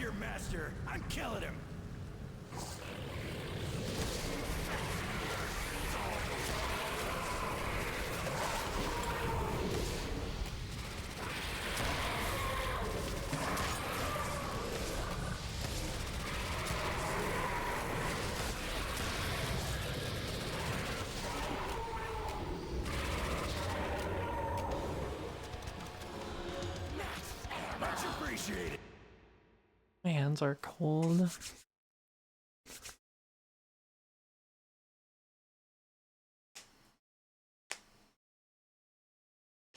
here, Master. I'm killing him. Much appreciated. My hands are cold.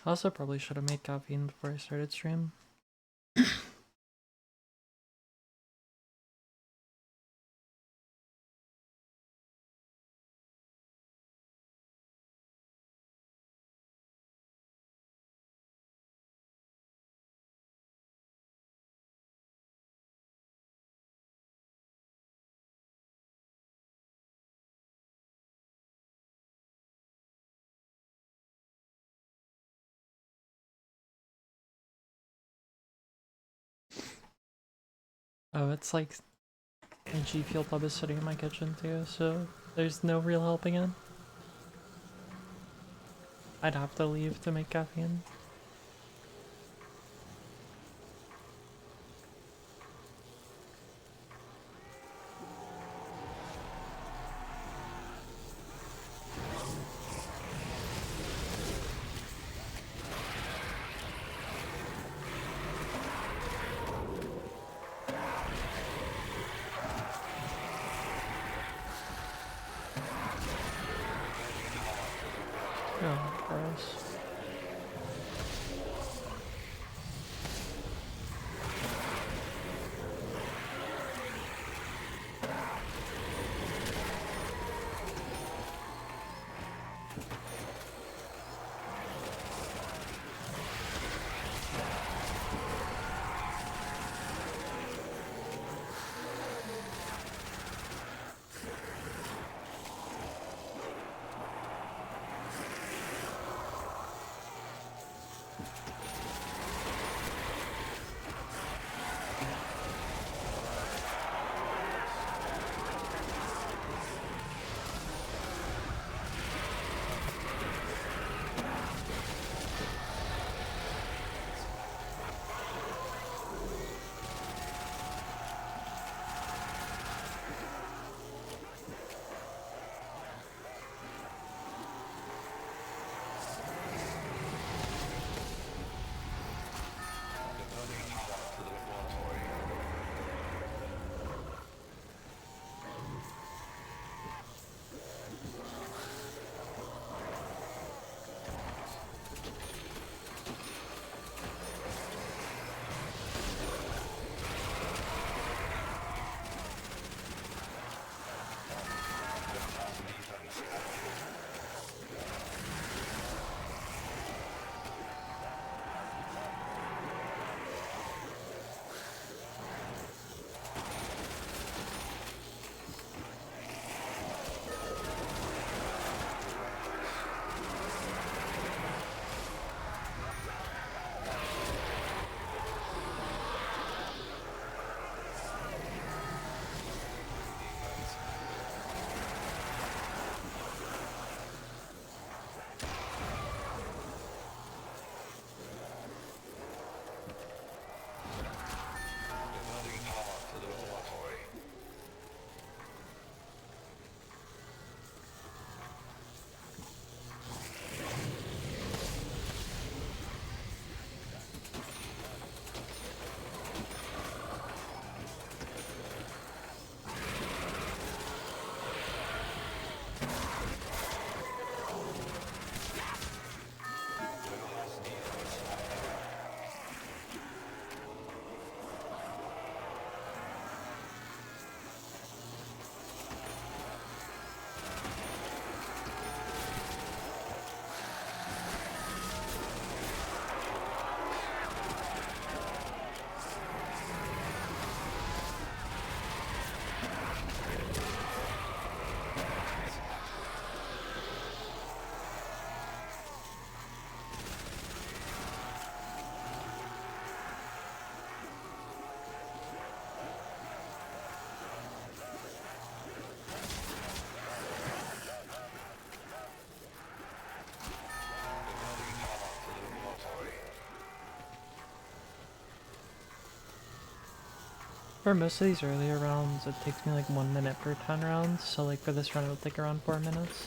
I also probably should have made caffeine before I started stream. Oh, it's like my G Fuel Pub is sitting in my kitchen too, so there's no real helping it. I'd have to leave to make caffeine. Oh, gross. For most of these earlier rounds, it takes me like 1 minute per 10 rounds, so like for this run it'll take around 4 minutes.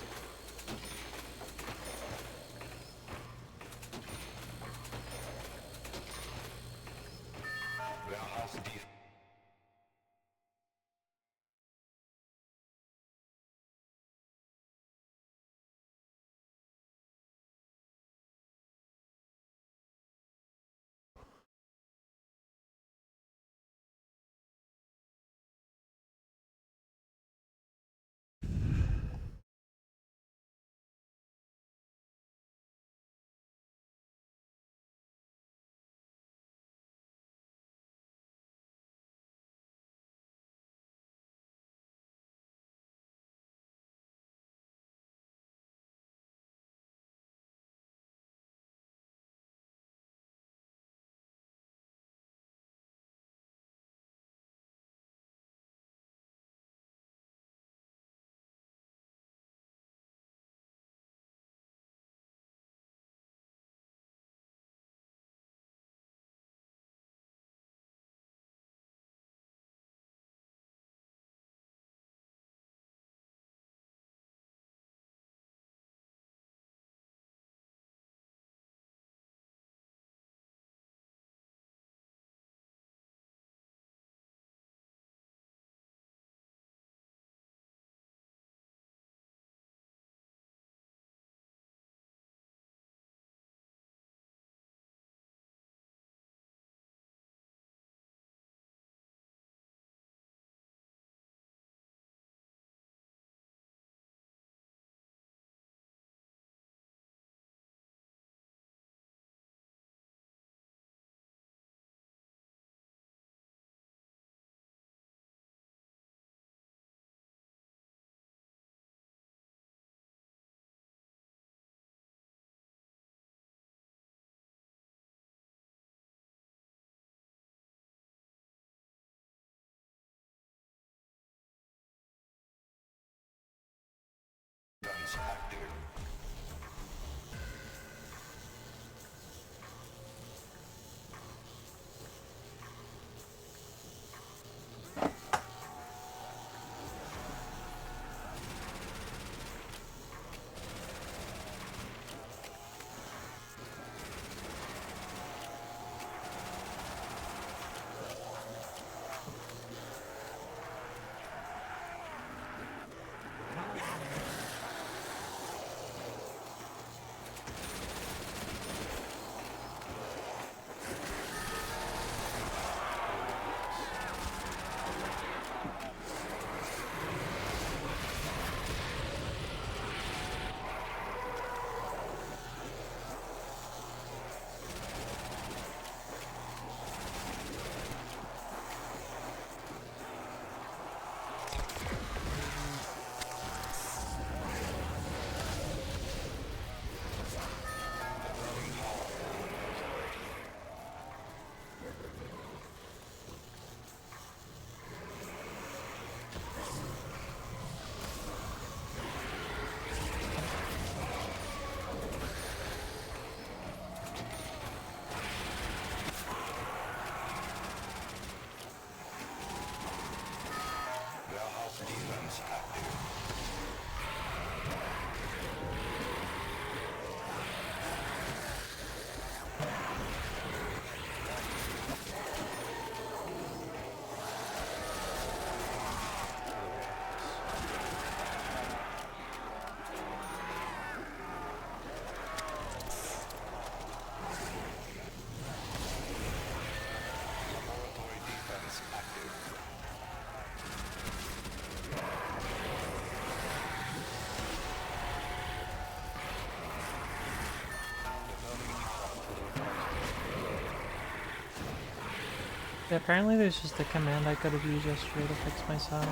Yeah, apparently there's just a command I could have used yesterday to fix my sound.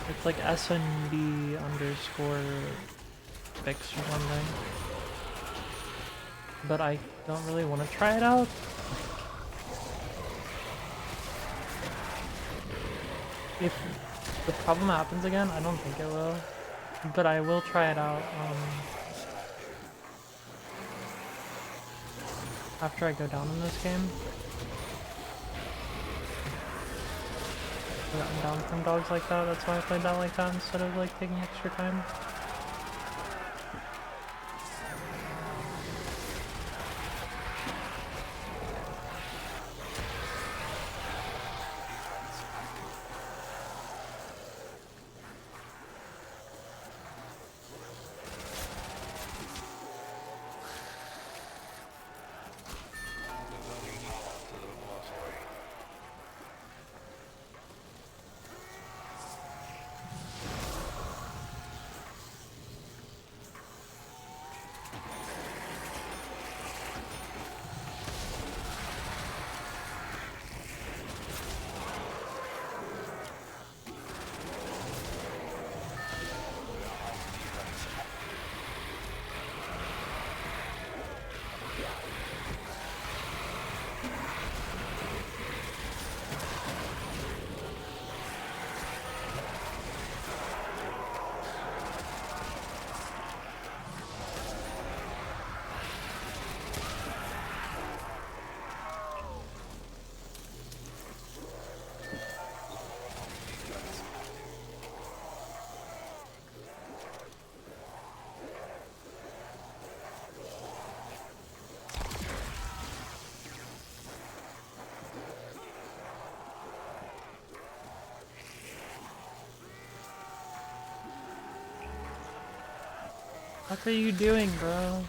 It's like SND underscore fix or something. But I don't really want to try it out. If the problem happens again, I don't think it will. But I will try it out after I go down in this game. gotten down from dogs like that. That's why I played that like that instead of like taking extra time. What are you doing, bro?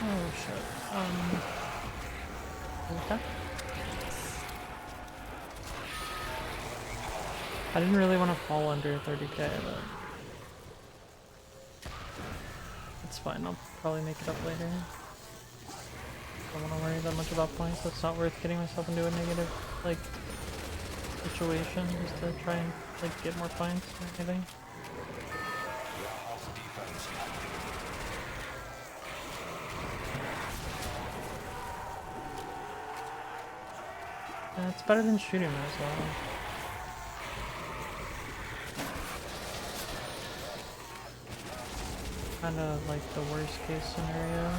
Oh shit. Okay. I didn't really want to fall under 30k, but it's fine. I'll probably make it up later. Don't want to worry that much about points. It's not worth getting myself into a negative like situation just to try and like get more points or anything. It's better than shooting as well. Kind of like the worst case scenario.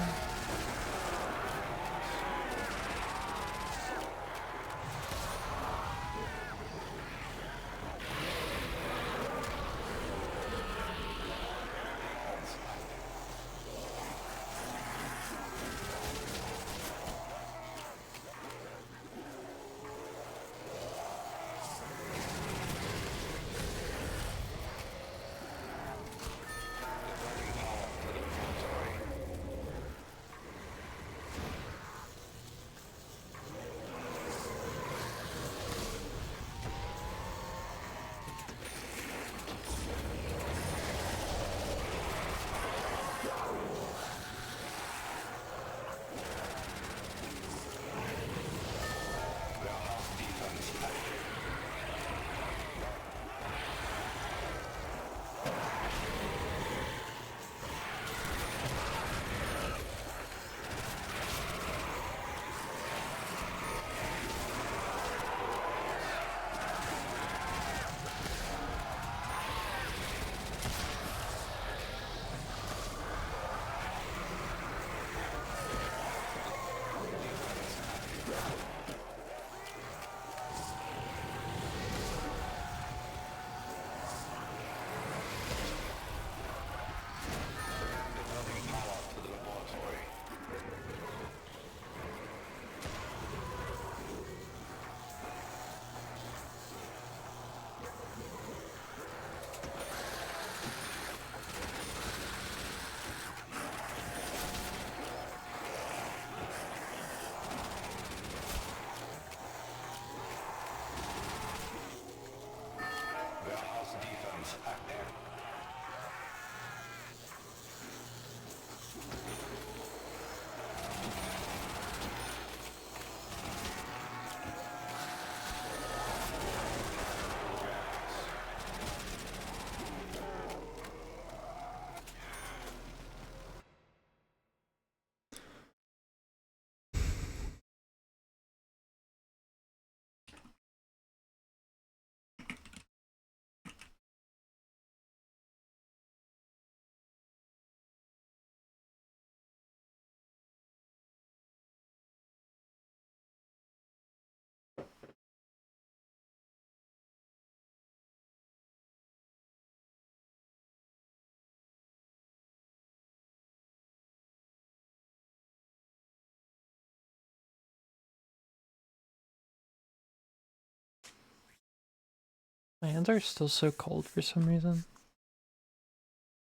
My hands are still so cold for some reason.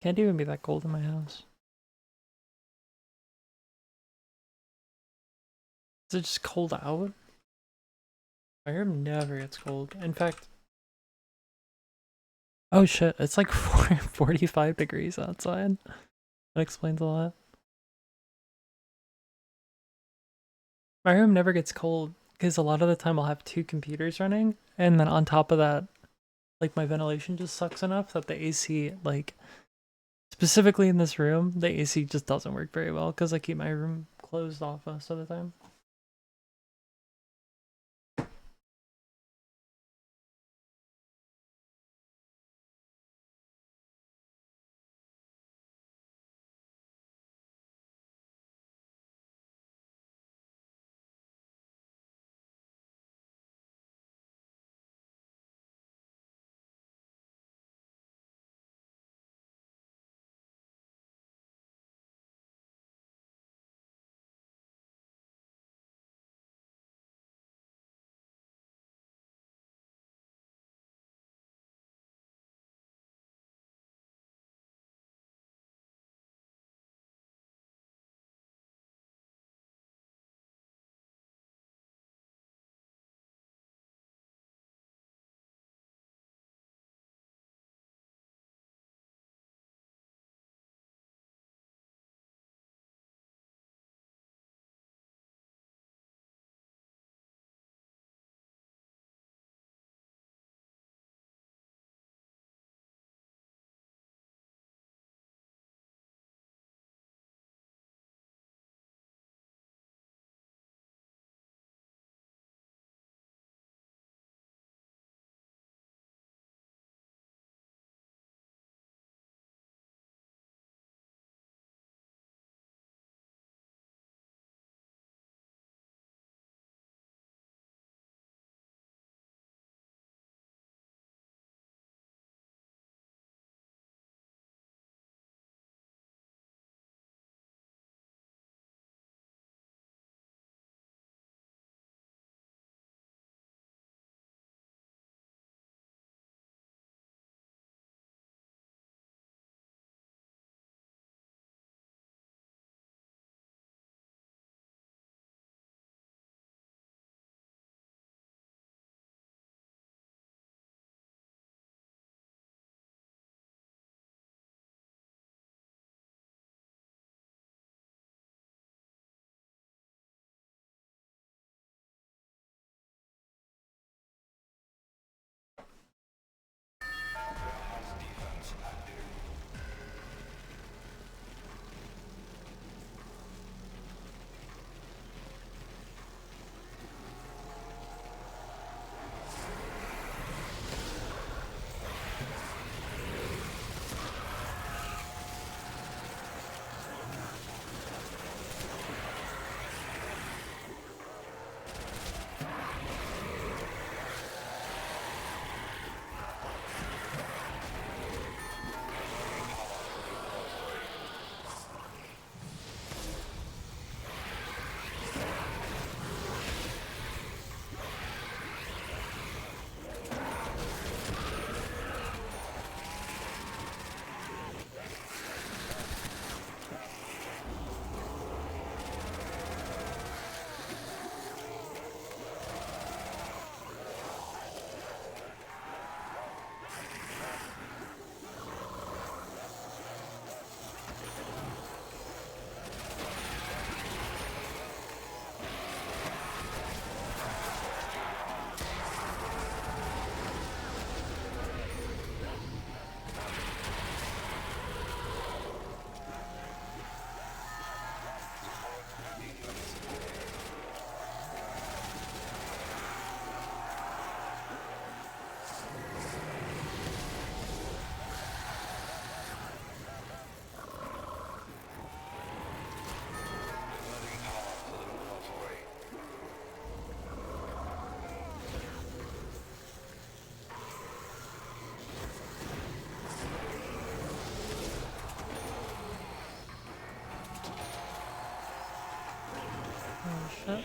Can't even be that cold in my house. Is it just cold out? My room never gets cold. In fact, oh shit, it's like 45 degrees outside. That explains a lot. My room never gets cold because a lot of the time I'll have 2 computers running, and then on top of that, like my ventilation just sucks enough that the AC, like specifically in this room, the AC just doesn't work very well because I keep my room closed off most of the time. Oh shit.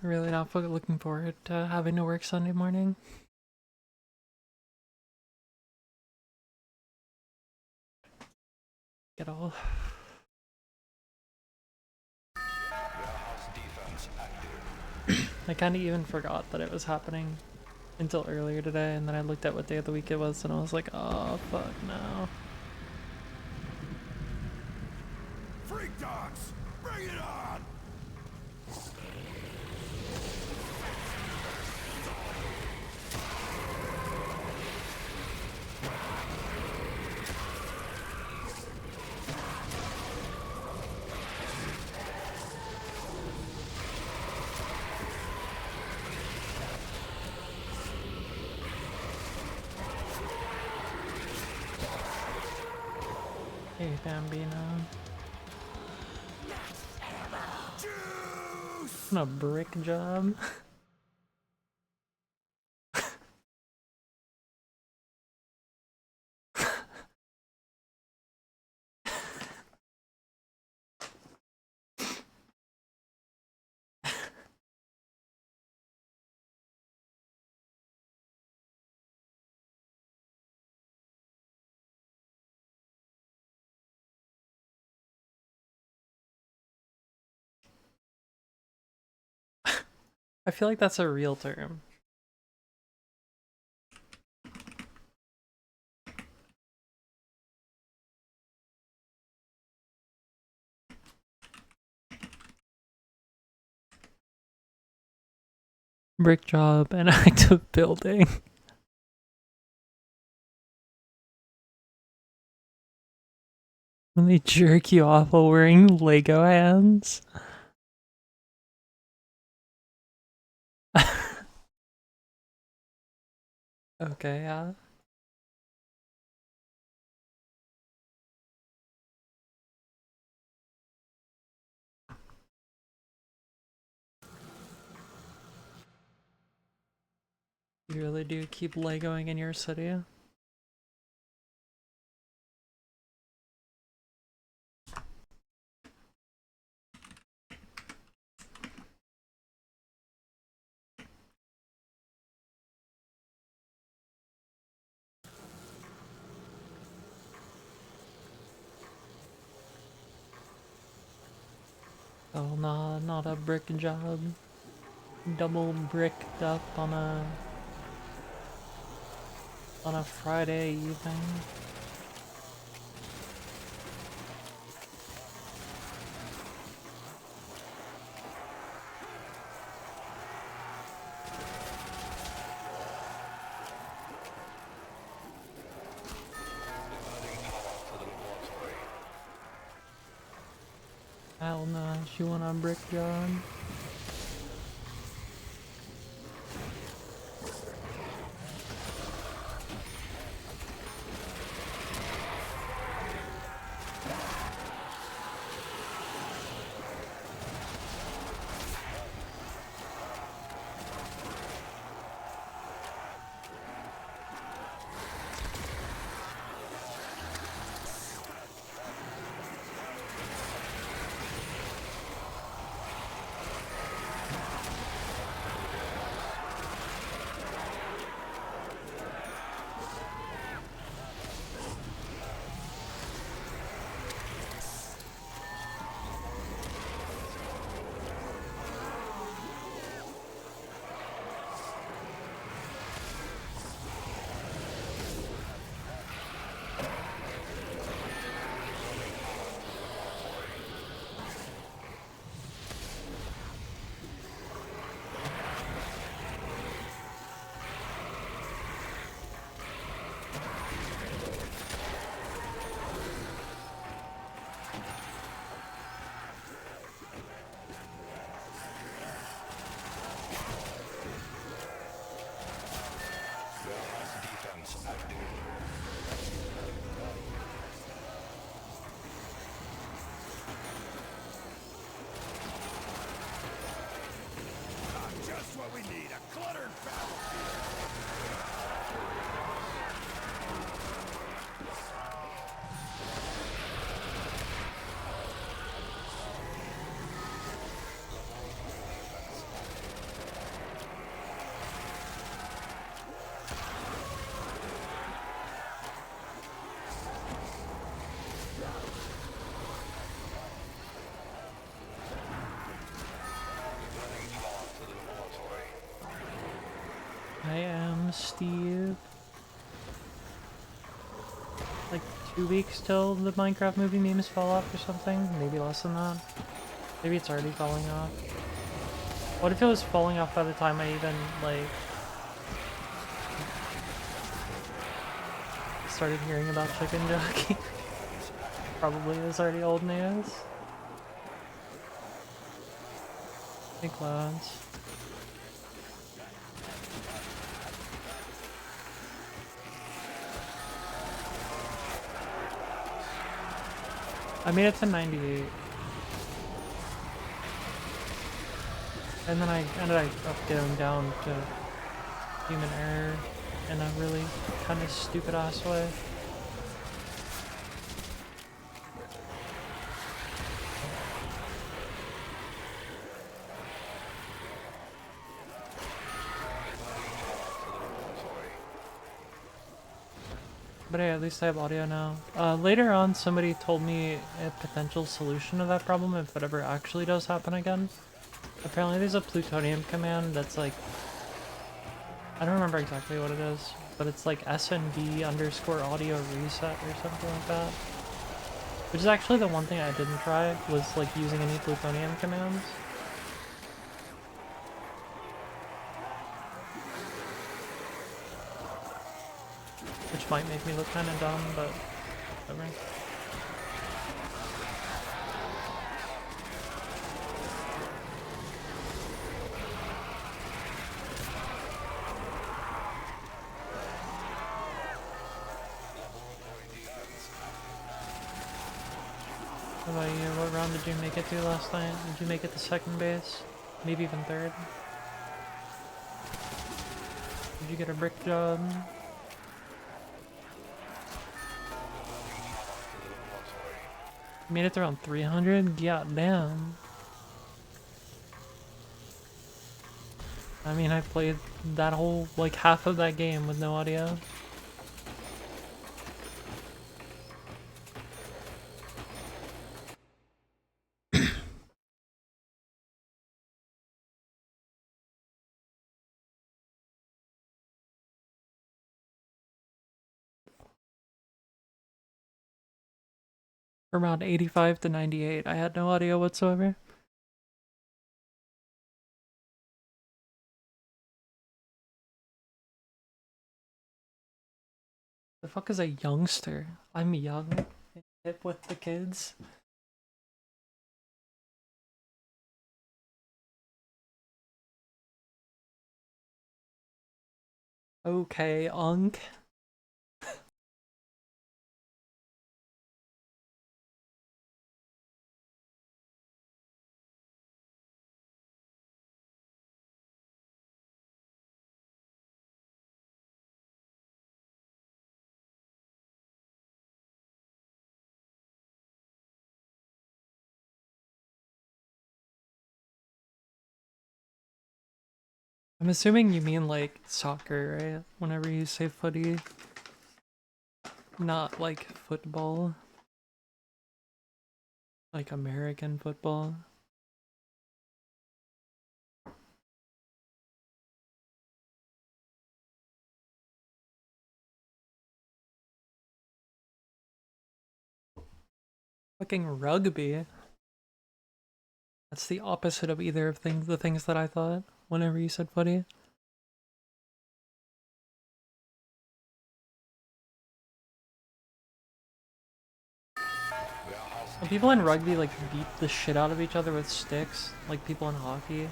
Really not looking forward to having to work Sunday morning. At all. I kind of even forgot that it was happening until earlier today, and then I looked at what day of the week it was, and I was like, oh, fuck no. Freak dogs! Bring it on! Hey, Bambino. Juice! What a brick job. I feel like that's a real term. Brick job, an act of building. When they jerk you off while wearing Lego hands. Okay, yeah. You really do keep Legoing in your city? Oh, nah, not a brick job. Double bricked up on a Friday evening. Hell no, she want a brick job. Just what we need, a cluttered battlefield! Steve. Like 2 weeks till the Minecraft movie memes fall off or something? Maybe less than that. Maybe it's already falling off. What if it was falling off by the time I even, like, started hearing about Chicken Jockey? Probably is already old news. Big clouds. I made it to 98. And then I ended up going down to human error in a really kind of stupid ass way. But hey, at least I have audio now. Later on, somebody told me a potential solution to that problem if it ever actually does happen again. Apparently there's a plutonium command that's like, I don't remember exactly what it is, but it's like SND_ audio reset or something like that. Which is actually the one thing I didn't try, was like using any plutonium commands. Which might make me look kind of dumb, but whatever. What about you? What round did you make it to last night? Did you make it to second base? Maybe even third? Did you get a brick job? Made it to around 300? Yeah, damn. I mean, I played that whole, like, half of that game with no audio. Around 85 to 98, I had no audio whatsoever. The fuck is a youngster? I'm young, hip with the kids. Okay, Unk. I'm assuming you mean like soccer, right? Whenever you say footy. Not like football. Like American football. Fucking rugby. That's the opposite of either of the things that I thought whenever you said footy. When people in rugby like beat the shit out of each other with sticks, like people in hockey.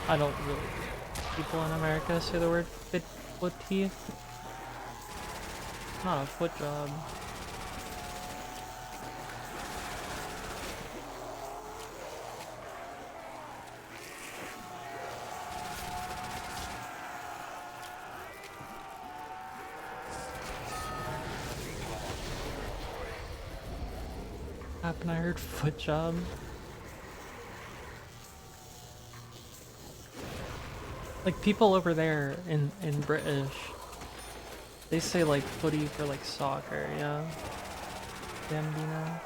I don't really people in America say the word footy. It's not a foot job. happened? I heard foot job. Like people over there in British, they say like footy for like soccer, yeah. Gambino.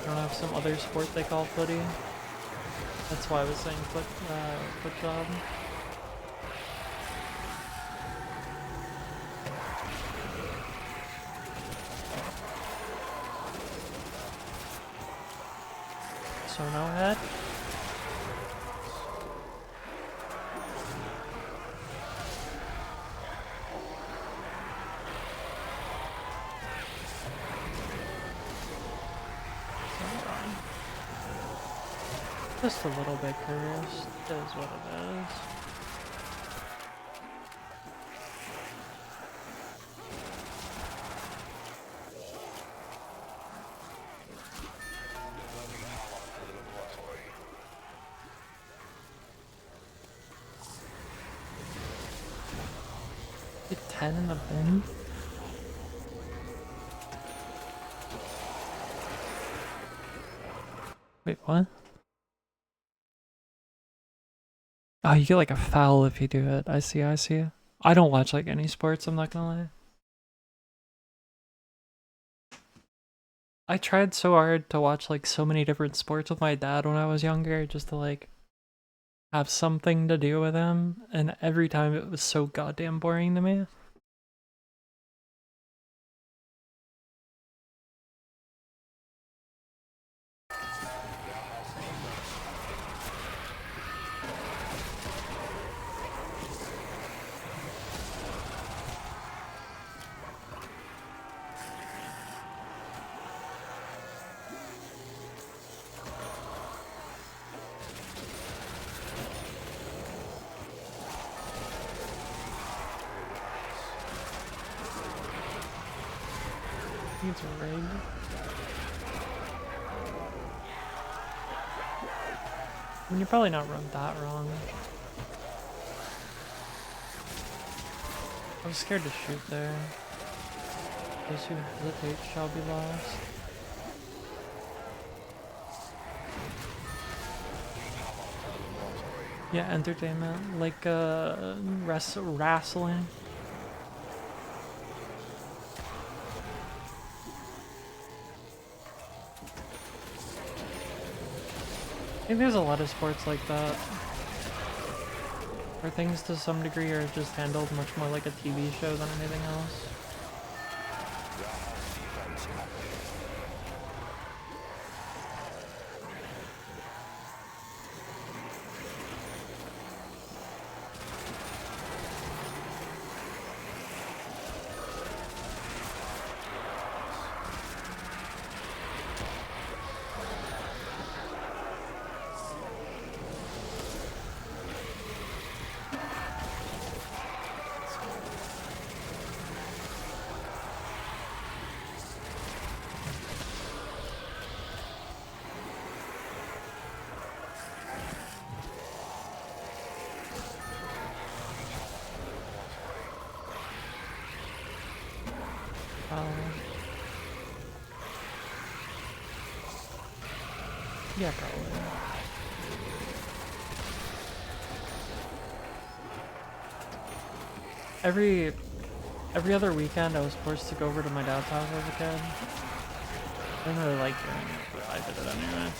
I don't have some other sport they call footy. That's why I was saying foot job. So no head. Just a little bit curious. It is what it is. Get 10 in the bin. Wait, what? Oh, you get like a foul if you do it. I see, I see. I don't watch like any sports, I'm not gonna lie. I tried so hard to watch like so many different sports with my dad when I was younger, just to like have something to do with him, and every time it was so goddamn boring to me. I think it's rigged. I mean, you're probably not run that wrong. I was scared to shoot there. Those who hesitate shall be lost. Yeah, entertainment, like wrestling. I think there's a lot of sports like that, where things to some degree are just handled much more like a TV show than anything else. Yeah, probably. Every other weekend I was forced to go over to my dad's house as a kid. I didn't really like doing it, but I did it anyway.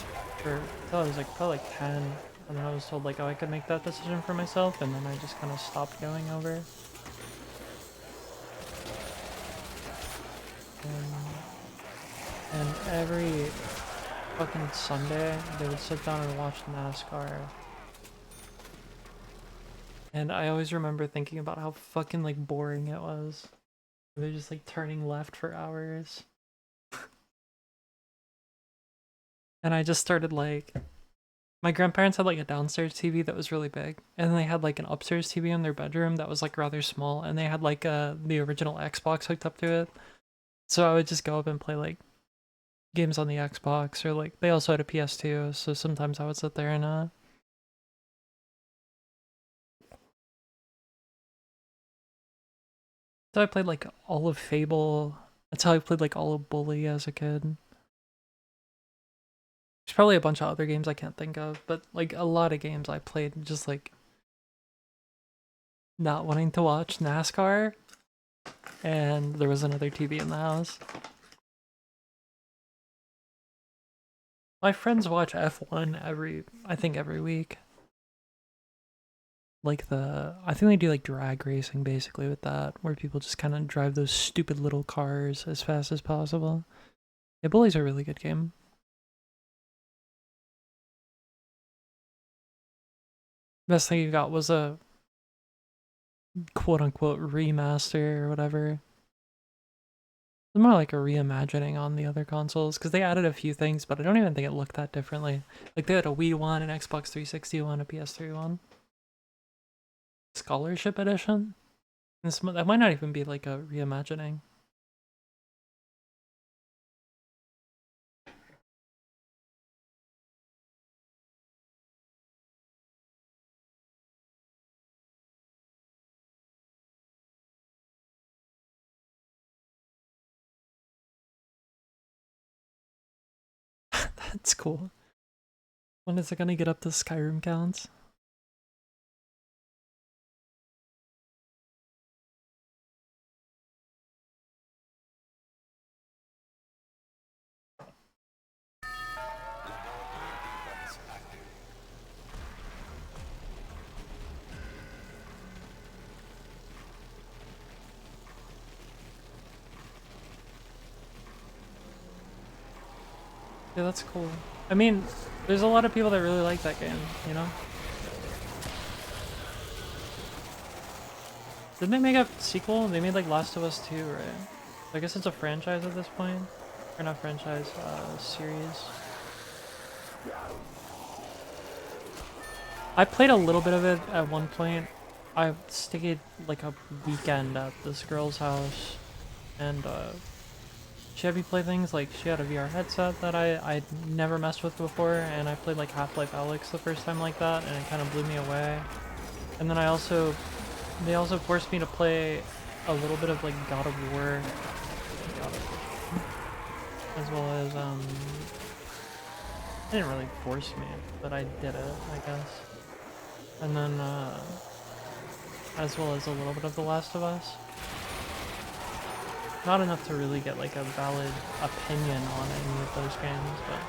Until I was like probably like 10, and then I was told like, oh, I could make that decision for myself, and then I just kind of stopped going over. And every fucking Sunday, they would sit down and watch NASCAR. And I always remember thinking about how fucking like boring it was. They're just like turning left for hours. And I just started like, my grandparents had like a downstairs TV that was really big, and then they had like an upstairs TV in their bedroom that was like rather small, and they had like the original Xbox hooked up to it. So I would just go up and play like games on the Xbox, or like they also had a PS2, so sometimes I would sit there and so I played like all of Fable, That's how I played like all of Bully as a kid. There's probably a bunch of other games I can't think of, but like a lot of games I played just like not wanting to watch NASCAR, and there was another TV in the house. My friends watch F1 I think every week. Like I think they do like drag racing basically with that, where people just kind of drive those stupid little cars as fast as possible. Yeah, Bully's a really good game. Best thing you got was a quote unquote remaster or whatever. It's more like a reimagining on the other consoles because they added a few things, but I don't even think it looked that differently. Like they had a Wii one, an Xbox 360 one, a PS3 one. Scholarship edition? That might not even be like a reimagining. That's cool. When is it gonna get up to Skyrim counts? Yeah, that's cool. I mean, there's a lot of people that really like that game, you know? Didn't they make a sequel? They made like Last of Us 2, right? I guess it's a franchise at this point. Or not franchise, series. I played a little bit of it at one point. I stayed like a weekend at this girl's house, and she had me play things like she had a VR headset that I'd never messed with before, and I played like Half-Life Alyx the first time like that, and it kind of blew me away. And then they also forced me to play a little bit of like God of War, as well as they didn't really force me, but I did it, I guess. And then as well as a little bit of The Last of Us. Not enough to really get like a valid opinion on any of those games, but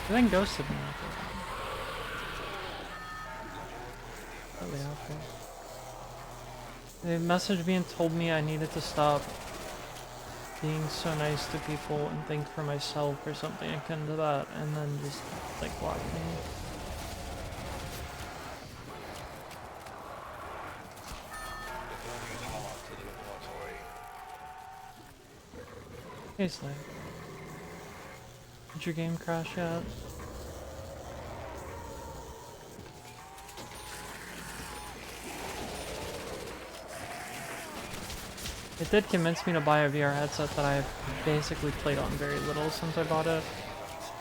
I think Ghost had been out there. Really out there. They messaged me and told me I needed to stop being so nice to people and think for myself or something akin to that, and then just like block me. Hey Slay. Did your game crash yet? It did convince me to buy a VR headset that I've basically played on very little since I bought it.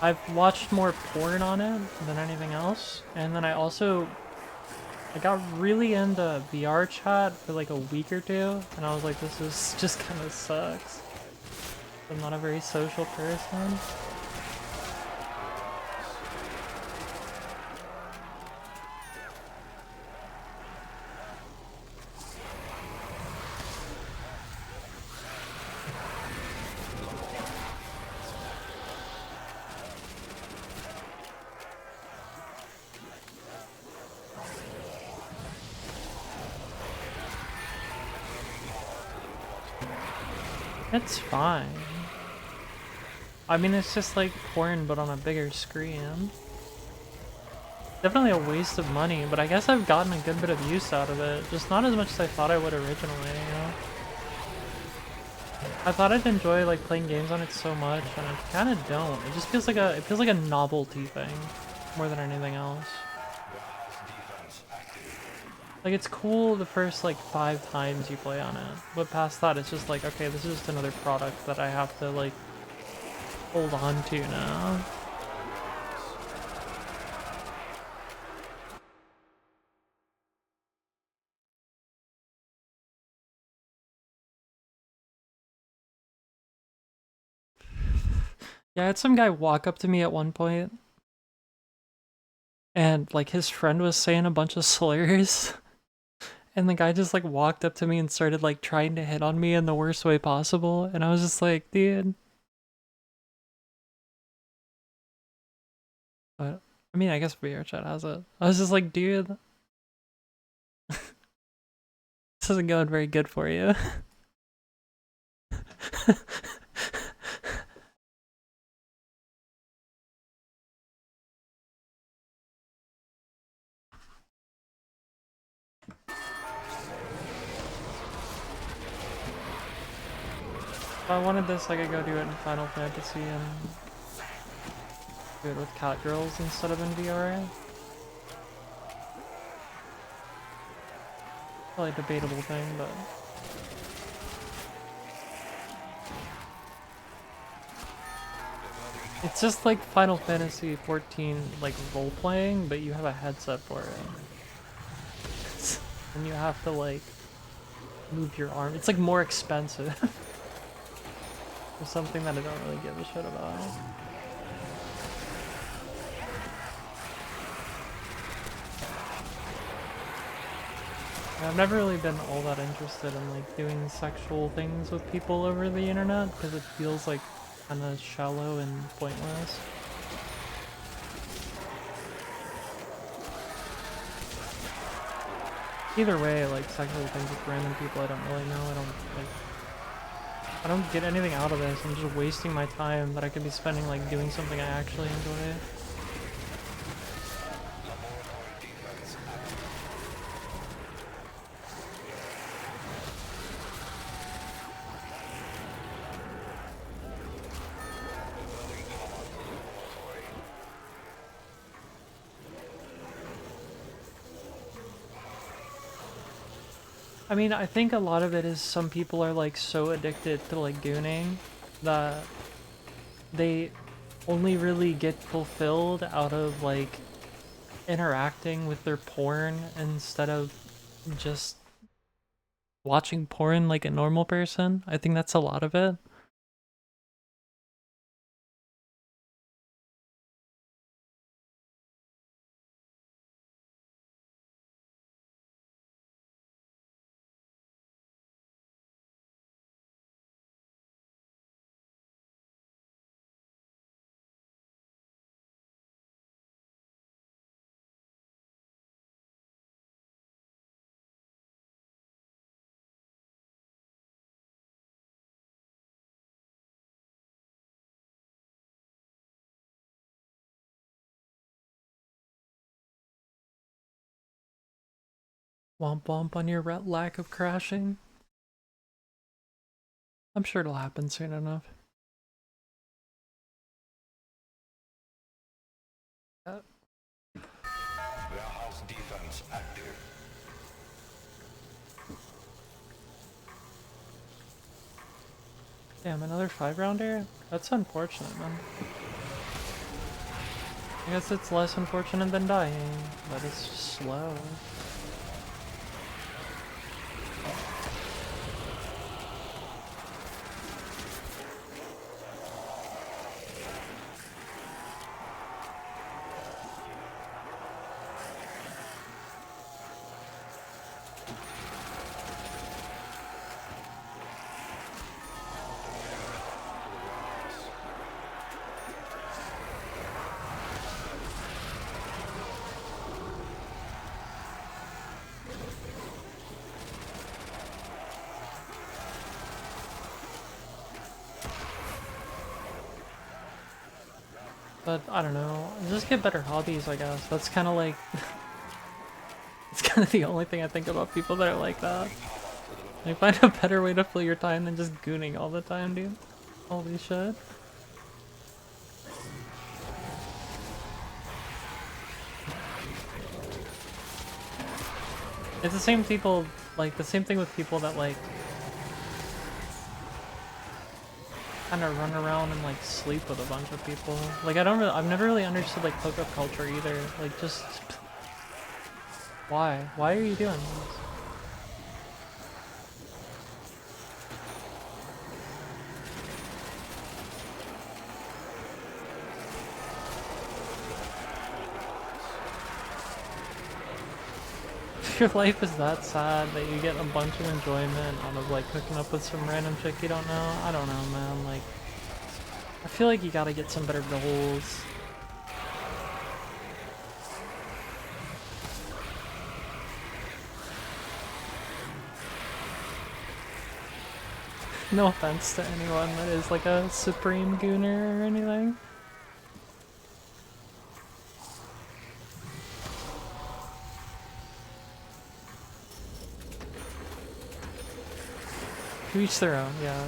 I've watched more porn on it than anything else, and then I got really into VR chat for like a week or two, and I was like, this is just kind of sucks. I'm not a very social person. It's fine. I mean, it's just like porn, but on a bigger screen. Definitely a waste of money, but I guess I've gotten a good bit of use out of it. Just not as much as I thought I would originally, you know? I thought I'd enjoy like playing games on it so much, and I kind of don't. It just feels like a novelty thing more than anything else. Like, it's cool the first like 5 times you play on it, but past that it's just like, okay, this is just another product that I have to like hold on to now. Yeah, I had some guy walk up to me at one point, and like his friend was saying a bunch of slurs, and the guy just like walked up to me and started like trying to hit on me in the worst way possible, and I was just like, dude. But I mean, I guess VR chat has it. I was just like, dude, this isn't going very good for you. If I wanted this, I could go do it in Final Fantasy and do it with cat girls instead of in VR. Probably a debatable thing, but it's just like Final Fantasy 14 like role playing, but you have a headset for it. And you have to like move your arm. It's like more expensive. For something that I don't really give a shit about. I've never really been all that interested in like doing sexual things with people over the internet because it feels like kind of shallow and pointless. Either way, like sexual things with random people I don't really know, I don't get anything out of this. I'm just wasting my time that I could be spending like doing something I actually enjoy. I mean, I think a lot of it is some people are like so addicted to like gooning that they only really get fulfilled out of like interacting with their porn instead of just watching porn like a normal person. I think that's a lot of it. Womp womp on your lack of crashing. I'm sure it'll happen soon enough. Warehouse defense active. Damn, another 5-rounder? That's unfortunate, man. I guess it's less unfortunate than dying, but it's just slow. But I don't know, just get better hobbies, I guess. That's kind of like, it's kind of the only thing I think about people that are like that. Like, find a better way to fill your time than just gooning all the time, dude. Holy shit. It's the same people, like, the same thing with people that, like, kind of run around and, like, sleep with a bunch of people. Like, I've never really understood, like, hookup culture either. Like, just... Why? Why are you doing this? If your life is that sad that you get a bunch of enjoyment out of like hooking up with some random chick you don't know, I don't know, man. Like, I feel like you gotta get some better goals. No offense to anyone that is like a supreme gooner or anything. To each their own, yeah.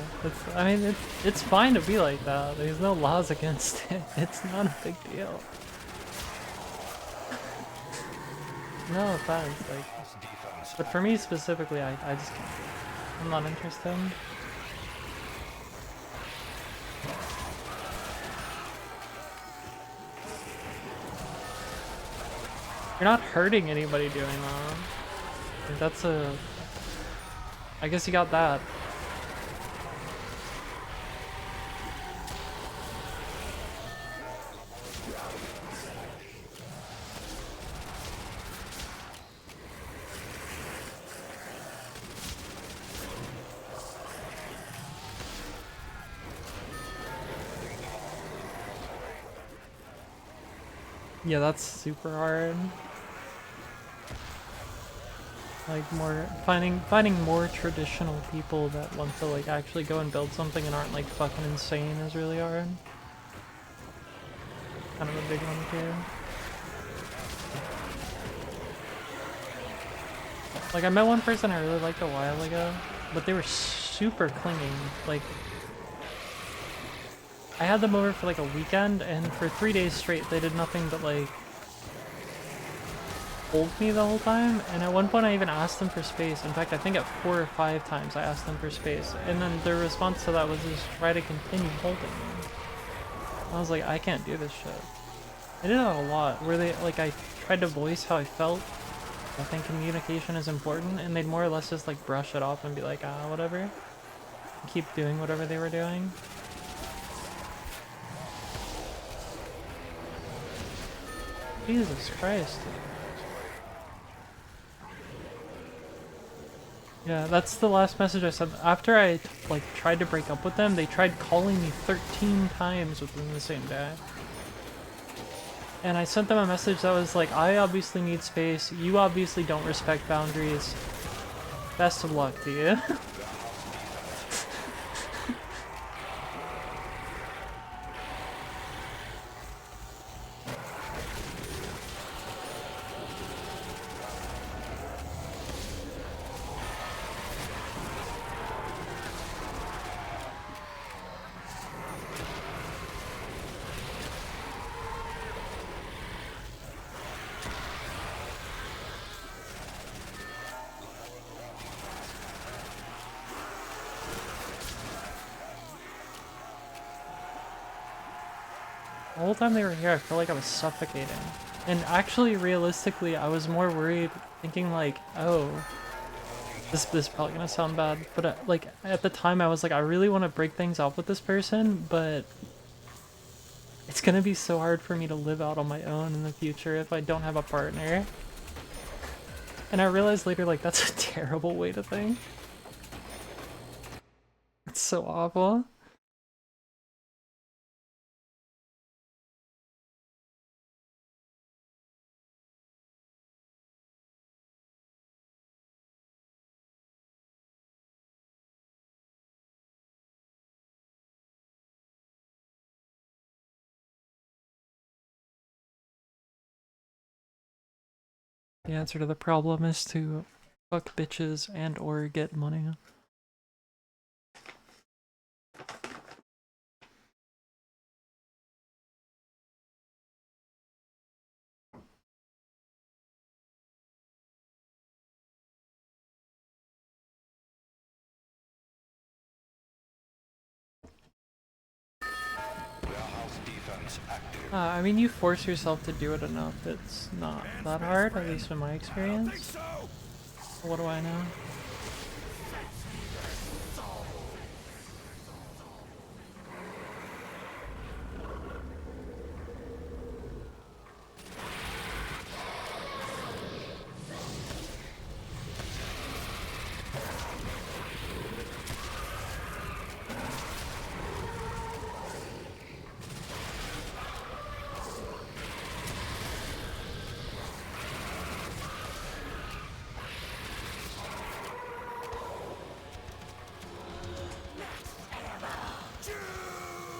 I mean, it's fine to be like that. There's no laws against it. It's not a big deal. No offense, like. But for me specifically, I just can't. I'm not interested. You're not hurting anybody doing that. Like, that's a... I guess you got that. Yeah, that's super hard. Like finding more traditional people that want to like actually go and build something and aren't like fucking insane is really hard. Kind of a big one too. Like I met one person I really liked a while ago, but they were super clingy. Like I had them over for like a weekend, and for 3 days straight they did nothing but like hold me the whole time, and at one point I even asked them for space. In fact, I think at 4 or 5 times I asked them for space, and then their response to that was just try to continue holding me. I was like, I can't do this shit. I did that a lot, where they, like, I tried to voice how I felt. I think communication is important, and they'd more or less just like brush it off and be like, ah, whatever. And keep doing whatever they were doing. Jesus Christ. Yeah, that's the last message I sent. After I like tried to break up with them, they tried calling me 13 times within the same day. And I sent them a message that was like, I obviously need space, you obviously don't respect boundaries. Best of luck to you. The whole time they were here, I felt like I was suffocating. And actually, realistically, I was more worried, thinking like, oh, this is probably gonna sound bad, but like, at the time I was like, I really want to break things off with this person, but it's gonna be so hard for me to live out on my own in the future if I don't have a partner. And I realized later, like, that's a terrible way to think. It's so awful. The answer to the problem is to fuck bitches and or get money. I mean, you force yourself to do it enough, it's not that hard, at least in my experience. What do I know?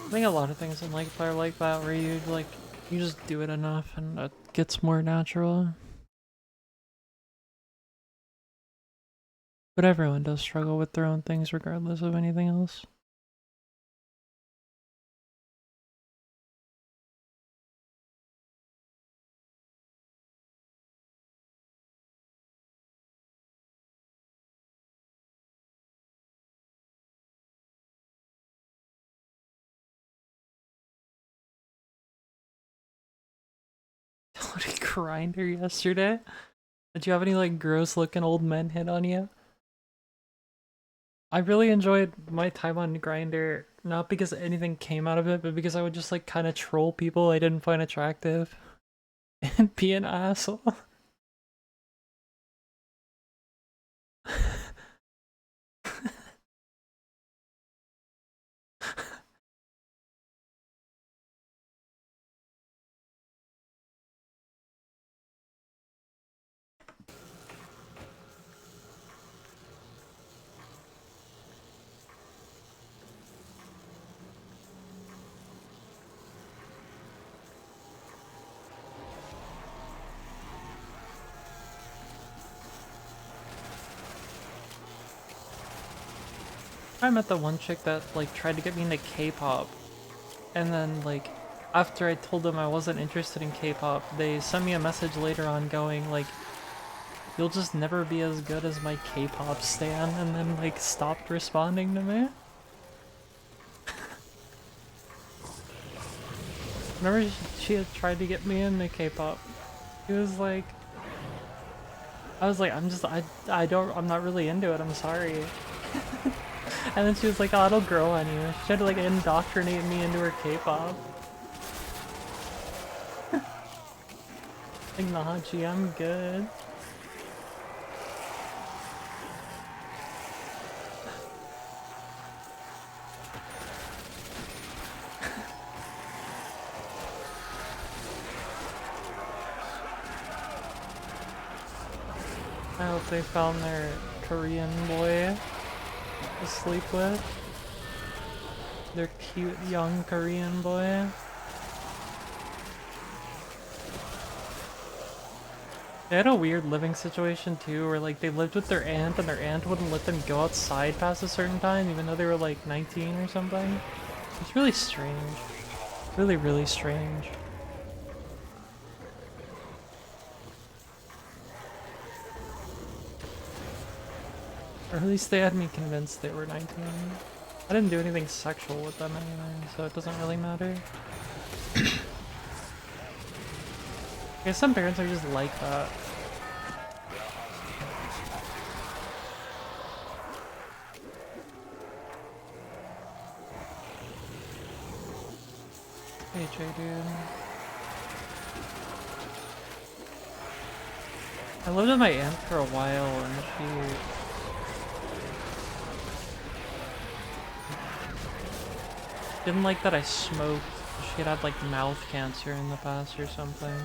I think a lot of things in like play are like that, where you just do it enough and it gets more natural. But everyone does struggle with their own things regardless of anything else. Grinder yesterday? Did you have any like gross looking old men hit on you? I really enjoyed my time on Grinder, not because anything came out of it, but because I would just like kind of troll people I didn't find attractive and be an asshole. I met the one chick that like tried to get me into K-pop, and then like after I told them I wasn't interested in K-pop, they sent me a message later on going like, "You'll just never be as good as my K-pop stan," and then like stopped responding to me. Remember she had tried to get me into K-pop. She was like, I was like, I'm not really into it, I'm sorry. And then she was like, oh, it'll grow on you. She tried to like indoctrinate me into her K-pop. Like, nah, gee, I'm good. I hope they found their Korean boy to sleep with. Their cute young Korean boy. They had a weird living situation too, where like they lived with their aunt and their aunt wouldn't let them go outside past a certain time, even though they were like 19 or something. It's really strange. Really, really strange. Or at least they had me convinced they were 19. I didn't do anything sexual with them anyway, so it doesn't really matter. I guess some parents are just like that. Hey, Jay, dude. I lived with my aunt for a while, and she didn't like that I smoked. She had like mouth cancer in the past or something.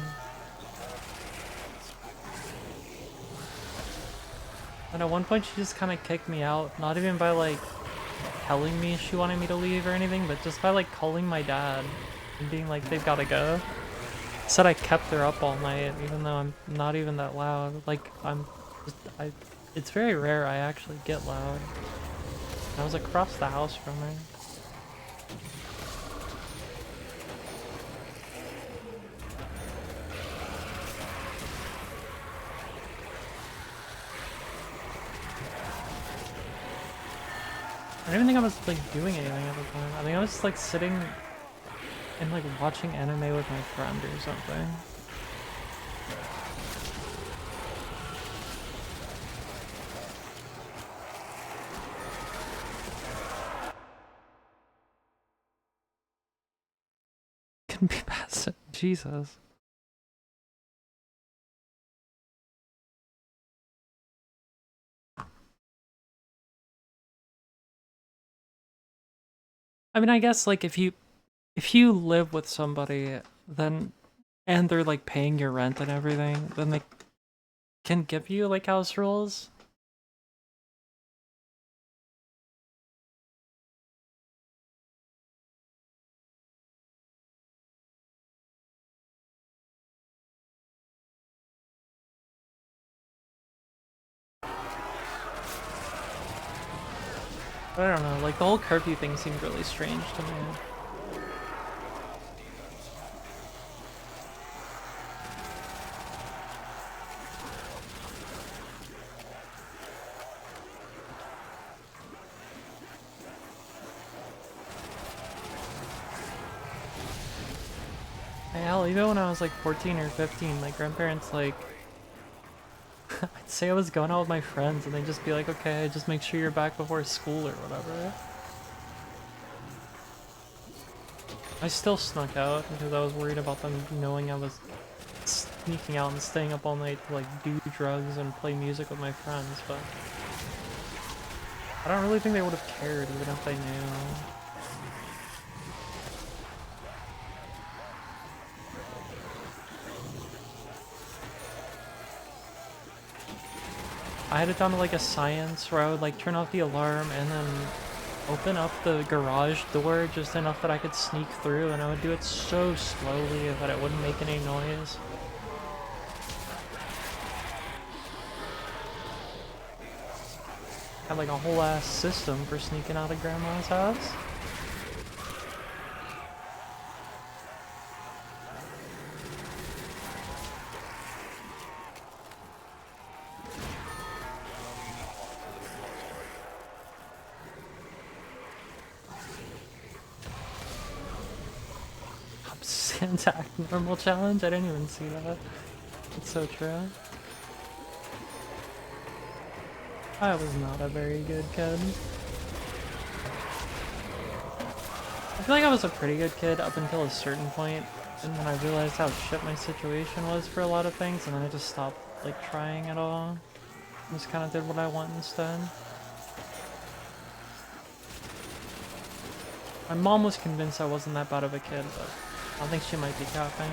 And at one point she just kind of kicked me out, not even by like telling me she wanted me to leave or anything, but just by like calling my dad and being like, they've gotta go. Said I kept her up all night, even though I'm not even that loud. Like, it's very rare I actually get loud. I was across the house from her. I don't even think I was like doing anything at the time. I think I was just like sitting and like watching anime with my friend or something. Can be passive. Jesus. I mean, I guess like if you live with somebody, then and they're like paying your rent and everything, then they can give you like house rules. But I don't know, like the whole curfew thing seemed really strange to me. Hell, even when I was like 14 or 15, my grandparents like I'd say I was going out with my friends and they'd just be like, okay, just make sure you're back before school or whatever. I still snuck out because I was worried about them knowing I was sneaking out and staying up all night to like do drugs and play music with my friends, but I don't really think they would have cared even if they knew. I had it down to like a science where I would like turn off the alarm and then open up the garage door just enough that I could sneak through, and I would do it so slowly that it wouldn't make any noise. Had like a whole ass system for sneaking out of grandma's house. Santa act normal challenge? I didn't even see that. It's so true. I was not a very good kid. I feel like I was a pretty good kid up until a certain point, and then I realized how shit my situation was for a lot of things, and then I just stopped like trying at all. Just kind of did what I want instead. My mom was convinced I wasn't that bad of a kid, but I think she might be capping.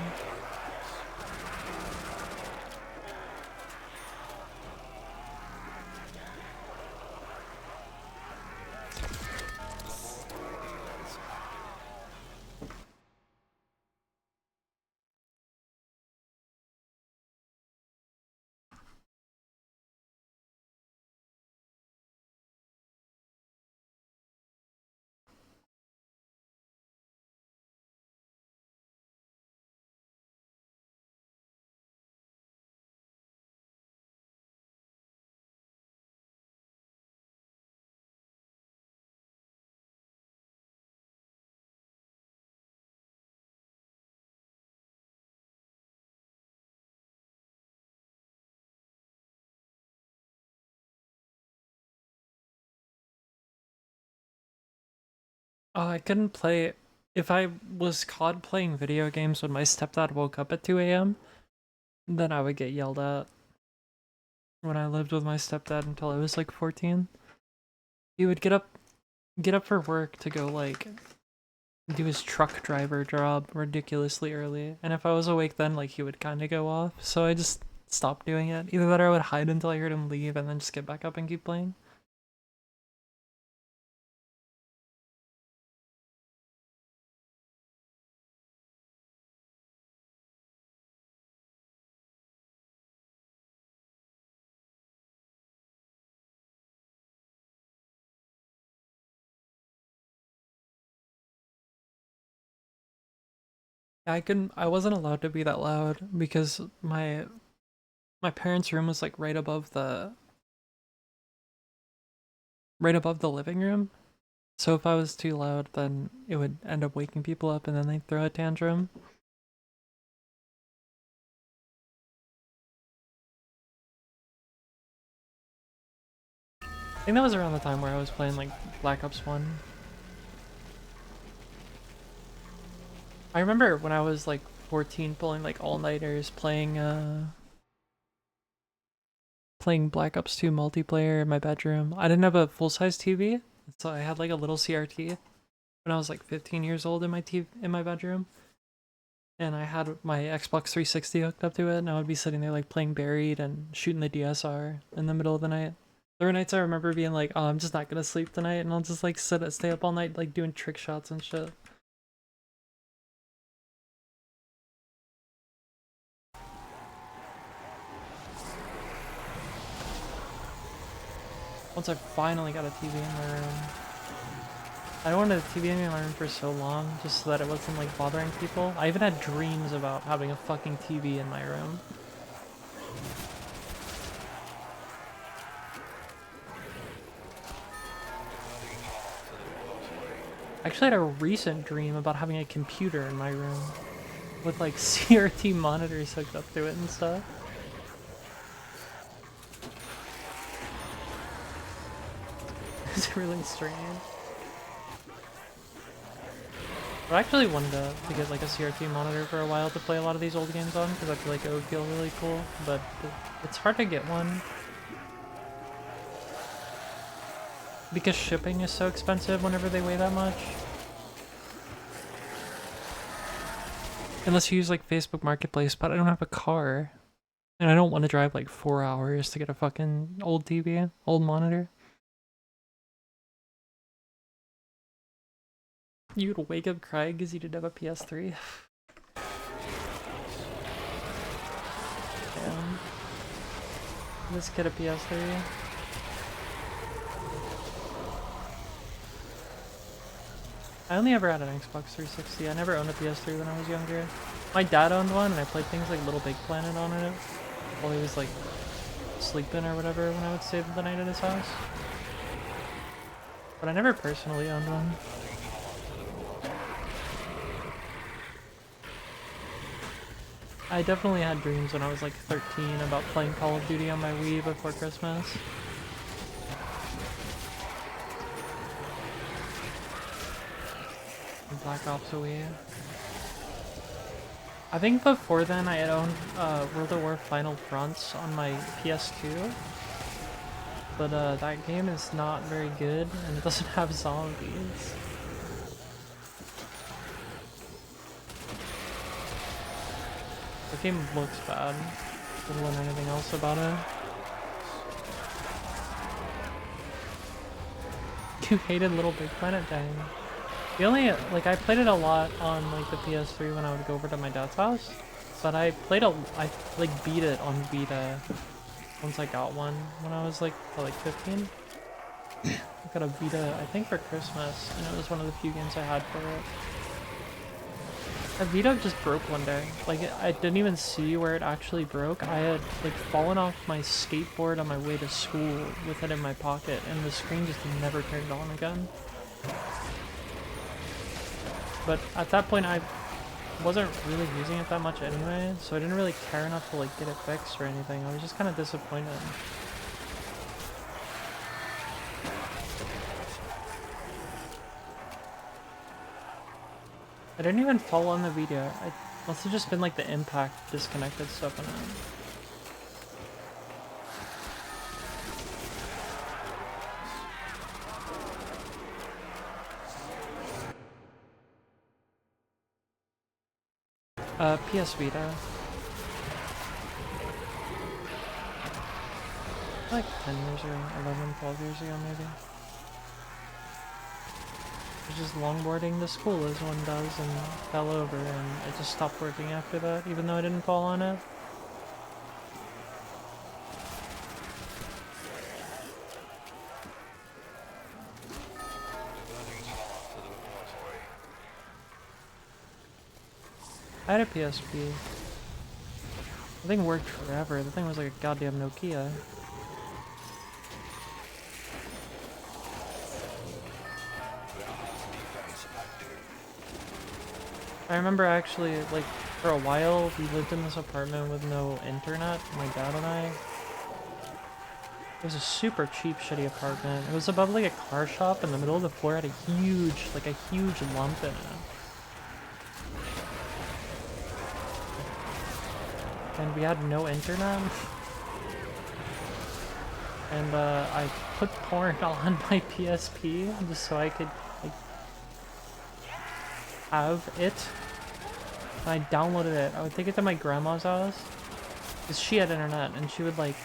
Oh, I couldn't play. If I was caught playing video games when my stepdad woke up at 2 a.m., then I would get yelled at. When I lived with my stepdad until I was like 14, he would get up for work to go like do his truck driver job ridiculously early, and if I was awake then, like he would kind of go off. So I just stopped doing it. Either that or I would hide until I heard him leave and then just get back up and keep playing. I wasn't allowed to be that loud because my parents' room was like right above the living room. So if I was too loud, then it would end up waking people up and then they'd throw a tantrum. I think that was around the time where I was playing like Black Ops 1. I remember when I was like 14 pulling like all-nighters playing Black Ops 2 multiplayer in my bedroom. I didn't have a full-size TV, so I had like a little CRT when I was like 15 years old in my bedroom. And I had my Xbox 360 hooked up to it, and I would be sitting there like playing Buried and shooting the DSR in the middle of the night. There were nights I remember being like, oh, I'm just not gonna sleep tonight, and I'll just like stay up all night like doing trick shots and shit. Once I finally got a TV in my room. I wanted a TV in my room for so long, just so that it wasn't like bothering people. I even had dreams about having a fucking TV in my room. I actually had a recent dream about having a computer in my room with like CRT monitors hooked up to it and stuff. It's really strange. I actually wanted to get like a CRT monitor for a while to play a lot of these old games on, because I feel like it would feel really cool, but it's hard to get one. Because shipping is so expensive whenever they weigh that much. Unless you use like Facebook Marketplace, but I don't have a car. And I don't want to drive like 4 hours to get a fucking old TV, old monitor. You'd wake up crying because you didn't have a PS3. Damn. This kid a PS3. I only ever had an Xbox 360. I never owned a PS3 when I was younger. My dad owned one, and I played things like Little Big Planet on it while he was like sleeping or whatever when I would stay the night at his house. But I never personally owned one. I definitely had dreams when I was like 13 about playing Call of Duty on my Wii before Christmas. Black Ops Wii. I think before then I had owned World of War Final Fronts on my PS2. But that game is not very good and it doesn't have zombies. The game looks bad. Didn't learn anything else about it. You hated Little Big Planet, dang. The only, like, I played it a lot on, like, the PS3 when I would go over to my dad's house. But I beat it on Vita once I got one when I was, like, 15. I got a Vita, I think, for Christmas, and it was one of the few games I had for it. The Vita just broke one day. Like, I didn't even see where it actually broke. I had, like, fallen off my skateboard on my way to school with it in my pocket, and the screen just never turned on again. But at that point, I wasn't really using it that much anyway, so I didn't really care enough to, like, get it fixed or anything. I was just kind of disappointed. I didn't even fall on the Vita. It must have just been like the impact disconnected stuff in it. PS Vita. Like 10 years ago, 11, 12 years ago maybe. I was just longboarding to school as one does and fell over and it just stopped working after that, even though I didn't fall on it. I had a PSP. The thing worked forever. The thing was like a goddamn Nokia. I remember actually, like, for a while, we lived in this apartment with no internet, my dad and I. It was a super cheap, shitty apartment. It was above, like, a car shop, and the middle of the floor had a huge lump in it. And we had no internet. And, I put porn on my PSP just so I could, like, have it. And I downloaded it. I would take it to my grandma's house, because she had internet, and she would, like,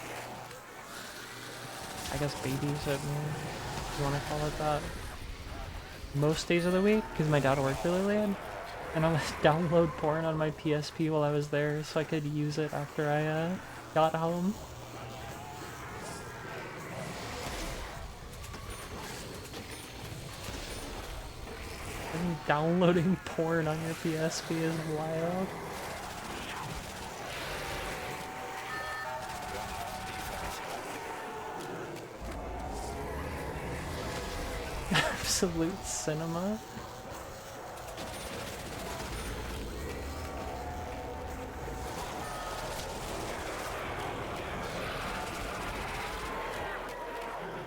I guess babysit me, if you want to call it that, most days of the week, because my dad worked really late. And I would download porn on my PSP while I was there so I could use it after I got home. Downloading porn on your PSP is wild. Absolute cinema.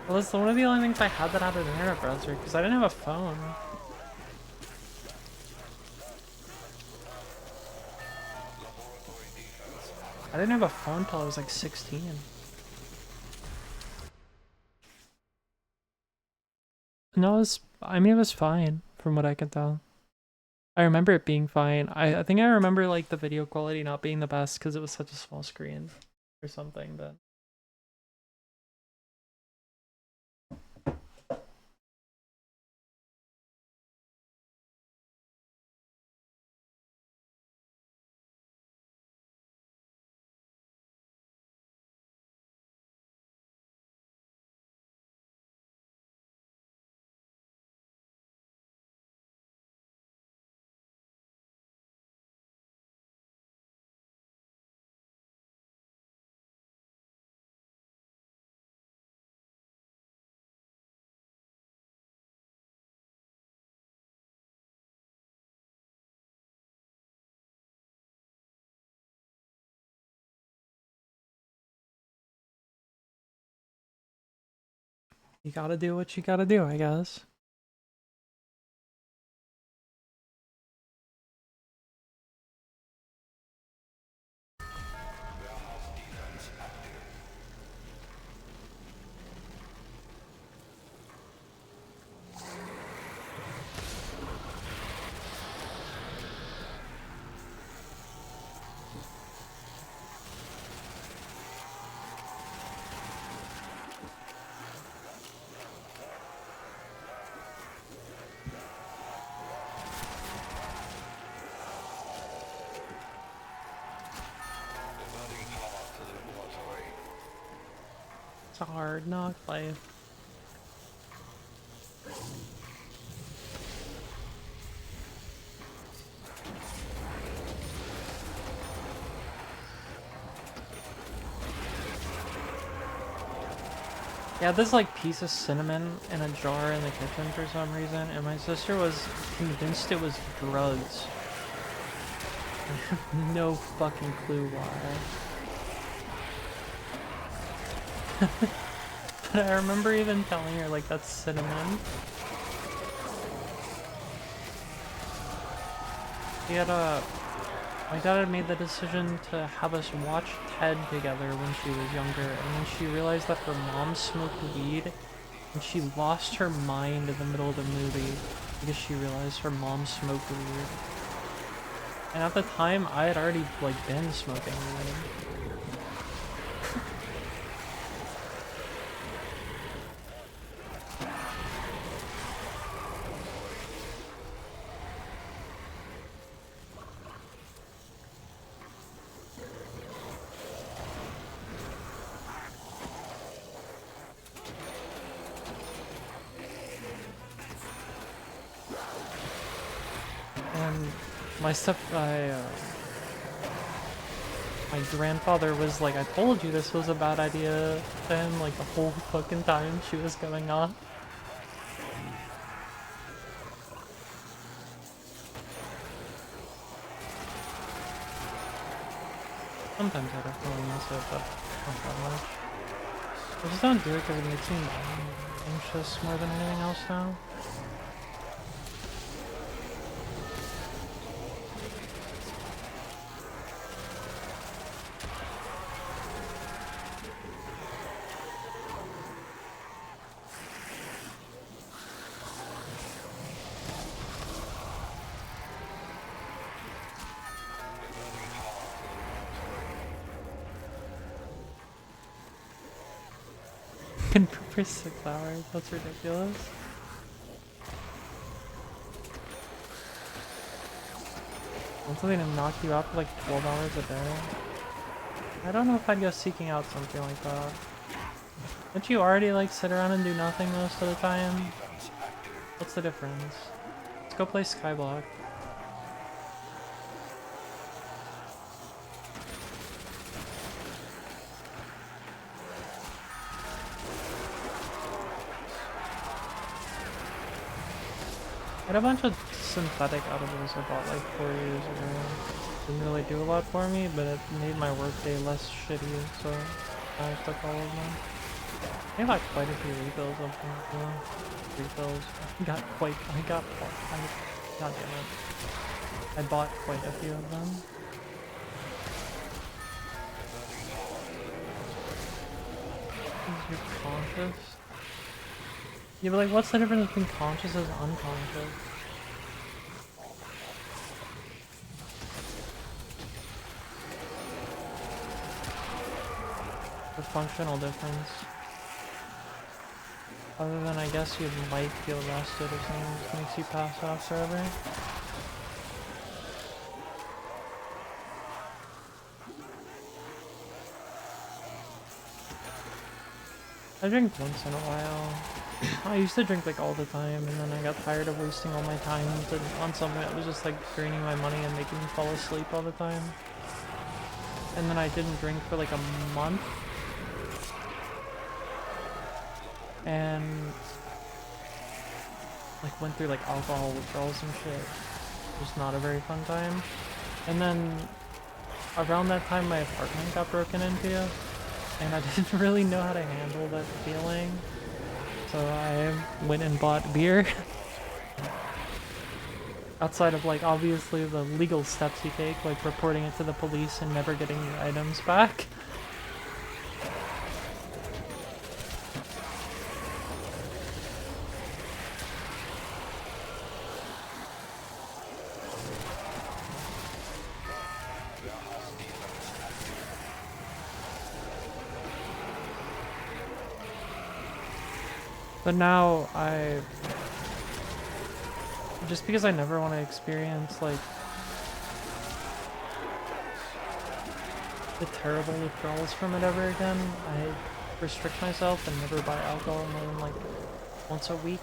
Well, that's one of the only things I had that had an internet browser, because I didn't have a phone. I didn't have a phone until I was like 16. No, I mean, it was fine, from what I can tell. I remember it being fine. I think I remember, like, the video quality not being the best, because it was such a small screen, or something, but... You gotta do what you gotta do, I guess. It's a hard knock life. Yeah, this like piece of cinnamon in a jar in the kitchen for some reason, and my sister was convinced it was drugs. I have no fucking clue why. But I remember even telling her, like, that's cinnamon. My dad had made the decision to have us watch Ted together when she was younger, and then she realized that her mom smoked weed, and she lost her mind in the middle of the movie because she realized her mom smoked weed. And at the time, I had already, like, been smoking weed. My grandfather was like, I told you this was a bad idea to him, like, the whole fucking time she was going on. Sometimes I definitely miss it, but not that much. I just don't do it because it makes me anxious more than anything else now. Can poop for 6 hours, that's ridiculous. Want something to knock you out for like 12 hours a day? I don't know if I'd go seeking out something like that. Don't you already like sit around and do nothing most of the time? What's the difference? It's go play Skyblock. I had a bunch of synthetic edibles I bought like 4 years ago. Didn't really do a lot for me, but it made my workday less shitty, so I took all of them. I got quite a few refills of them too. Refills. God damn it. I bought quite a few of them. Because you're conscious? Yeah, but like, what's the difference between conscious and unconscious? The functional difference. Other than, I guess, you might feel rested if something just makes you pass out forever. I drink once in a while. I used to drink like all the time, and then I got tired of wasting all my time on something that was just like draining my money and making me fall asleep all the time. And then I didn't drink for like a month. And like went through like alcohol withdrawals and shit. It was not a very fun time. And then around that time my apartment got broken into, and I didn't really know how to handle that feeling. So I went and bought beer. Outside of like obviously the legal steps you take, like reporting it to the police and never getting your items back. But now just because I never want to experience like the terrible withdrawals from it ever again, I restrict myself and never buy alcohol more than like once a week.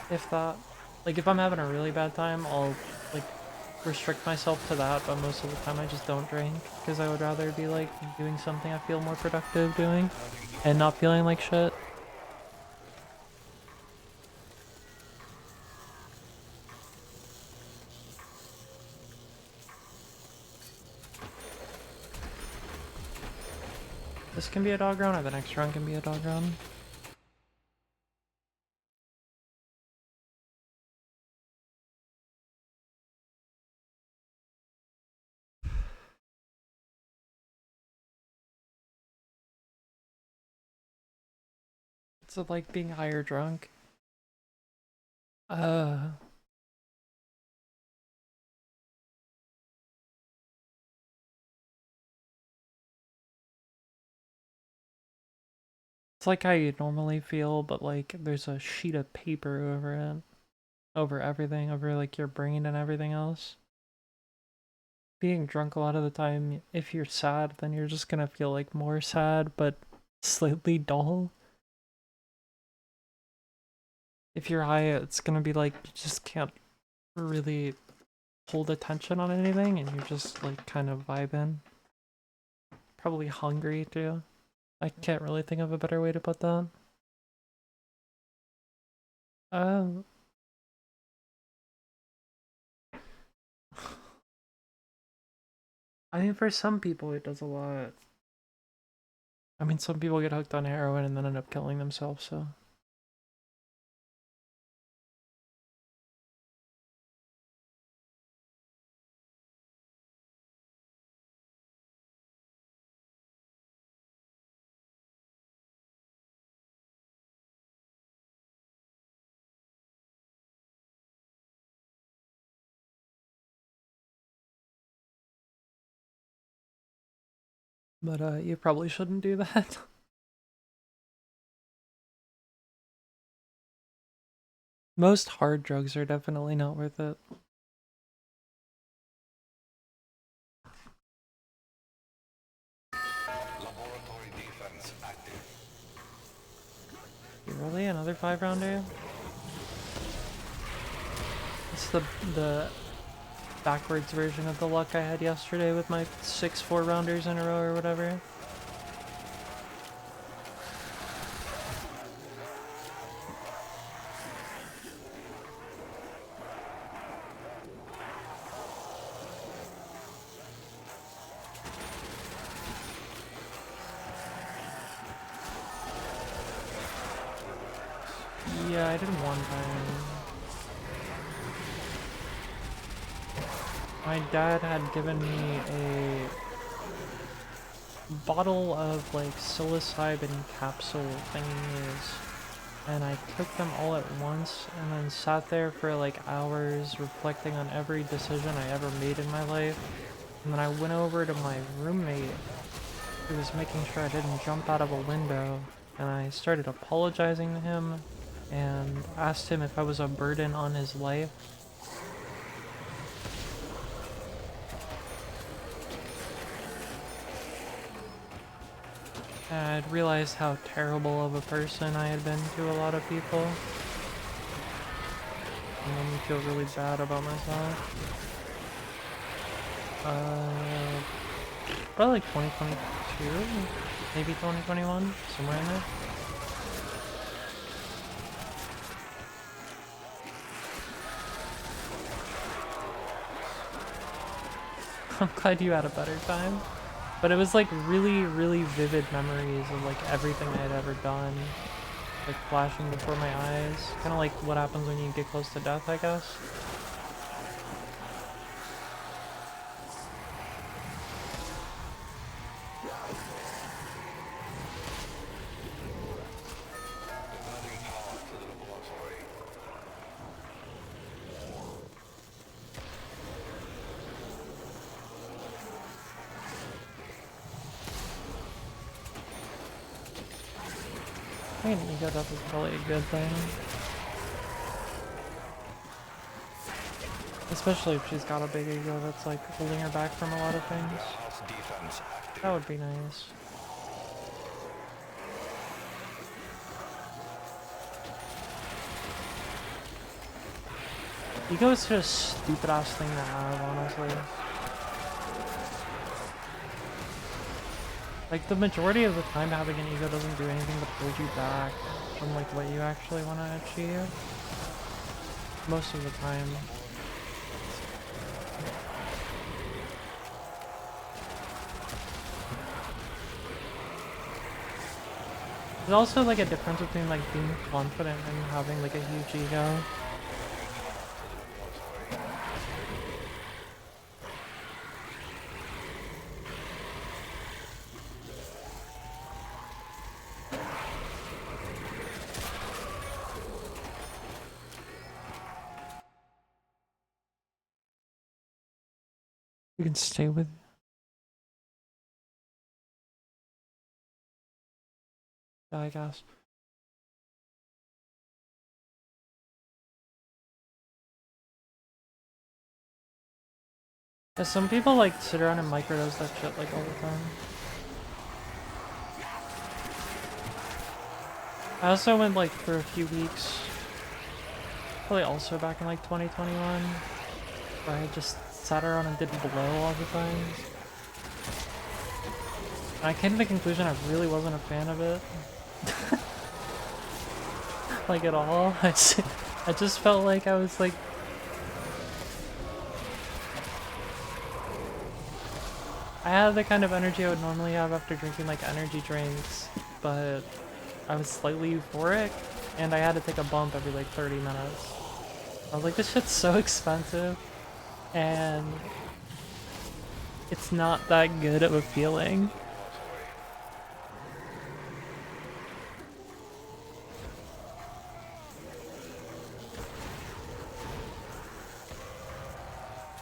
If that. Like if I'm having a really bad time, I'll like restrict myself to that, but most of the time I just don't drink because I would rather be like doing something I feel more productive doing and not feeling like shit. This can be a dog run, or the next run can be a dog run. It's like being high or drunk. It's like how you normally feel, but like there's a sheet of paper over it. Over everything, over like your brain and everything else. Being drunk a lot of the time, if you're sad, then you're just gonna feel like more sad, but slightly dull. If you're high, it's gonna be like you just can't really hold attention on anything and you're just like kind of vibing. Probably hungry too. I can't really think of a better way to put that. Um, I mean, for some people it does a lot. I mean, some people get hooked on heroin and then end up killing themselves, so. But you probably shouldn't do that. Most hard drugs are definitely not worth it. Laboratory defense active. Really? Another 5-rounder? It's the backwards version of the luck I had yesterday with my 6 4-rounders in a row or whatever. Yeah, I did one time. My dad had given me a bottle of like psilocybin capsule thingies, and I took them all at once and then sat there for like hours reflecting on every decision I ever made in my life. And then I went over to my roommate who was making sure I didn't jump out of a window, and I started apologizing to him and asked him if I was a burden on his life. And I'd realized how terrible of a person I had been to a lot of people. It made me feel really bad about myself. Probably like 2022, maybe 2021, somewhere in there. I'm glad you had a better time. But it was like really, really vivid memories of like everything I had ever done. Like flashing before my eyes. Kind of like what happens when you get close to death, I guess. I mean, ego death is probably a good thing. Especially if she's got a big ego that's like holding her back from a lot of things. That would be nice. Ego is just a stupid ass thing to have, honestly. Like, the majority of the time having an ego doesn't do anything but hold you back from like what you actually want to achieve. Most of the time. There's also like a difference between like being confident and having like a huge ego. You can stay with. Yeah, I guess. Yeah, some people like sit around and microdose that shit like all the time. I also went like for a few weeks, probably also back in like 2021, where I just sat around and did blow all the time. And I came to the conclusion I really wasn't a fan of it. Like at all. I just felt like I was like... I had the kind of energy I would normally have after drinking like energy drinks, but I was slightly euphoric, and I had to take a bump every like 30 minutes. I was like, this shit's so expensive, and it's not that good of a feeling.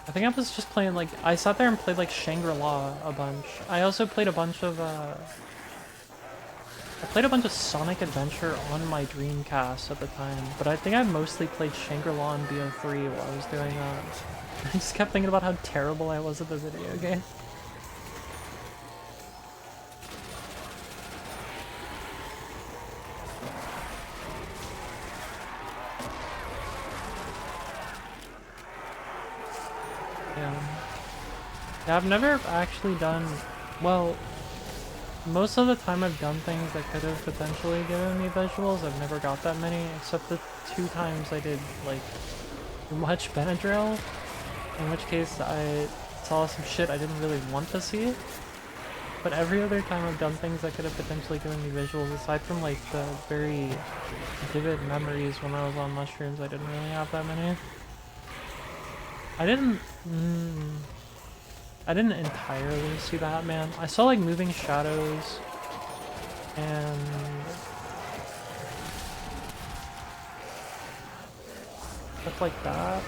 I think I was just playing like, I sat there and played like Shangri-La a bunch. I also played a bunch of Sonic Adventure on my Dreamcast at the time, but I think I mostly played Shangri-La and BO3 while I was doing that. I just kept thinking about how terrible I was at the video game. Yeah, I've never actually done... Well, most of the time I've done things that could have potentially given me visuals. I've never got that many, except the 2 times I did, like, too much Benadryl. In which case I saw some shit I didn't really want to see. But every other time I've done things that could have potentially given me visuals, aside from like the very vivid memories when I was on mushrooms, I didn't really have that many. I didn't entirely see that, man. I saw like moving shadows and stuff like that.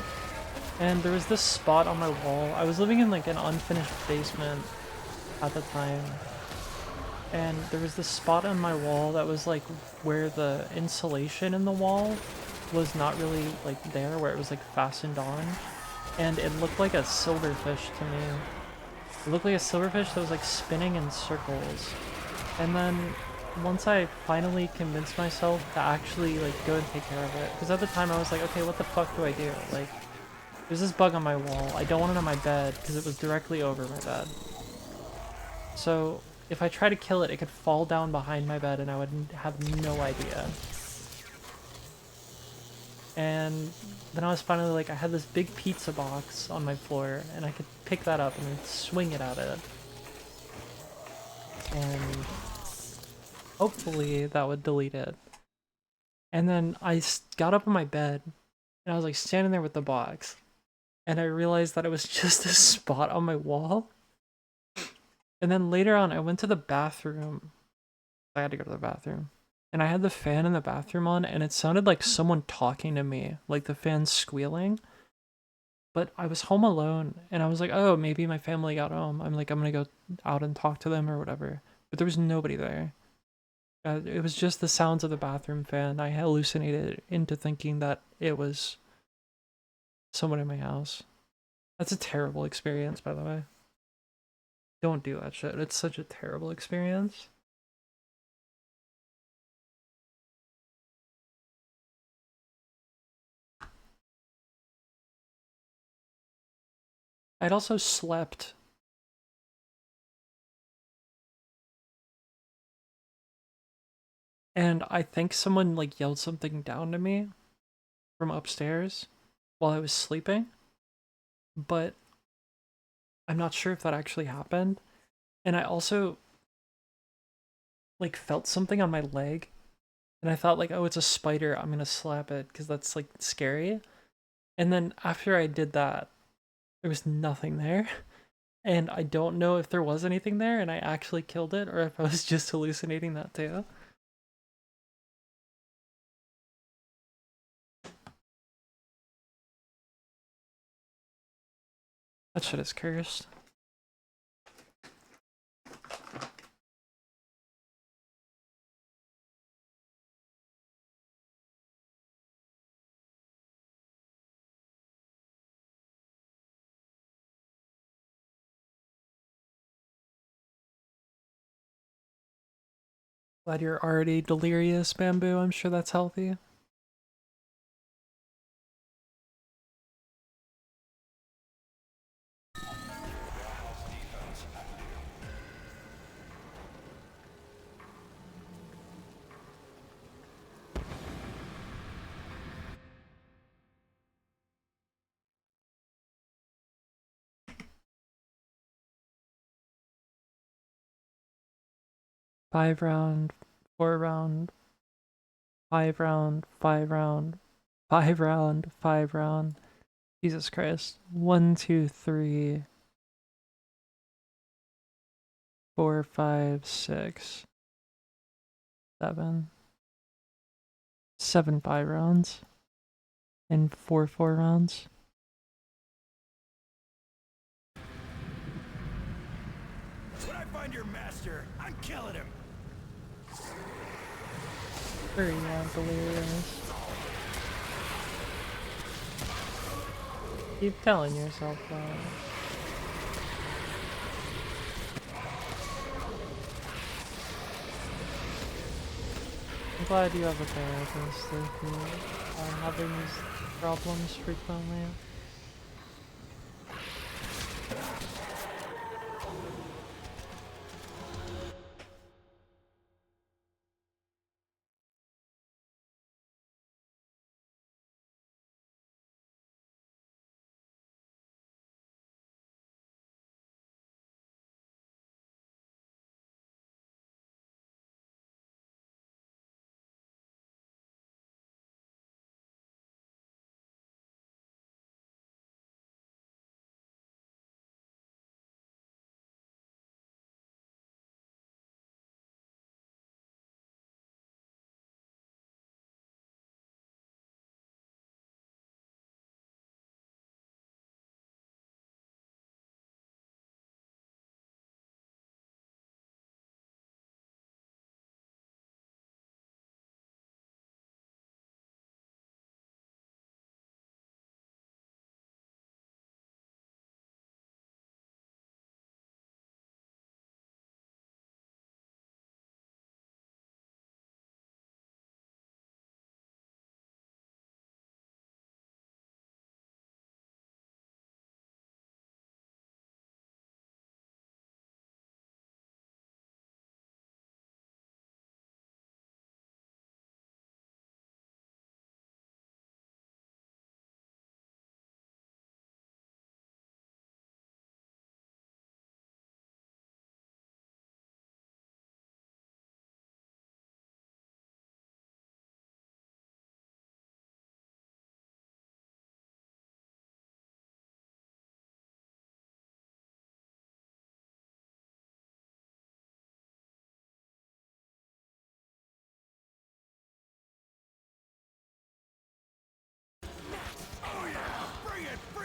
And there was this spot on my wall. I was living in like an unfinished basement at the time. And there was this spot on my wall that was like where the insulation in the wall was not really like there, where it was like fastened on. And it looked like a silverfish to me. It looked like a silverfish that was like spinning in circles. And then once I finally convinced myself to actually like go and take care of it, because at the time I was like, okay, what the fuck do I do? Like, there's this bug on my wall. I don't want it on my bed because it was directly over my bed. So if I try to kill it, it could fall down behind my bed and I would have no idea. And then I was finally like, I had this big pizza box on my floor and I could pick that up and then swing it at it. And hopefully that would delete it. And then I got up in my bed and I was like standing there with the box. And I realized that it was just a spot on my wall. And then later on, I went to the bathroom. I had to go to the bathroom. And I had the fan in the bathroom on, and it sounded like someone talking to me, like the fan squealing. But I was home alone, and I was like, oh, maybe my family got home. I'm like, I'm gonna go out and talk to them or whatever. But there was nobody there. It was just the sounds of the bathroom fan. I hallucinated into thinking that it was someone in my house. That's a terrible experience, by the way. Don't do that shit. It's such a terrible experience. I'd also slept. And I think someone like yelled something down to me from upstairs while I was sleeping. But I'm not sure if that actually happened. And I also like felt something on my leg. And I thought like, oh, it's a spider. I'm gonna slap it because that's like scary. And then after I did that, there was nothing there. And I don't know if there was anything there and I actually killed it or if I was just hallucinating that too. That shit is cursed. Glad you're already delirious, Bamboo. I'm sure that's healthy. Five round, 4 round, 5 round, 5 round, 5 round, 5 round. Jesus Christ. 1, 2, 3, 4, 5, 6, 7. 7 5 rounds. And 4 4 rounds. When I find your master, I'm killing him. Very delirious. Keep telling yourself that. I'm glad you have a therapist if you are having these problems frequently.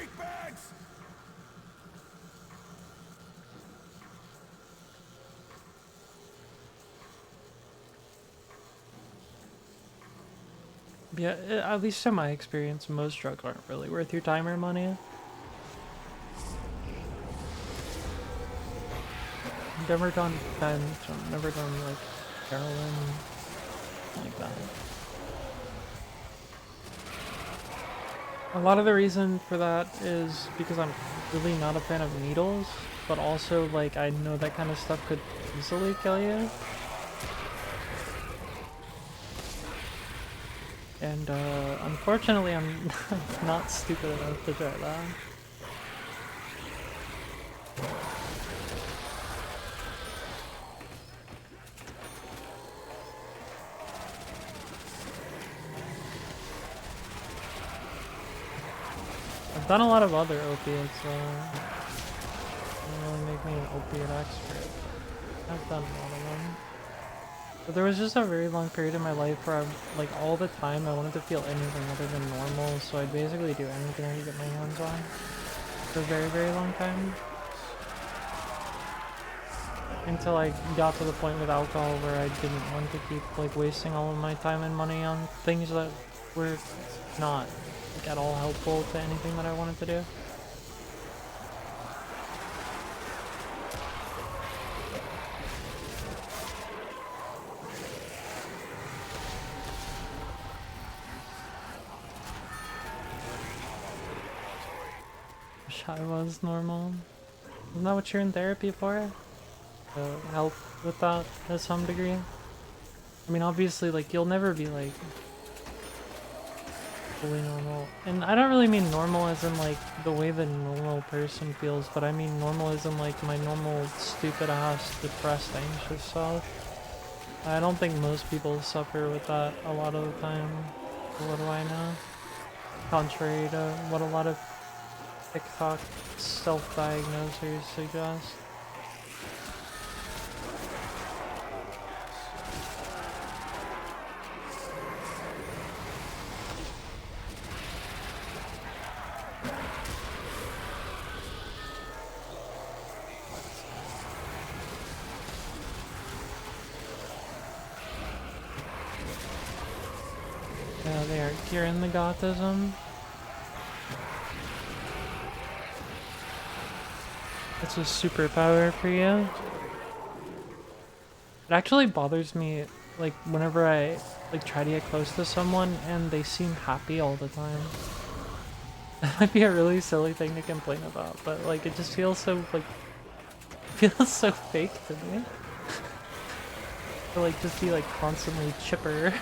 freak bags! Yeah, at least in my experience, most drugs aren't really worth your time or money. I've never done bench, I've never done like heroin, like that. A lot of the reason for that is because I'm really not a fan of needles, but also like I know that kind of stuff could easily kill you. And unfortunately I'm not stupid enough to try that. I've done a lot of other opiates, so don't really make me an opiate expert. I've done a lot of them. But there was just a very long period in my life where like all the time I wanted to feel anything other than normal, so I'd basically do anything I could get my hands on for a very, very long time. Until I got to the point with alcohol where I didn't want to keep like wasting all of my time and money on things that were not like at all helpful to anything that I wanted to do. Wish I was normal. Isn't that what you're in therapy for? To help with that to some degree? I mean, obviously, like, you'll never be, like, fully normal. And I don't really mean normal as in, like, the way the normal person feels, but I mean normal as in, like, my normal, stupid-ass, depressed, anxious self. I don't think most people suffer with that a lot of the time. What do I know? Contrary to what a lot of TikTok self-diagnosers suggest. Yeah, they are curing the gothism. It's a superpower for you. It actually bothers me, like, whenever I, like, try to get close to someone and they seem happy all the time. That might be a really silly thing to complain about, but, like, it just feels so, like, feels so fake to me. To, like, just be, like, constantly chipper.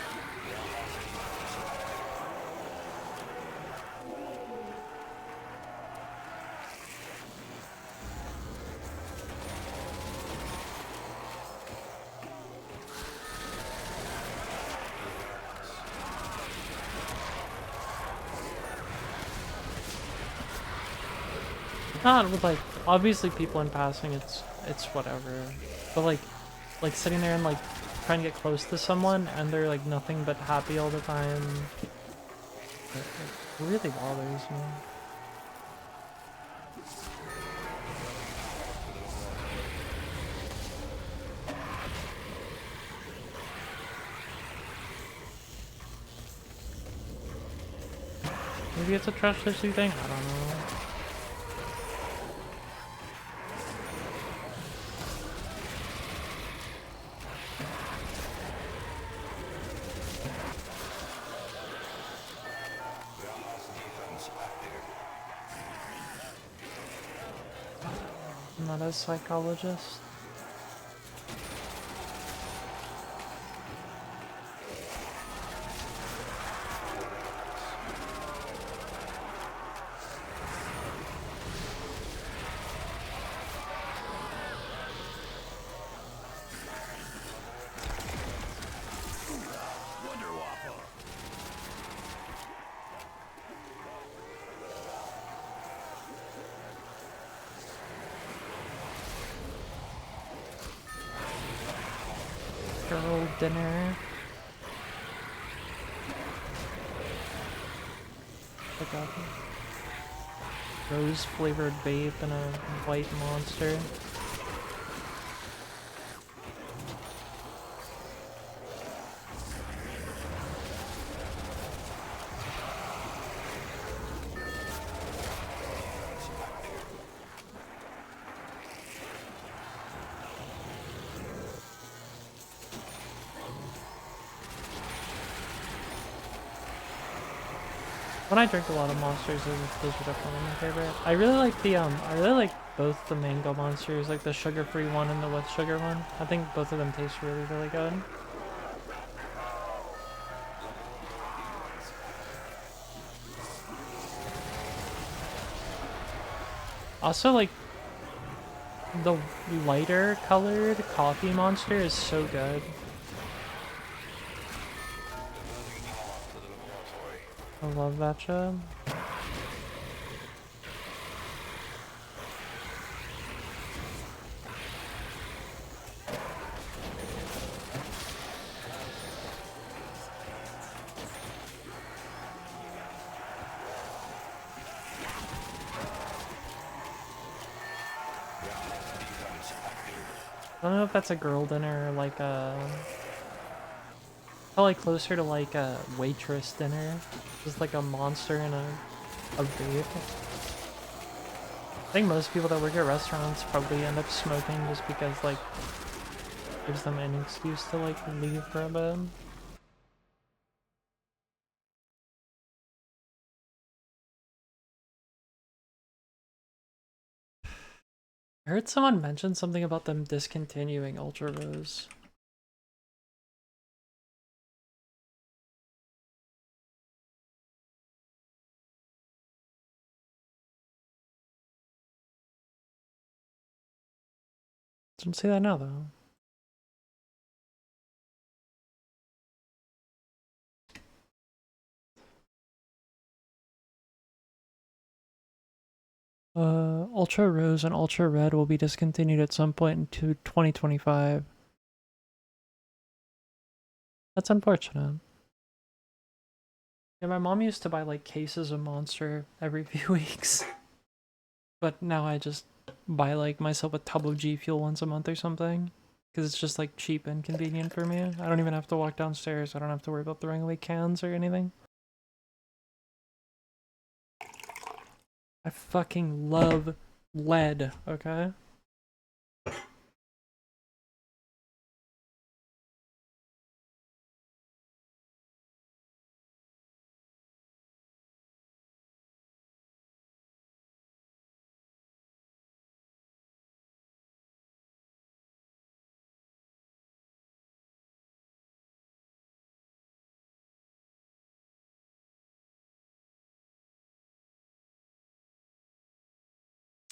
Not with, like, obviously people in passing, it's whatever. But, like sitting there and, like, trying to get close to someone and they're, like, nothing but happy all the time. It really bothers me. Maybe it's a trust issue thing? I don't know. I'm not a psychologist. Girl dinner. I got it. rose flavored vape and a white monster. When I drink a lot of monsters, those are definitely my favorite. I really like both the mango monsters, like the sugar-free one and the with sugar one. I think both of them taste really, really good. Also, like, the lighter colored coffee monster is so good. I love that shit. I don't know if that's a girl dinner or like a... probably closer to like a waitress dinner. Just like a monster and a vape. I think most people that work at restaurants probably end up smoking just because like gives them an excuse to like leave for a bit. I heard someone mention something about them discontinuing Ultra Rose. Don't say that now though. Ultra Rose and Ultra Red will be discontinued at some point into 2025. That's unfortunate. Yeah, my mom used to buy like cases of Monster every few weeks. But now I just buy like myself a tub of G Fuel once a month or something. Because it's just like cheap and convenient for me. I don't even have to walk downstairs. I don't have to worry about throwing away cans or anything. I fucking love lead, okay?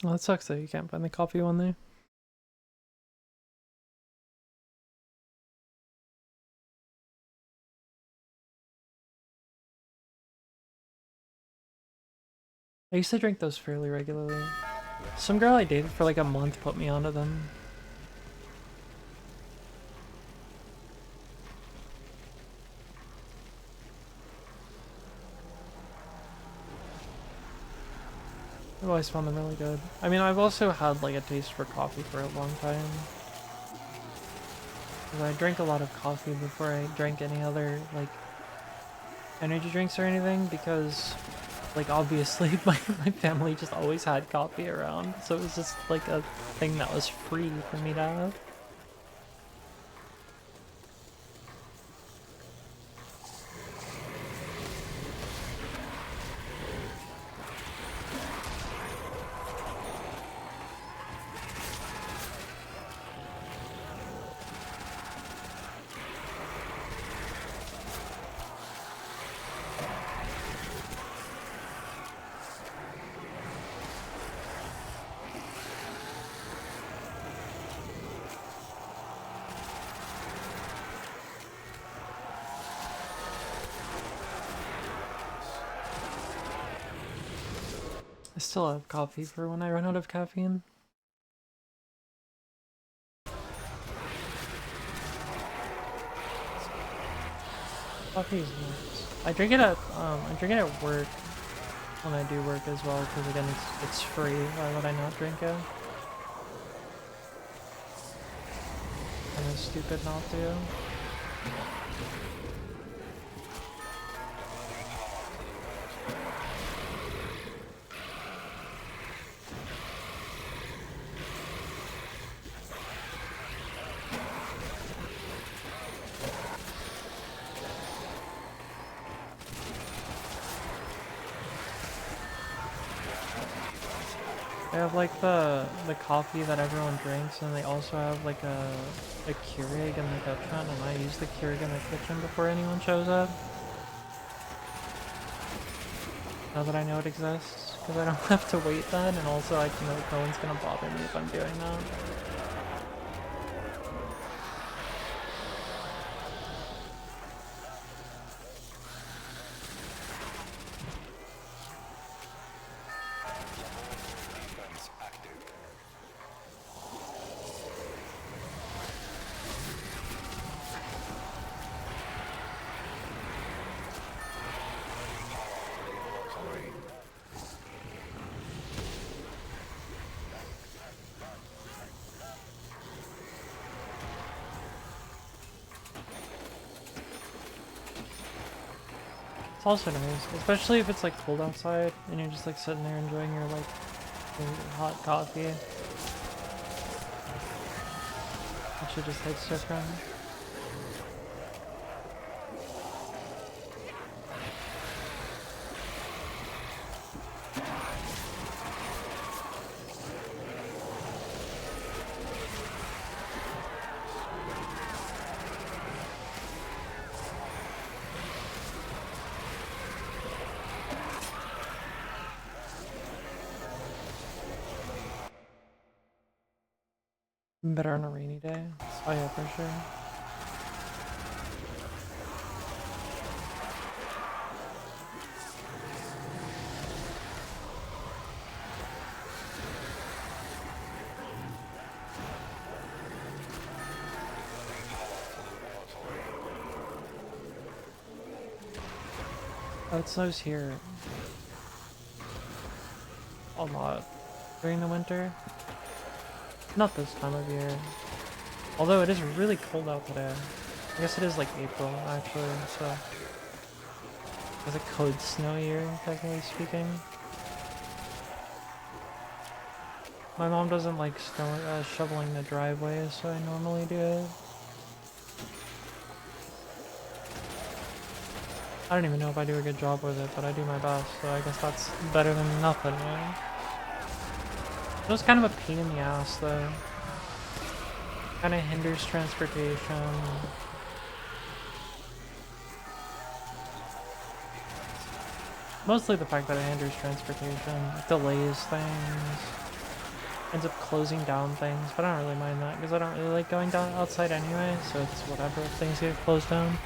Well, that sucks though. You can't find the coffee one there. I used to drink those fairly regularly. Some girl I dated for like a month put me onto them. I've always found them really good. I mean, I've also had like a taste for coffee for a long time. I drank a lot of coffee before I drank any other like energy drinks or anything because like obviously my family just always had coffee around, so it was just like a thing that was free for me to have. I still have coffee for when I run out of caffeine. Coffee is nice. I drink it at work. when I do work as well, because again, it's free. Why would I not drink it? And it's stupid not to. They have like the coffee that everyone drinks, and they also have like a Keurig in the kitchen, and I use the Keurig in the kitchen before anyone shows up. Now that I know it exists, because I don't have to wait then, and also I know no one's gonna bother me if I'm doing that. It's also nice, especially if it's like cold outside and you're just like sitting there enjoying your like your hot coffee. It should just hits different. Better on a rainy day. Oh yeah, for sure. Oh, it snows here a lot during the winter. Not this time of year. Although it is really cold out today. I guess it is like April, actually, so... It's a cold snow year, technically speaking. My mom doesn't like shoveling the driveway, so I normally do it. I don't even know if I do a good job with it, but I do my best, so I guess that's better than nothing, right? It was kind of a pain in the ass, though. Kind of hinders transportation. Mostly the fact that it hinders transportation. It delays things. Ends up closing down things, but I don't really mind that because I don't really like going down outside anyway, so it's whatever if things get closed down.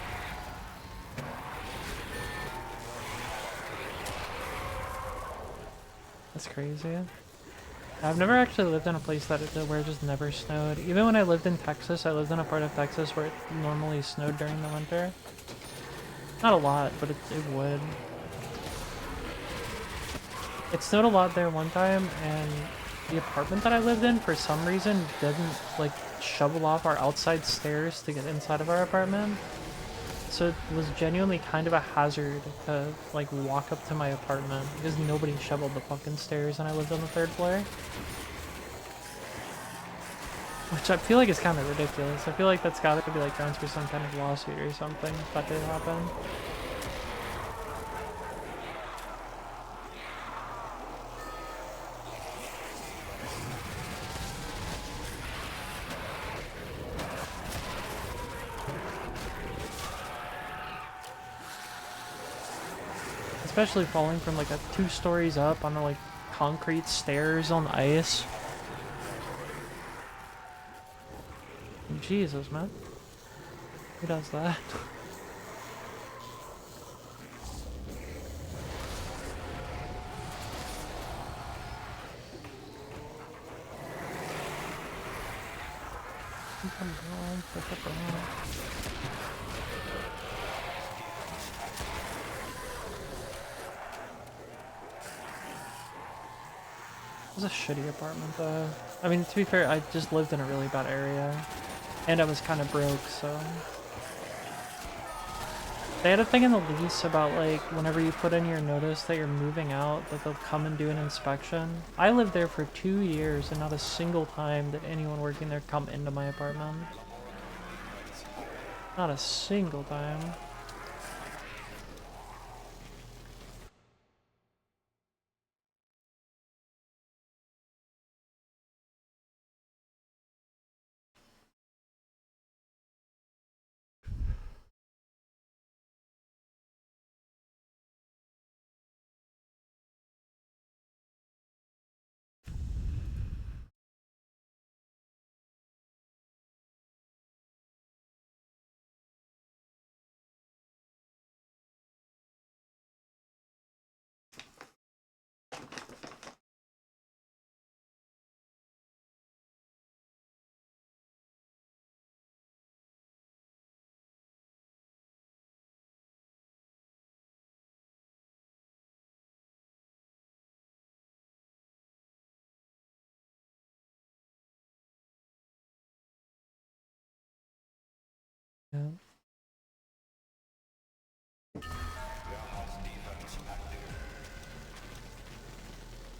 That's crazy. I've never actually lived in a place where it just never snowed. Even when I lived in Texas, I lived in a part of Texas where it normally snowed during the winter. Not a lot, but it would. It snowed a lot there one time, and the apartment that I lived in, for some reason, didn't like shovel off our outside stairs to get inside of our apartment. So it was genuinely kind of a hazard to like walk up to my apartment because nobody shoveled the fucking stairs and I lived on the 3rd floor. Which I feel like is kind of ridiculous. I feel like that's gotta be like grounds for some kind of lawsuit or something if that did happen. Especially falling from like 2 stories up on like concrete stairs on ice. Jesus, man. Who does that? It was a shitty apartment though. I mean, to be fair, I just lived in a really bad area. And I was kind of broke, so... They had a thing in the lease about, like, whenever you put in your notice that you're moving out, that they'll come and do an inspection. I lived there for 2 years, and not a single time did anyone working there come into my apartment. Not a single time. Yeah.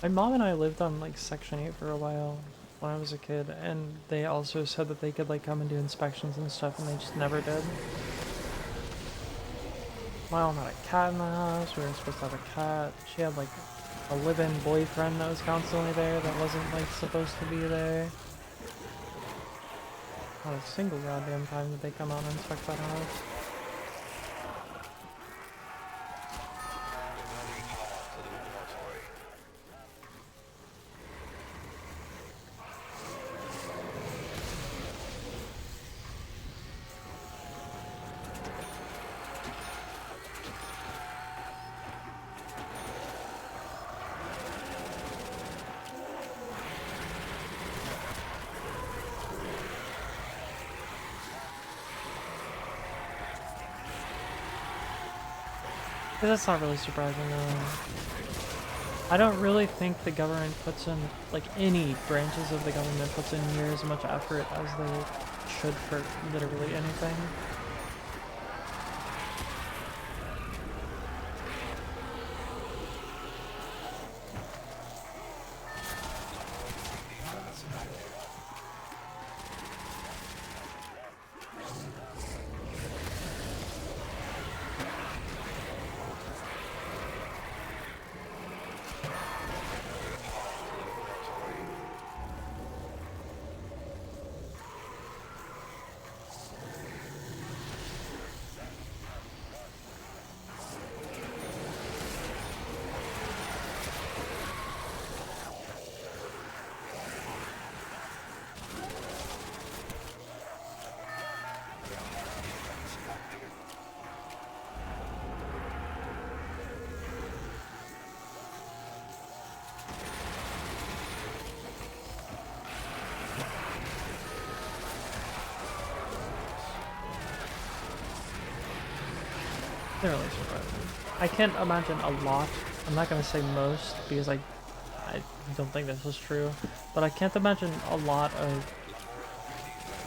My mom and I lived on, like, Section 8 for a while when I was a kid, and they also said that they could, like, come and do inspections and stuff, and they just never did. My mom had a cat in the house, we were supposed to have a cat. She had, like, a live-in boyfriend that was constantly there that wasn't, like, supposed to be there. Not a single goddamn time did they come out and inspect that house. But that's not really surprising though. I don't really think the government puts in, like, any branches of the government puts in near as much effort as they should for literally anything. They're really surprising. I can't imagine a lot. I'm not gonna say most because I don't think this is true, but I can't imagine a lot of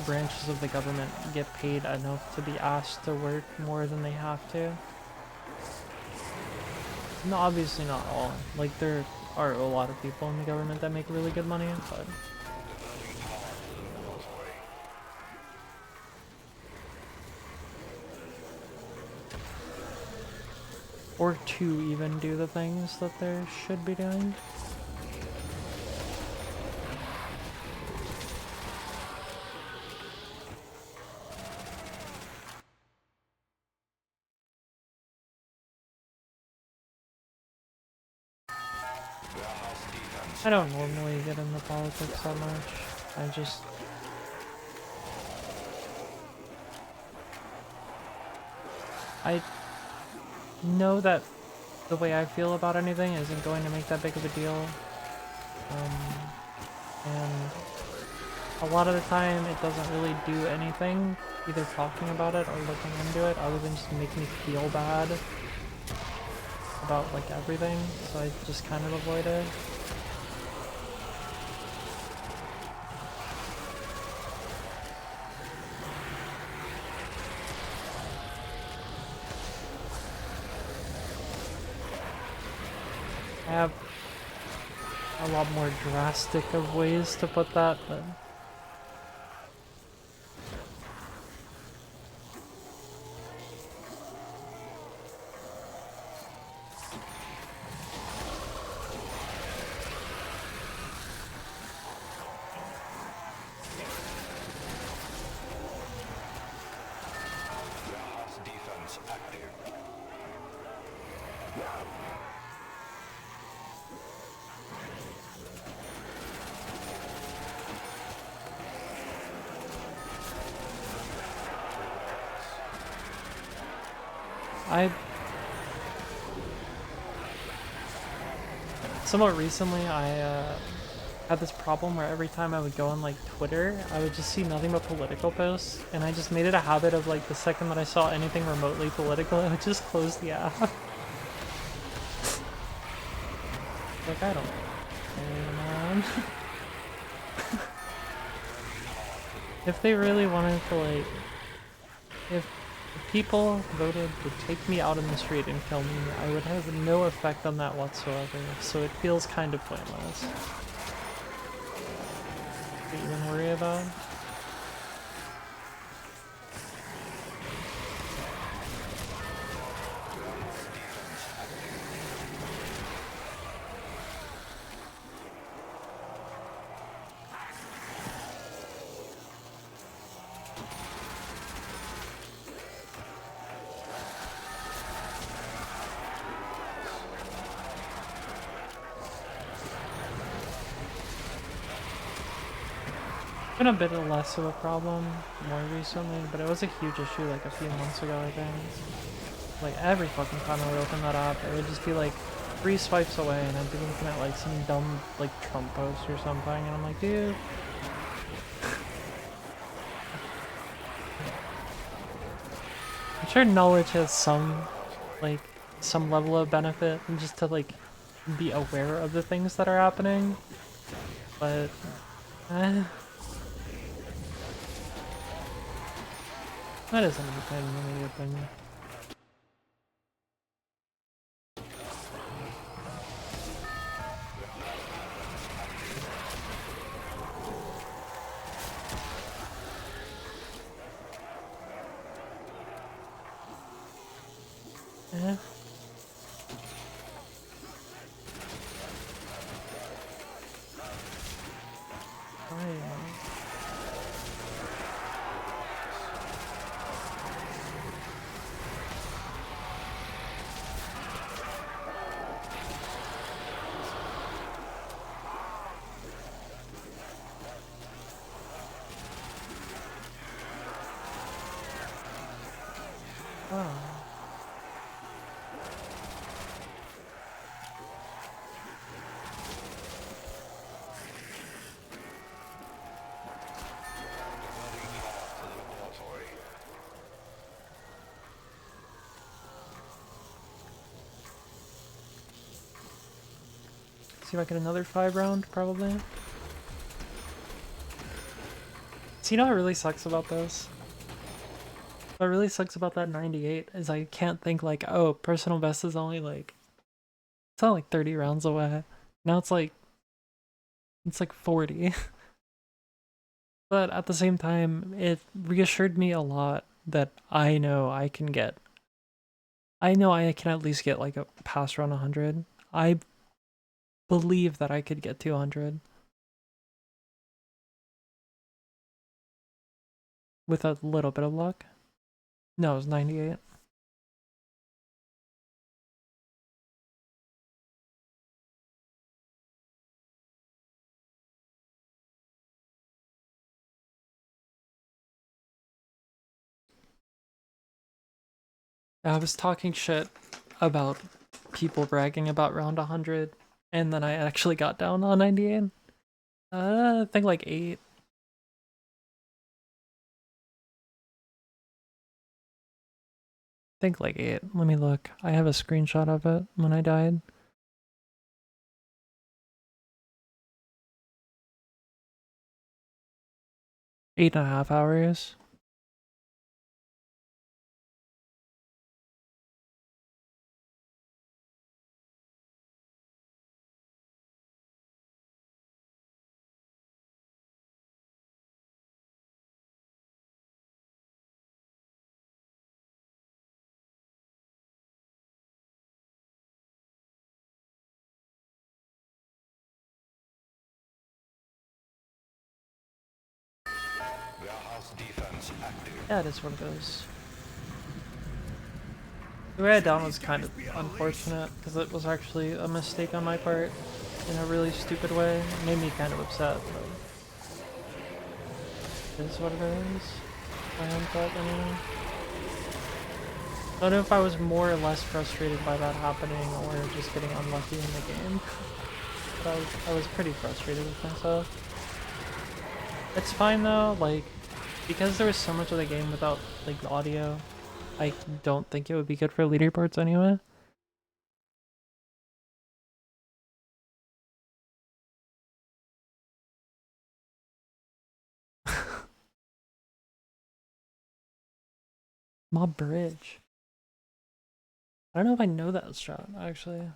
branches of the government get paid enough to be asked to work more than they have to. No, obviously not all. Like, there are a lot of people in the government that make really good money, but... or to even do the things that they should be doing. I don't normally get into politics that much. I know that the way I feel about anything isn't going to make that big of a deal. And a lot of the time it doesn't really do anything, either talking about it or looking into it, other than just make me feel bad about, like, everything, so I just kind of avoid it. I have a lot more drastic of ways to put that, but Defense active. I somewhat recently had this problem where every time I would go on like Twitter, I would just see nothing but political posts, and I just made it a habit of like the second that I saw anything remotely political, I would just close the app. Like I don't care, man. If they really wanted to like, if people voted to take me out in the street and kill me, I would have no effect on that whatsoever, so it feels kind of pointless to even worry about. Been a bit less of a problem more recently, but it was a huge issue like a few months ago, I think. Like every fucking time I would open that up, it would just be like 3 swipes away and I'd be looking at like some dumb like Trump post or something, and I'm like, dude. I'm sure knowledge has some level of benefit and just to like be aware of the things that are happening, but that isn't anything in my opinion. Eh. Oh. See if I get another 5 round, probably. So you know what really sucks about this? What really sucks about that 98 is I can't think like, oh, personal best is only like, it's not like 30 rounds away. Now it's like 40. But at the same time, it reassured me a lot that I know I can at least get like a pass run 100. I believe that I could get 200 with a little bit of luck. No, it was 98. I was talking shit about people bragging about round 100, and then I actually got down on 98. I think like 8. I think like 8. Let me look. I have a screenshot of it when I died. 8.5 hours. Yeah, it is what it is. The way I down was kind of unfortunate, because it was actually a mistake on my part in a really stupid way. It made me kind of upset, but it is what it is. I am that anyway. I don't know if I was more or less frustrated by that happening or just getting unlucky in the game. But I was pretty frustrated with myself. It's fine though, like, because there was so much of the game without, like, audio, I don't think it would be good for leaderboards anyway. Mob Bridge. I don't know if I know that strat, actually.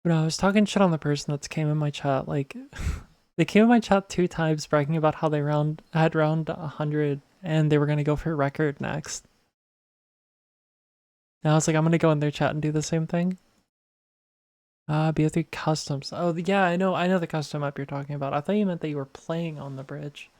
But I was talking shit on the person that came in my chat, like, they came in my chat 2 times bragging about how they had round 100 and they were gonna go for a record next. Now I was like, I'm gonna go in their chat and do the same thing. BO3 customs. Oh, yeah, I know the custom map you're talking about. I thought you meant that you were playing on the bridge.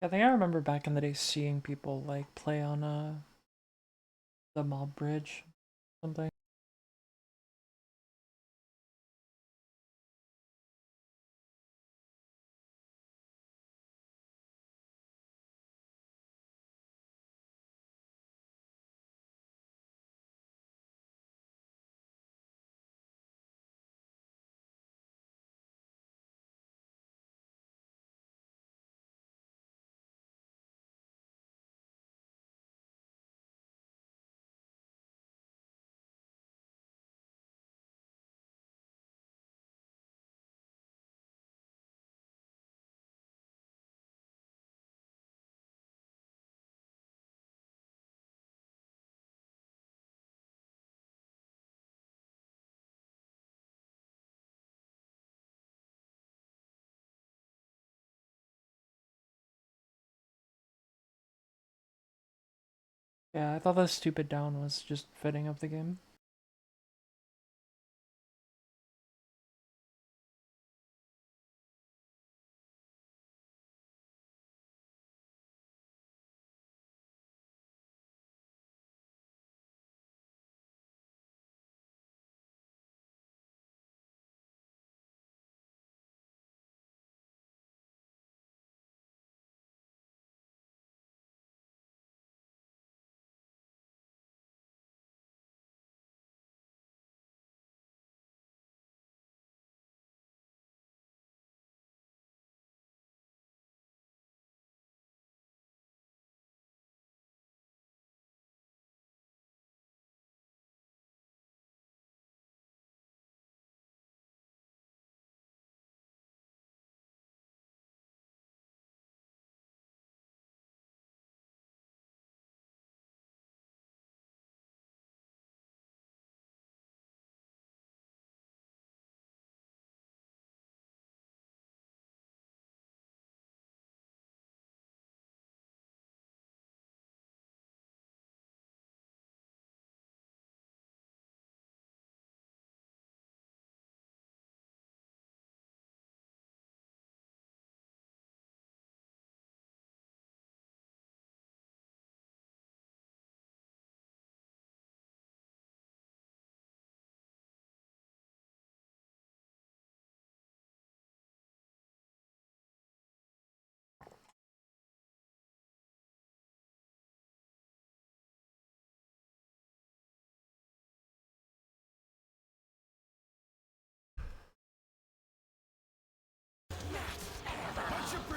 I think I remember back in the day seeing people like play on the mob bridge, something. Yeah, I thought the stupid down was just fitting of the game.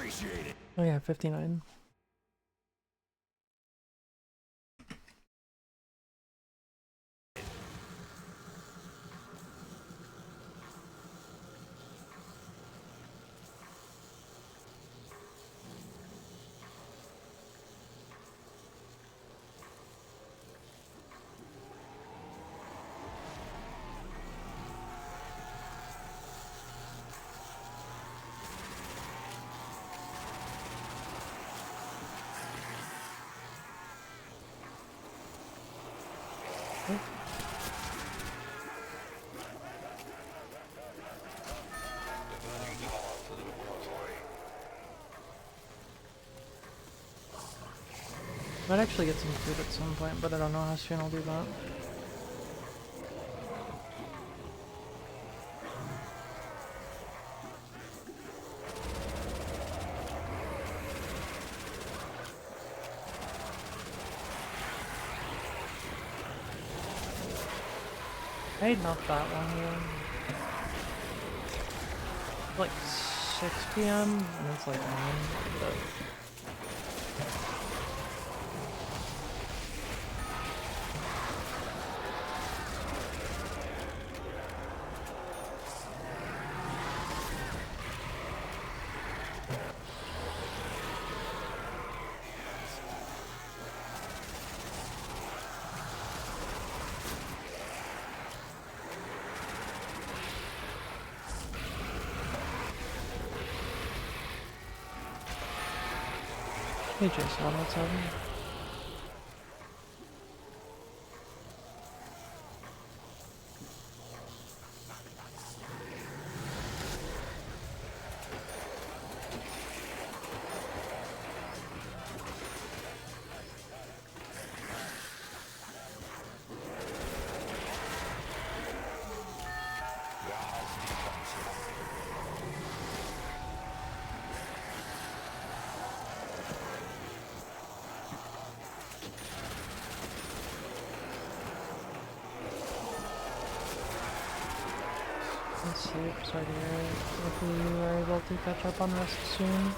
Appreciate it. Oh yeah, 59. Might actually get some food at some point, but I don't know how soon I'll do that. Hey, not that long ago. Like 6 p.m. and it's like 9, but hey Jason, what's up? Let's see, sorry to hear it. Hopefully you are able to catch up on rest soon.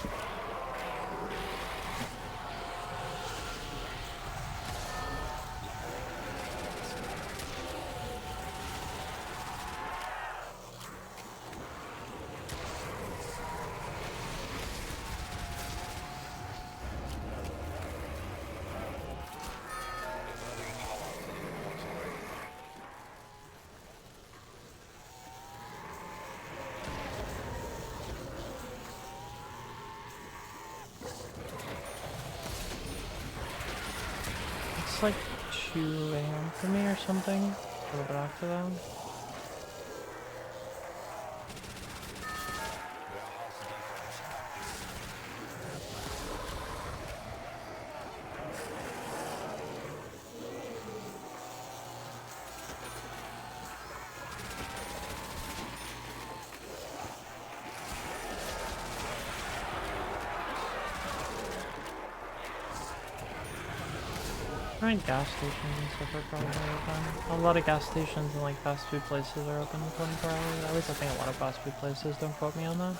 It's like 2 a.m. for me or something. A little bit after that. I mean, gas stations and stuff are probably open. A lot of gas stations and like fast food places are open 24 hours. At least I think a lot of fast food places, don't quote me on that.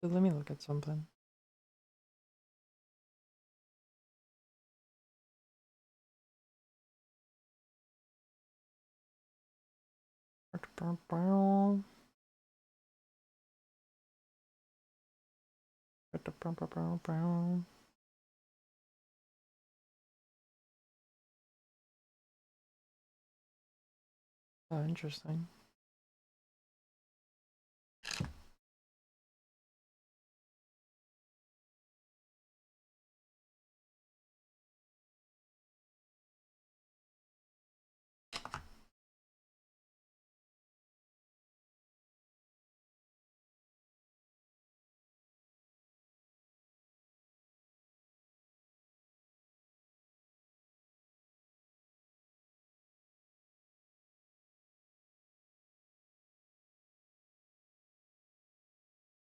But let me look at something. Oh, interesting.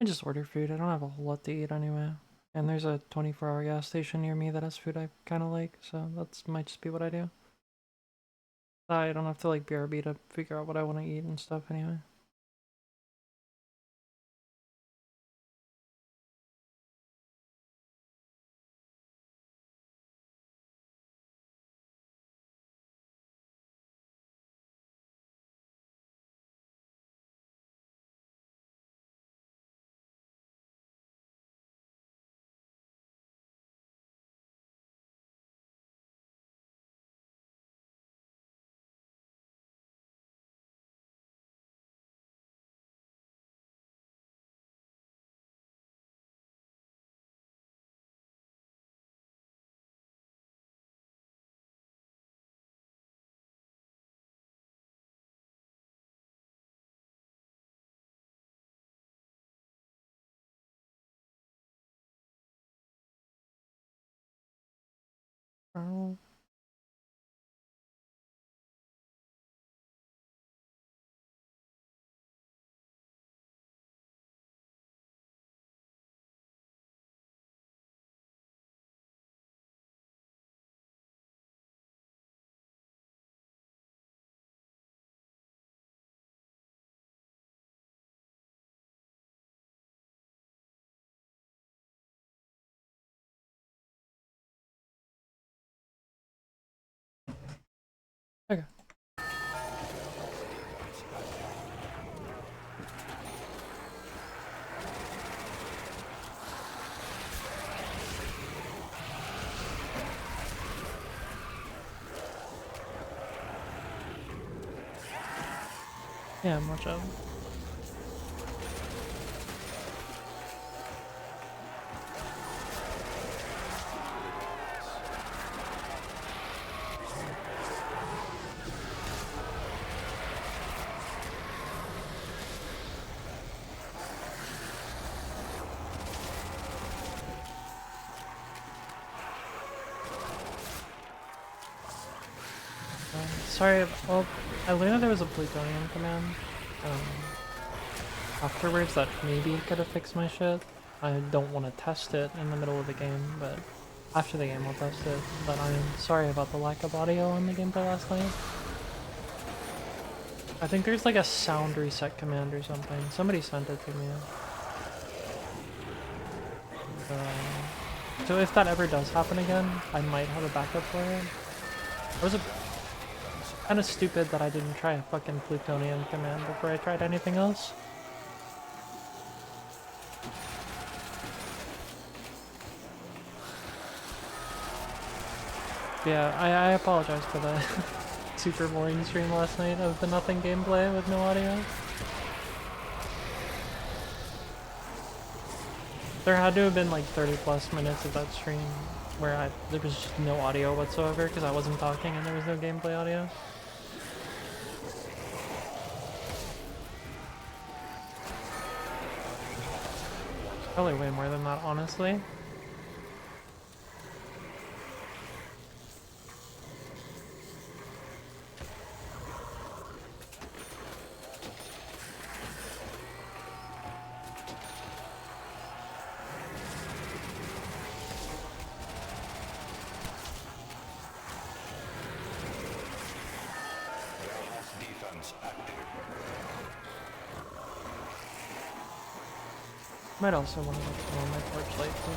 I just order food. I don't have a whole lot to eat anyway. And there's a 24-hour gas station near me that has food I kind of like, so that's might just be what I do. I don't have to like BRB to figure out what I want to eat and stuff anyway. Oh. Okay. Yeah, much of. Sorry, well, I learned there was a plutonium command afterwards that maybe could have fixed my shit. I don't want to test it in the middle of the game, but after the game I'll test it. But I'm sorry about the lack of audio on the gameplay last night. I think there's like a sound reset command or something. Somebody sent it to me. So if that ever does happen again, I might have a backup for it. I was kind of stupid that I didn't try a fucking plutonium command before I tried anything else. Yeah, I apologize for the super boring stream last night of the nothing gameplay with no audio. There had to have been like 30 plus minutes of that stream where there was just no audio whatsoever because I wasn't talking and there was no gameplay audio. Probably way more than that, honestly. Might also want to turn on my torchlight too.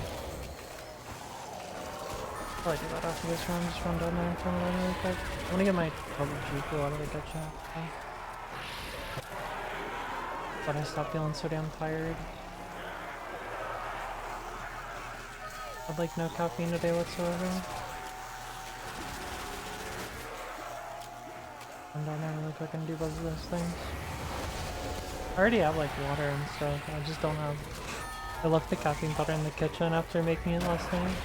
Probably do that after this round, just run down there and turn it on really quick. I want to get my trouble Juku out of the gut shot. But I stop feeling so damn tired. I'd like no caffeine today whatsoever. Run down there really quick and do both of those things. I already have like water and stuff, I just don't have... I left the caffeine powder in the kitchen after making it last night.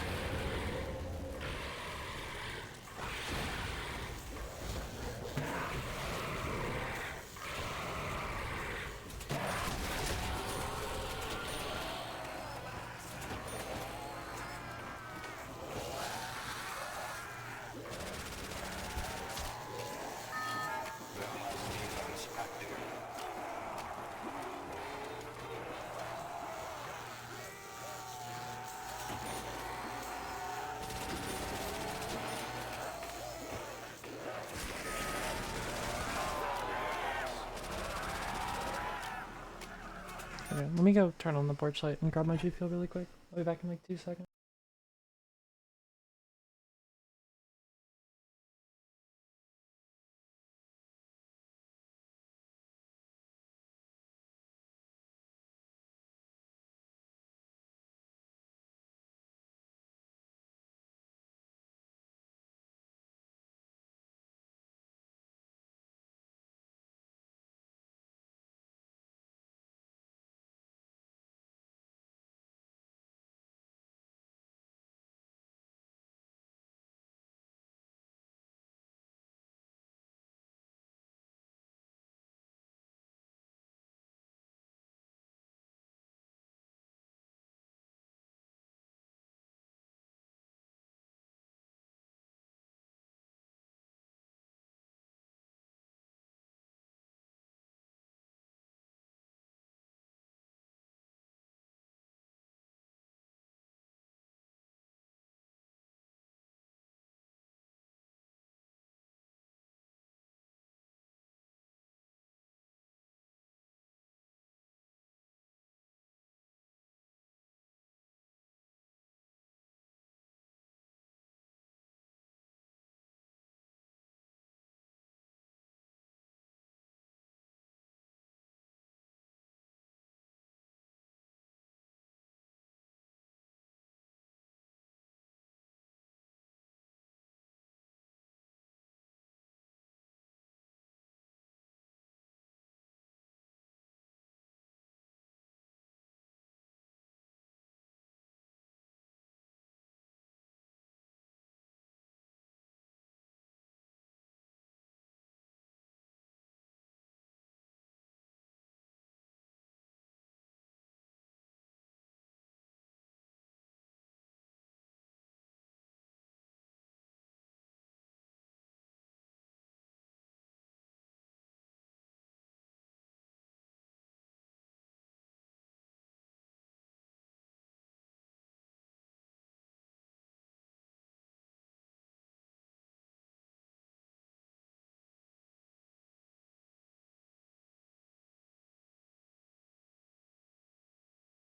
Okay, let me go turn on the porch light and grab my G fuel really quick. I'll be back in like 2 seconds.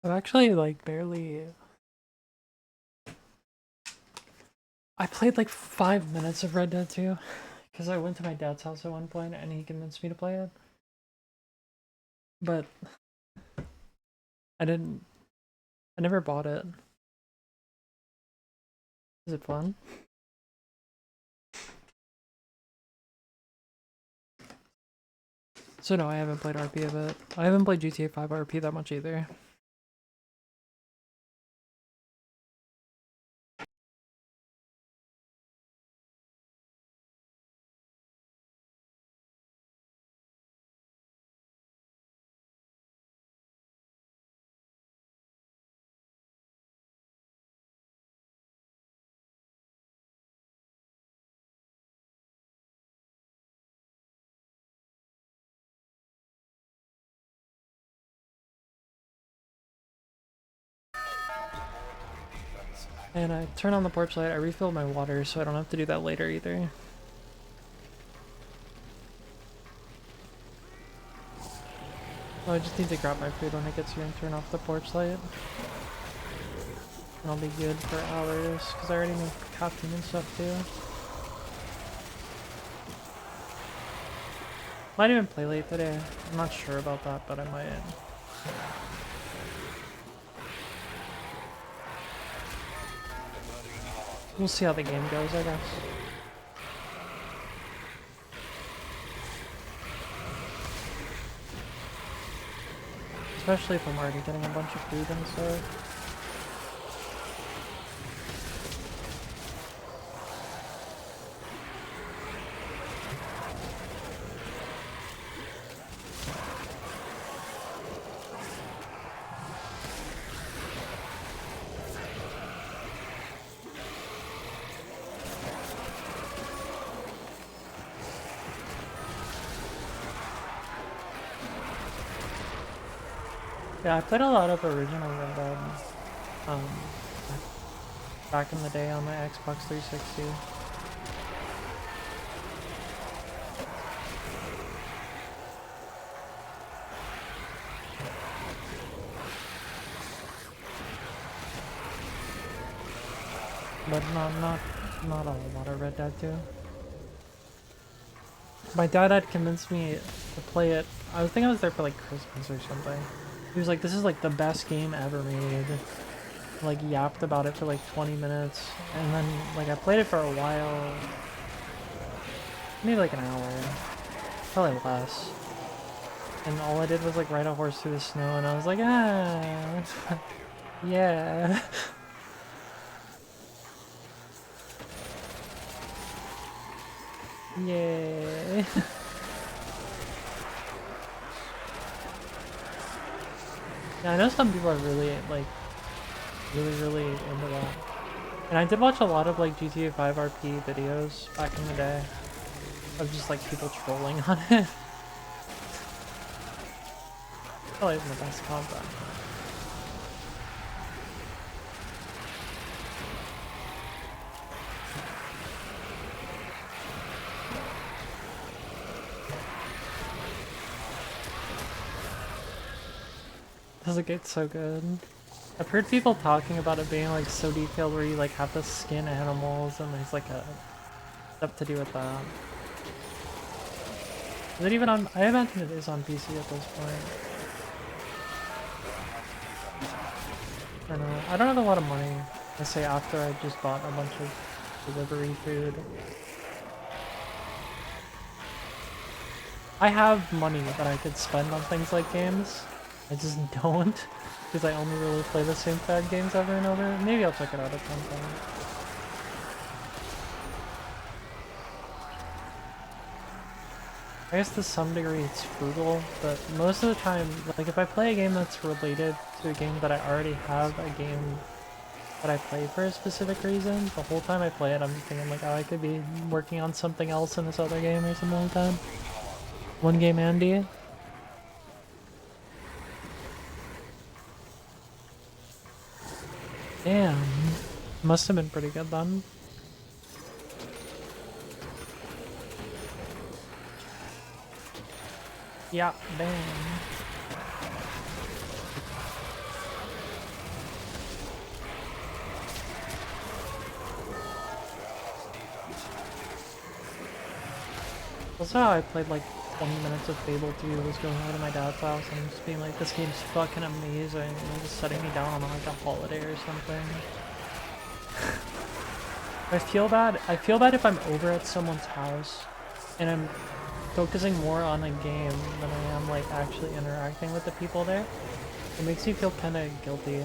I've actually like barely. I played like 5 minutes of Red Dead 2 because I went to my dad's house at one point and he convinced me to play it. But I didn't. I never bought it. Is it fun? So no, I haven't played RP a bit. I haven't played GTA 5 RP that much either. And I turn on the porch light, I refill my water so I don't have to do that later either. Oh, I just need to grab my food when it gets here and turn off the porch light. And I'll be good for hours, because I already make caffeine and stuff too. Might even play late today. I'm not sure about that, but I might. We'll see how the game goes, I guess. Especially if I'm already getting a bunch of food and stuff. Yeah, I played a lot of original Red Dead, back in the day on my Xbox 360. but not a whole lot of Red Dead 2. My dad had convinced me to play it. I think I was there for like Christmas or something. He was like, "This is like the best game ever made." Like yapped about it for like 20 minutes, and then like I played it for a while, maybe like an hour, probably less. And all I did was like ride a horse through the snow, and I was like, ah, yeah. Yay. Yeah, I know some people are really like really into that. And I did watch a lot of like GTA 5 RP videos back in the day of just like people trolling on it. Probably isn't the best combat. Doesn't get so good. I've heard people talking about it being like so detailed where you like have to skin animals and there's like a stuff to do with that. Is it even on? I imagine it is on PC at this point. I don't know. I don't have a lot of money. I say after I just bought a bunch of delivery food. I have money that I could spend on things like games. I just don't, because I only really play the same bad games over and over. Maybe I'll check it out at some point. I guess to some degree it's frugal, but most of the time, like if I play a game that's related to a game that I already have a game that I play for a specific reason, the whole time I play it I'm thinking like, oh, I could be working on something else in this other game or something like that. One game Andy. Damn. Must have been pretty good then. Yeah, damn. That's how I played like 20 minutes of Fable 2. I was going over to my dad's house and just being like, this game's fucking amazing. And just setting me down on like a holiday or something. I feel bad if I'm over at someone's house and I'm focusing more on a game than I am like actually interacting with the people there. It makes me feel kind of guilty.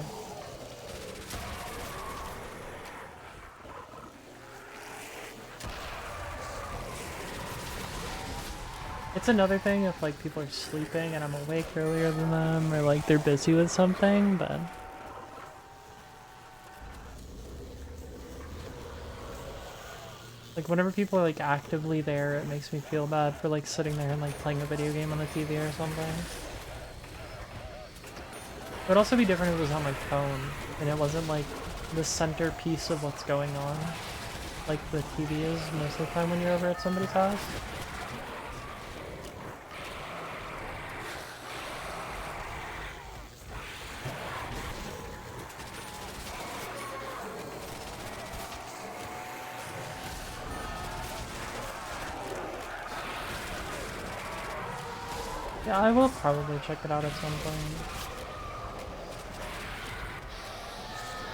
It's another thing if like people are sleeping and I'm awake earlier than them, or like they're busy with something, but like whenever people are like actively there, it makes me feel bad for like sitting there and like playing a video game on the TV or something. It would also be different if it was on my phone and it wasn't like the centerpiece of what's going on, like the TV is most of the time when you're over at somebody's house. Yeah, I will probably check it out at some point.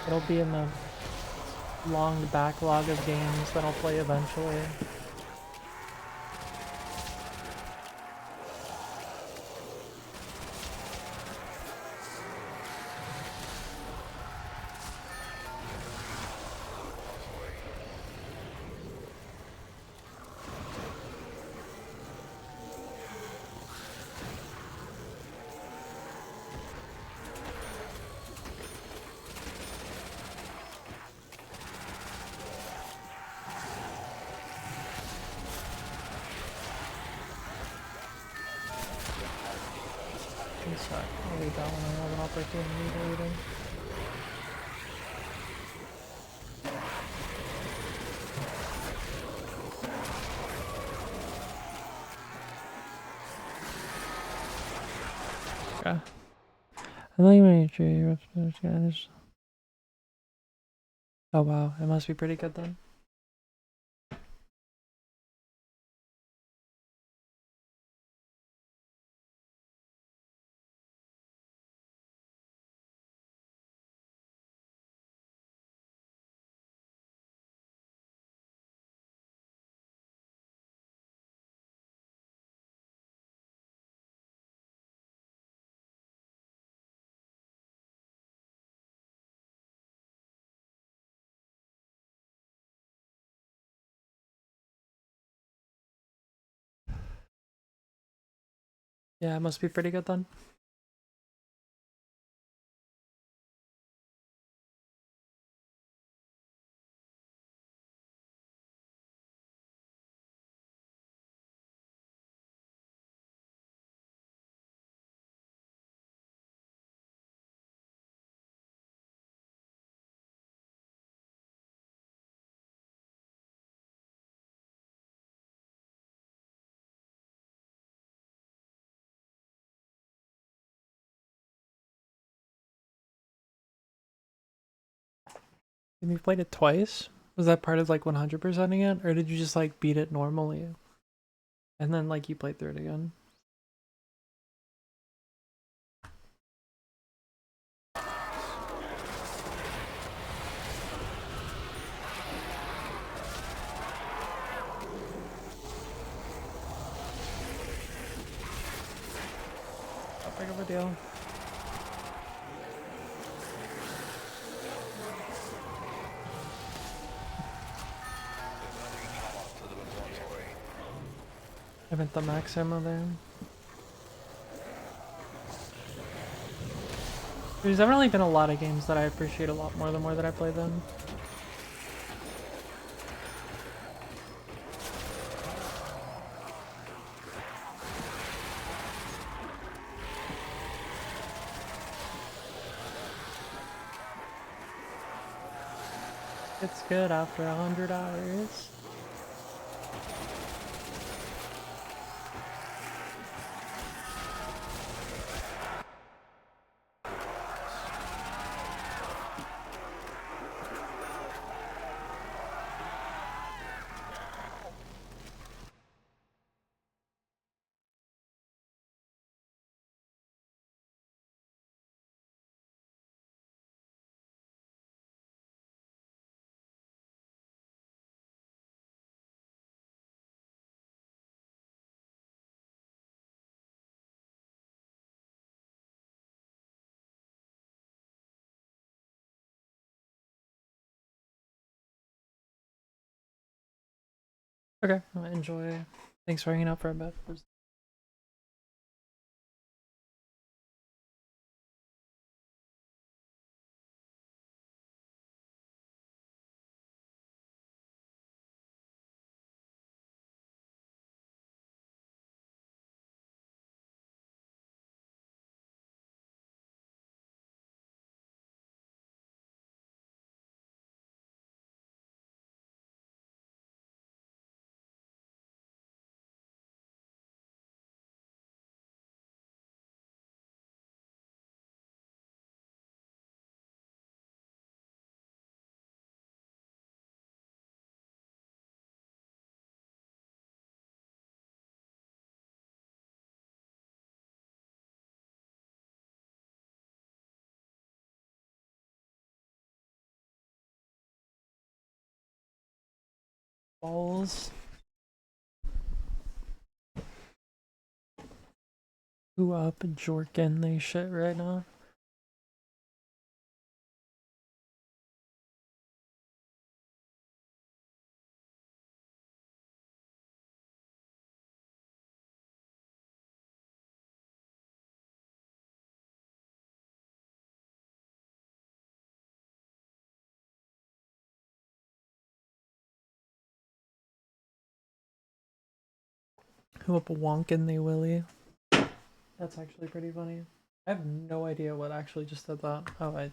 It'll be in the long backlog of games that I'll play eventually. I'll read that when I have an opportunity to read it. Okay. I like when you guys. Oh wow, it must be pretty good then. Yeah, it must be pretty good then. And you played it twice? Was that part of like 100%ing it? Or did you just like beat it normally? And then like you played through it again? Not big of a deal. I meant the max ammo there. There's definitely been a lot of games that I appreciate a lot more the more that I play them. It's good after 100 hours. Okay, well, enjoy. Thanks for hanging out for a bit. Balls. Who up jorkin they shit right now? Who up wonkin they willy? That's actually pretty funny. I have no idea what actually just did that. Oh, I.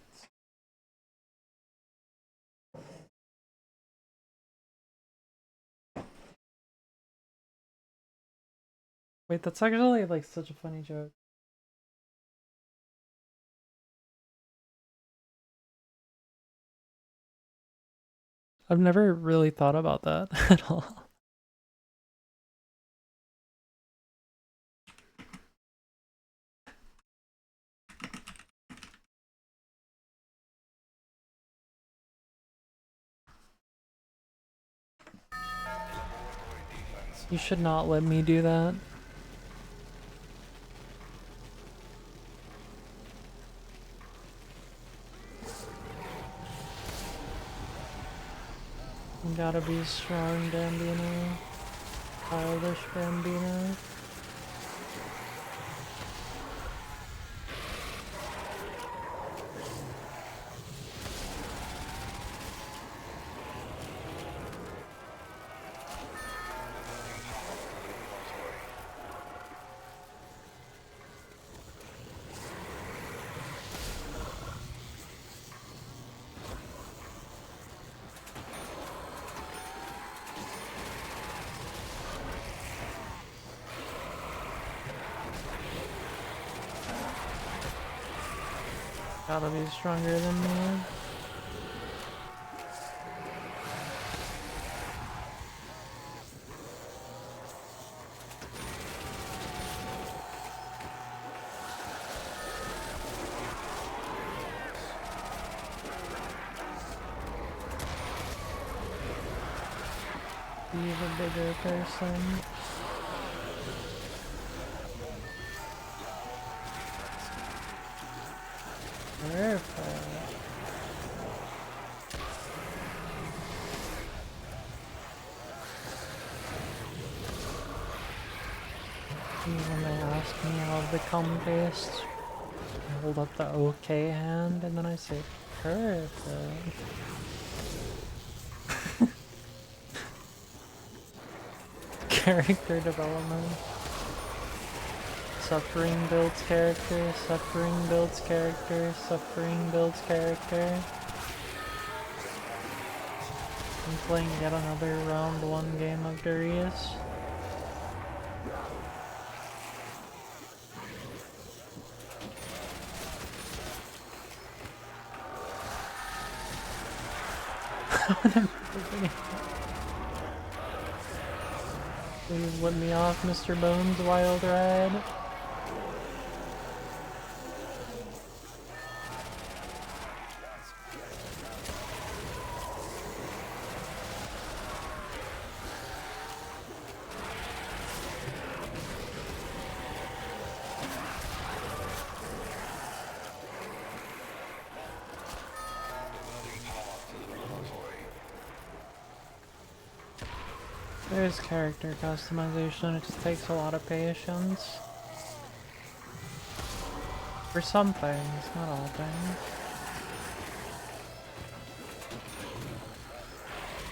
Wait, that's actually like such a funny joke. I've never really thought about that at all. You should not let me do that. You gotta be strong, Bambino. Childish Bambino. Gotta be stronger than me. Be a bigger person. Perfect. When they ask me how the cum tastes, I hold up the OK hand and then I say, perfect. Character development. Suffering builds character, suffering builds character, suffering builds character. I'm playing yet another round 1 game of Riese. Please let me off, Mr. Bones' wild ride. There's character customization, it just takes a lot of patience. For some things, not all things.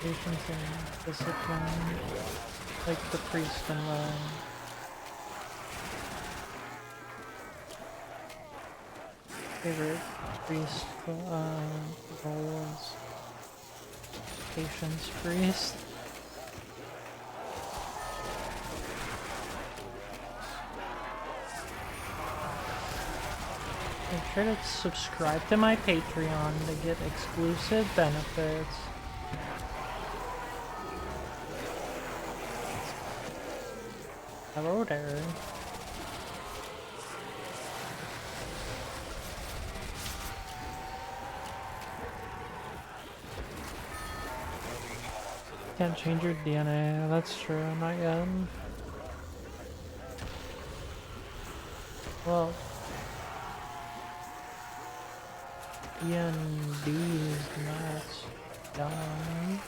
Patience and discipline, like the priest and the favorite priest role is patience priest. Make sure to subscribe to my Patreon to get exclusive benefits. Hello there. Can't change your DNA, that's true, not yet. Well, DND is not done.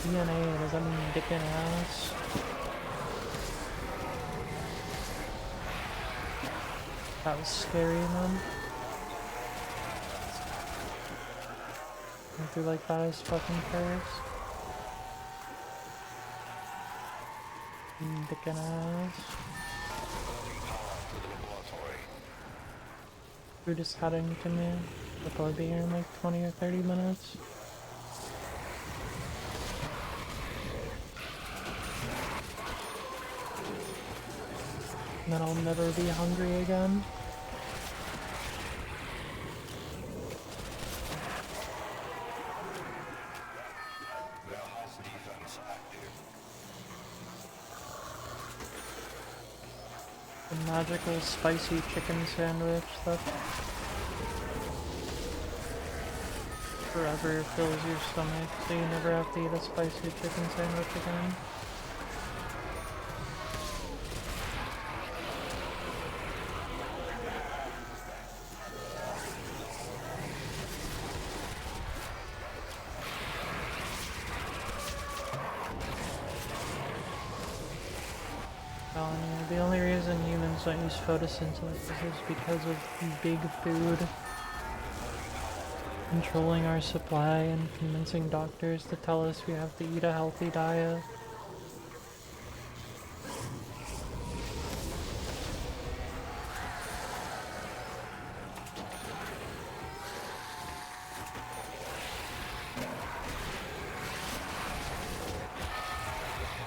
DNA, does that mean dick and ass? That was scary, man. Went through like that as fucking first. Dick and ass. Food is heading to me. I'll probably be here in like 20 or 30 minutes. And then I'll never be hungry again. The magical spicy chicken sandwich that forever fills your stomach, so you never have to eat a spicy chicken sandwich again. The only reason humans don't use photosynthesis is because of big food controlling our supply and convincing doctors to tell us we have to eat a healthy diet.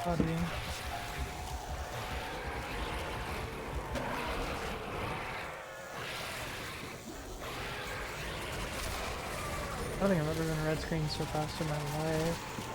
How do you? I don't think I've ever been red screen so fast in my life.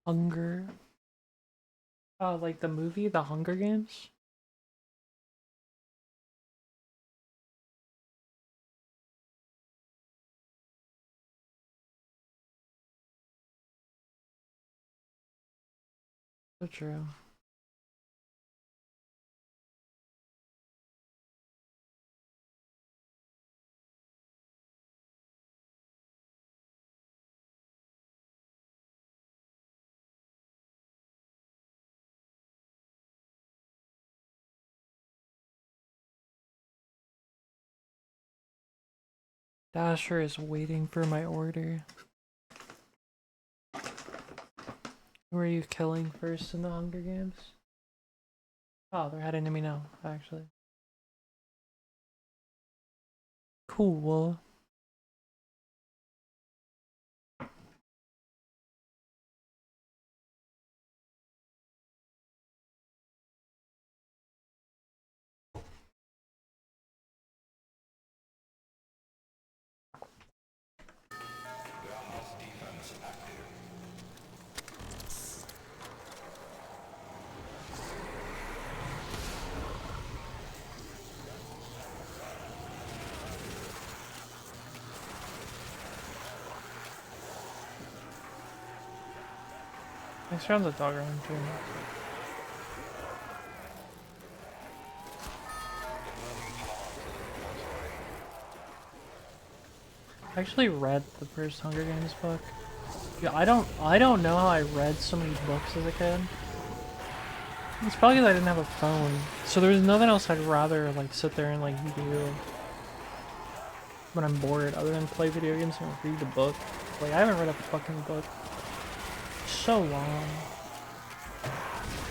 Hunger. Like the movie, The Hunger Games? So true. Dasher is waiting for my order. Who are you killing first in the Hunger Games? Oh, they're heading to me now, actually. Cool. Next round's a dog round too. I actually read the first Hunger Games book. Yeah, I don't know how I read so many books as a kid. It's probably because I didn't have a phone, so there's nothing else I'd rather like sit there and like do when I'm bored other than play video games and read a book. Like I haven't read a fucking book so long.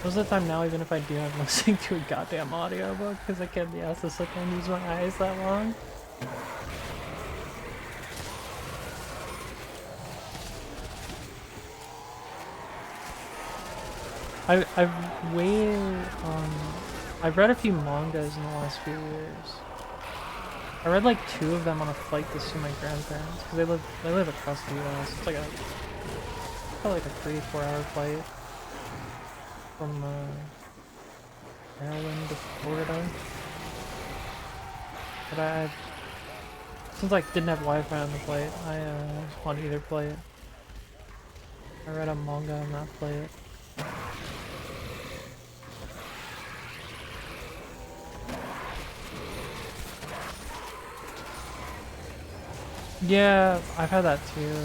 Most of the time now, even if I do, I'm listening to a goddamn audiobook because I can't be asked to sit there and use my eyes that long. I've read a few mangas in the last few years. I read like 2 of them on a flight to see my grandparents because they live across the U.S. It's like probably like a 3-4 hour flight from Maryland to Florida. But since I didn't have Wi-Fi on the flight, I on either flight. I read a manga on that flight. Yeah, I've had that too.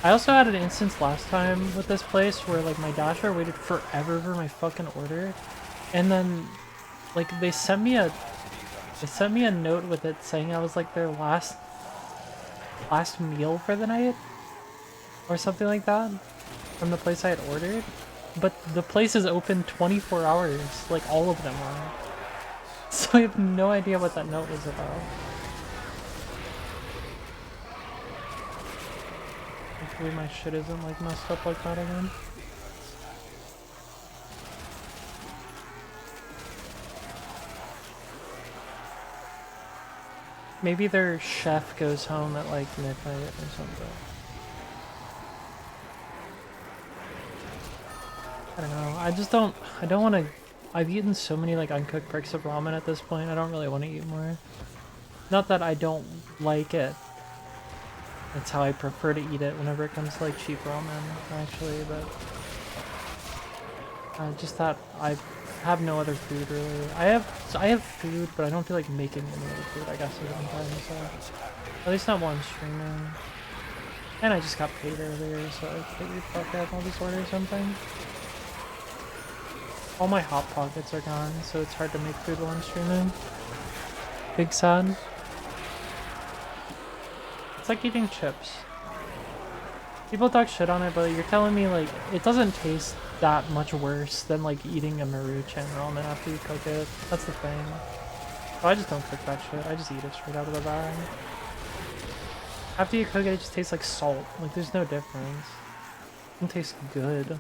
I also had an instance last time with this place where like my dasher waited forever for my fucking order, and then like they sent me a note with it saying I was like their last meal for the night or something like that from the place I had ordered, but the place is open 24 hours, like all of them are. So I have no idea what that note was about. Hopefully my shit isn't like messed up like that again. Maybe their chef goes home at like midnight or something. I don't know. I don't want to. I've eaten so many like uncooked bricks of ramen at this point. I don't really want to eat more. Not that I don't like it. That's how I prefer to eat it whenever it comes to like cheap ramen, actually, but just that I have no other food really. I have food, but I don't feel like making any other food, I guess, is what I'm trying to say. At least not while I'm streaming. And I just got paid earlier, so I figured fuck it, I'll just order something. All my Hot Pockets are gone, so it's hard to make food while I'm streaming. Big sad. It's like eating chips. People talk shit on it, but you're telling me like it doesn't taste that much worse than like eating a Maruchan ramen after you cook it. That's the thing. Oh, I just don't cook that shit. I just eat it straight out of the bag. After you cook it, it just tastes like salt. Like there's no difference. It doesn't taste good.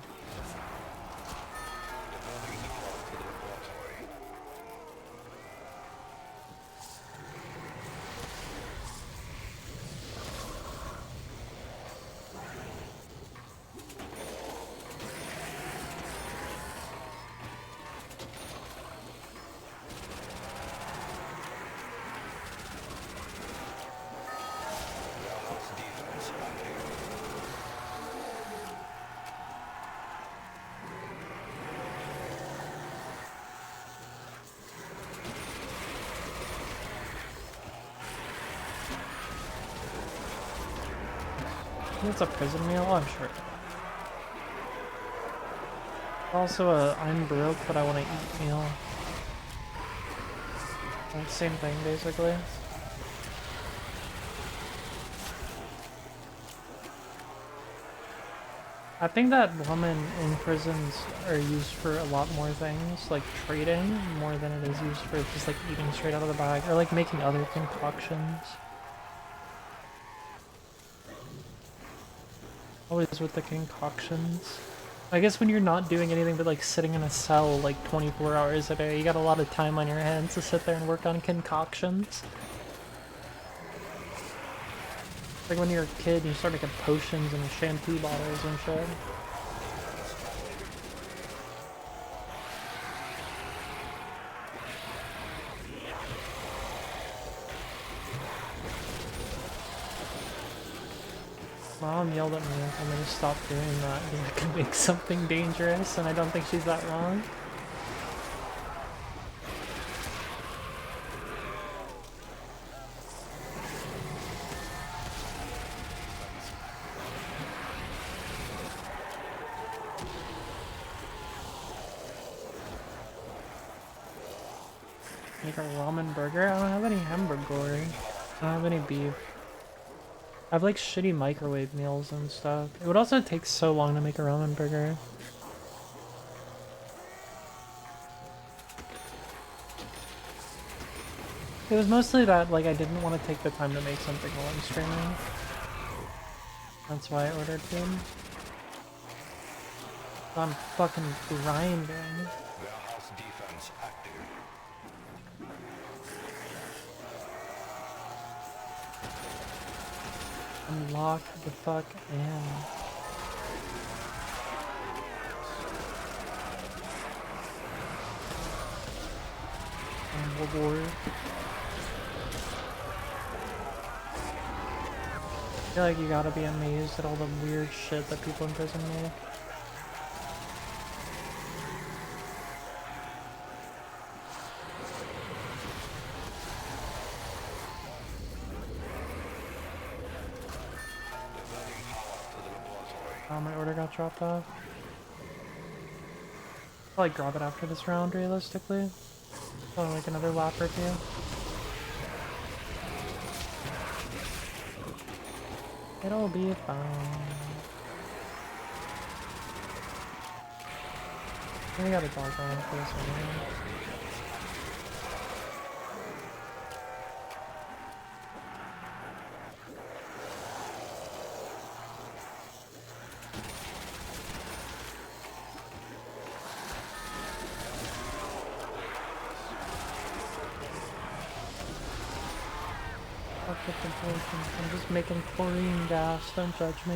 It's a prison meal? Oh, I'm sure. Also a I'm broke but I want to eat meal. Same thing basically. I think that women in prisons are used for a lot more things, like trading, more than it is used for just like eating straight out of the bag, or like making other concoctions. Always with the concoctions. I guess when you're not doing anything but like sitting in a cell like 24 hours a day, you got a lot of time on your hands to sit there and work on concoctions. Like when you're a kid, you start making potions and shampoo bottles and shit. Mom yelled at me and told me to stop doing that because it could make something dangerous, and I don't think she's that wrong. Make a ramen burger? I don't have any hamburger. I don't have any beef. I have like shitty microwave meals and stuff. It would also take so long to make a ramen burger. It was mostly that like I didn't want to take the time to make something while I'm streaming. That's why I ordered food. I'm fucking grinding. Warehouse defense active. Unlock the fuck in. Reward. I feel like you gotta be amazed at all the weird shit that people in prison make. Oh, my order got dropped off. I'll like drop it after this round, realistically. Oh, like another lap or two. It'll be fine. We got a dog on for this one. Anyway. I'm just making chlorine gas, don't judge me.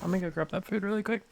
I'm gonna go grab that food really quick.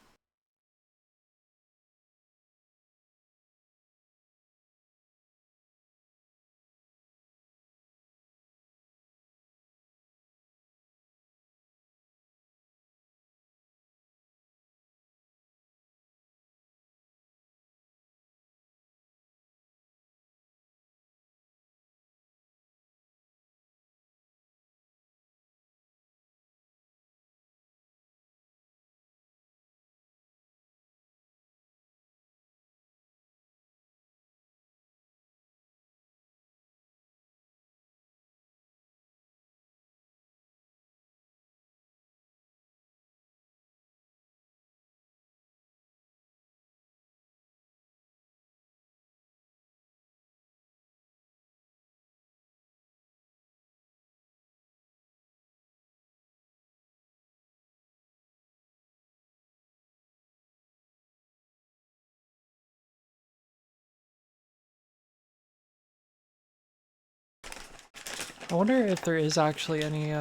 I wonder if there is actually any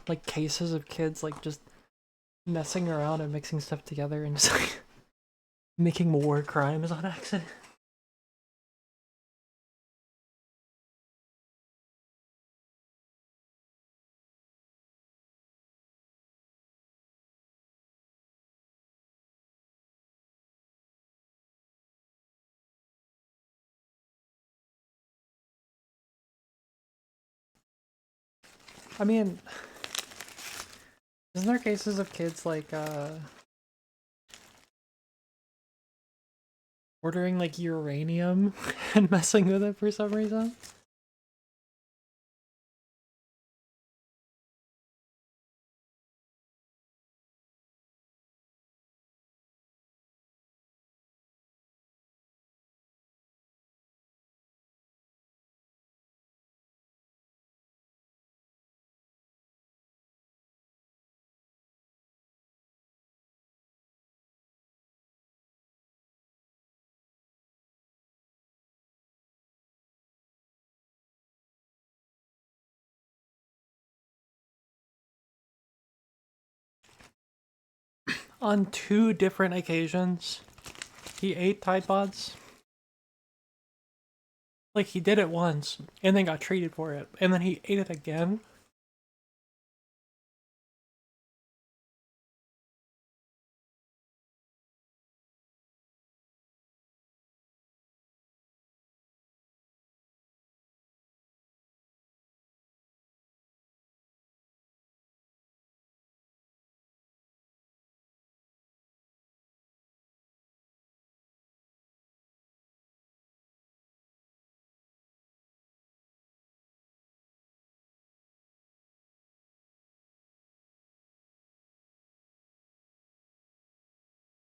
like cases of kids like just messing around and mixing stuff together and just like making war crimes on accident. I mean, isn't there cases of kids like ordering like uranium and messing with it for some reason? On two different occasions. He ate Tide Pods. Like, he did it once, and then got treated for it, and then he ate it again.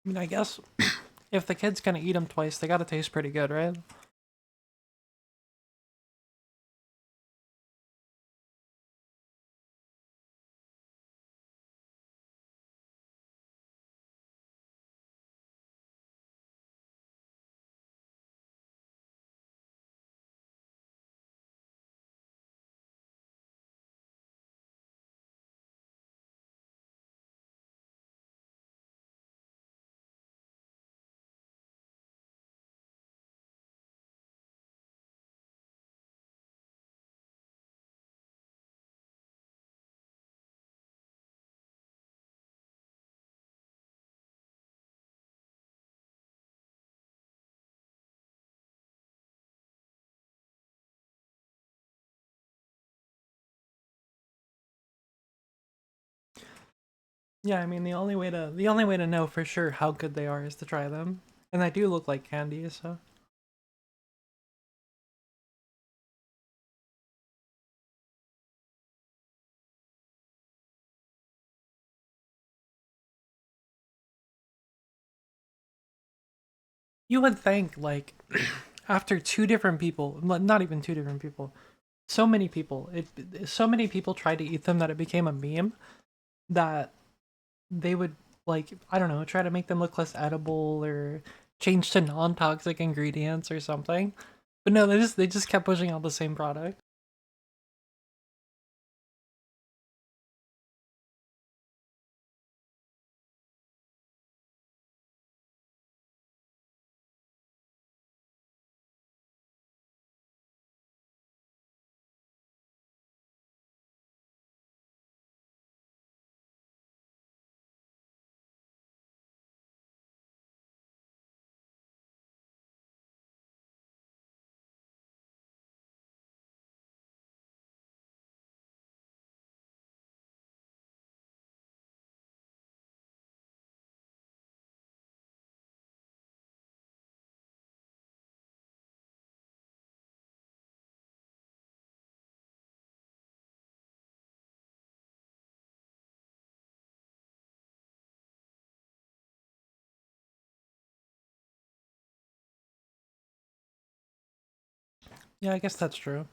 I mean, I guess if the kid's gonna eat them twice, they gotta taste pretty good, right? Yeah, I mean the only way to know for sure how good they are is to try them. And they do look like candy, so you would think like after two different people, not even two different people, so many people tried to eat them that it became a meme that they would like I don't know, try to make them look less edible or change to non-toxic ingredients or something. But no, they just kept pushing out the same product. Yeah, I guess that's true.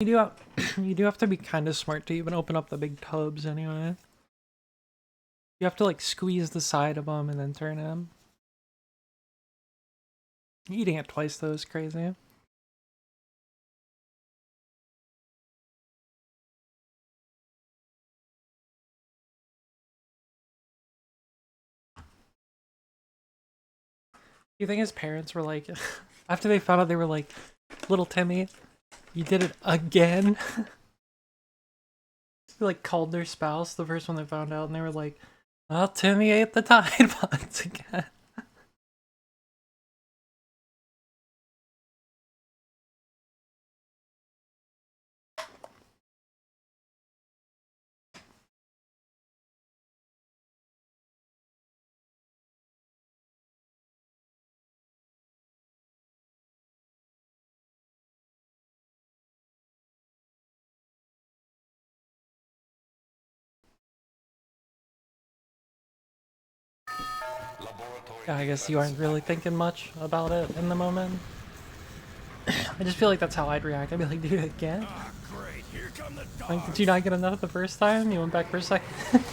You do have, you do have to be kind of smart to even open up the big tubs anyway. You have to like squeeze the side of them and then turn them. Eating it twice though is crazy. You think his parents were like, after they found out, they were like, "Little Timmy, you did it again." They like called their spouse the first one they found out, and they were like, "Well, Timmy ate the Tide Pods again." Yeah, I guess you aren't really thinking much about it in the moment. I just feel like that's how I'd react. I'd be like, "Dude, again? Ah, great. Here come the dogs. Like, did you not get enough the first time? You went back for a second."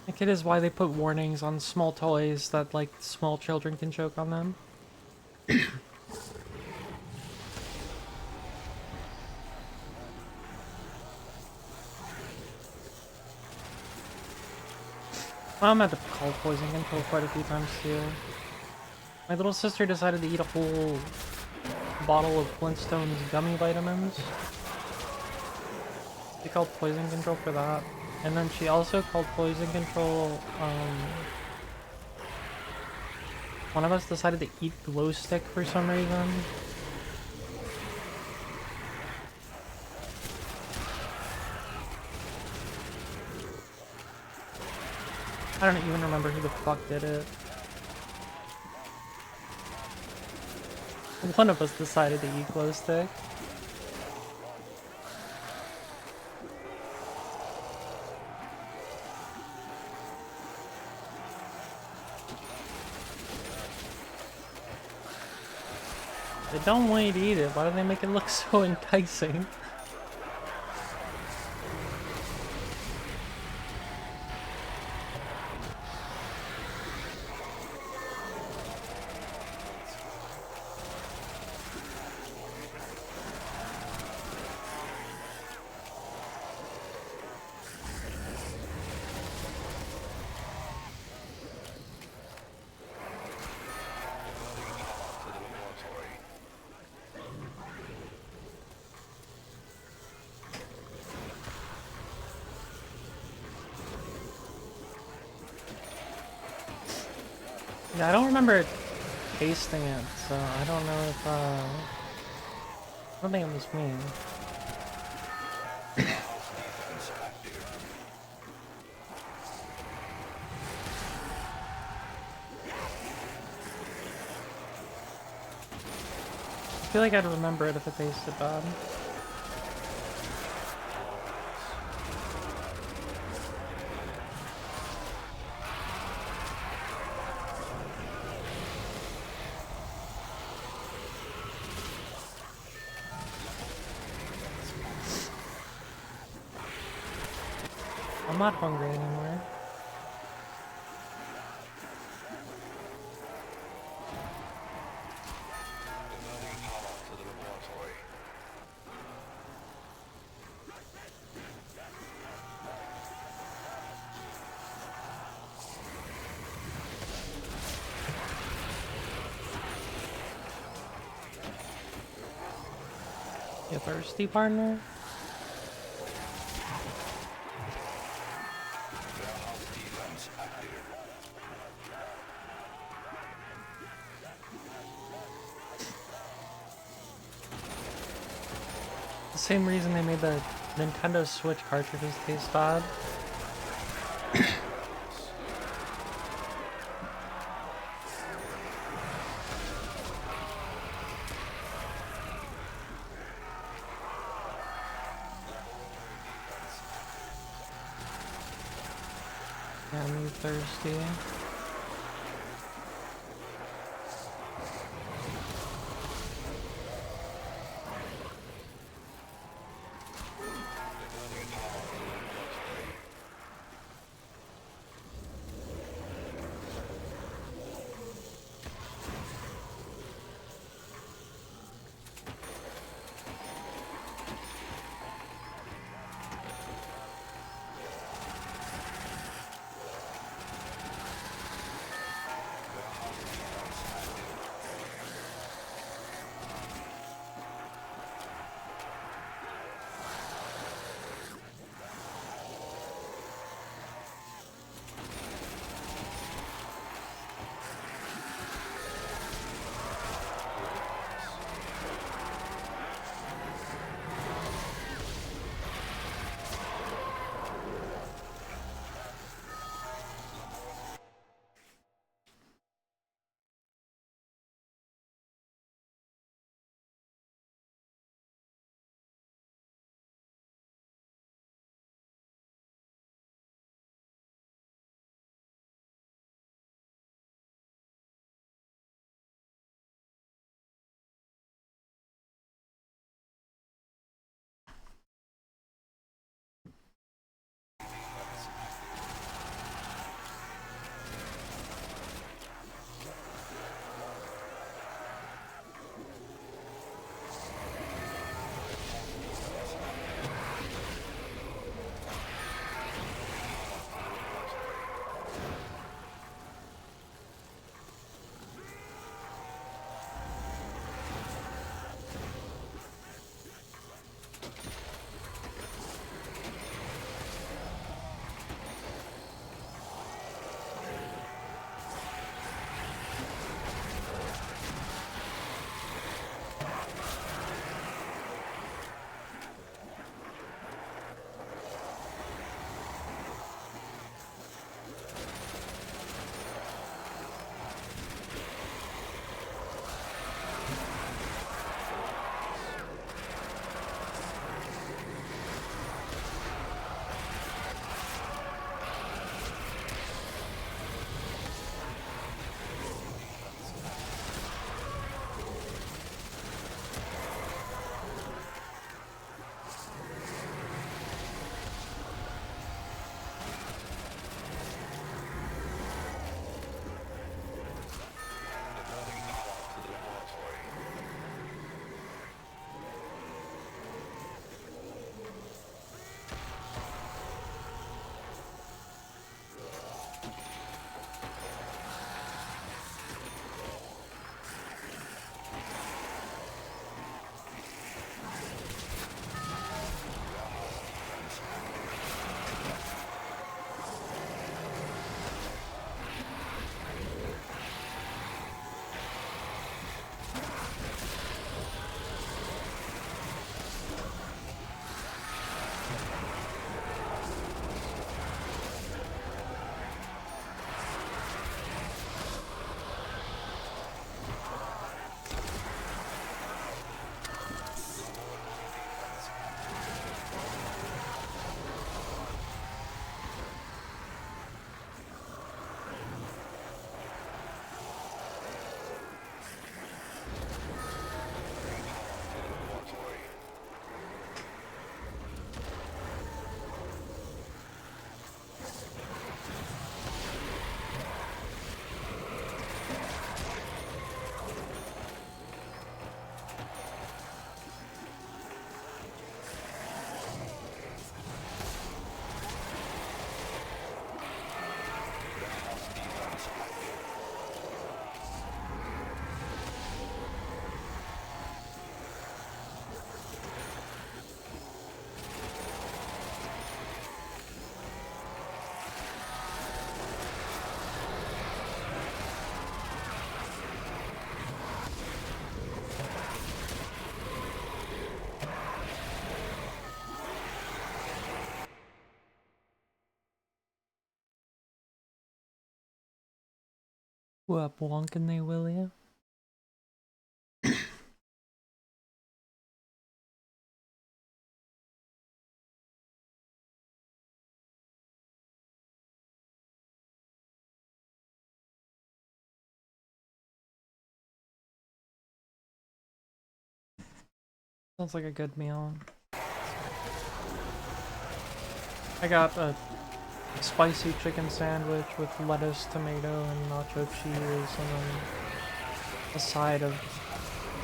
think it is why they put warnings on small toys that, like, small children can choke on them. Mom had to call poison control quite a few times too. My little sister decided to eat a whole bottle of Flintstones gummy vitamins. She called poison control for that. And then she also called poison control, one of us decided to eat glow stick for some reason. I don't even remember who the fuck did it. One of us decided to eat glow stick. They don't want you to eat it. Why do they make it look so enticing? Yeah, I don't remember tasting it, so I don't know if, I don't think it was me. I feel like I'd remember it if it tasted bad. I'm not hungry anymore. You thirsty, partner? The same reason they made the Nintendo Switch cartridges taste bad. Yeah, I'm thirsty. What wonkin' they will ya? Sounds like a good meal. I got a spicy chicken sandwich with lettuce, tomato, and nacho cheese, and then a side of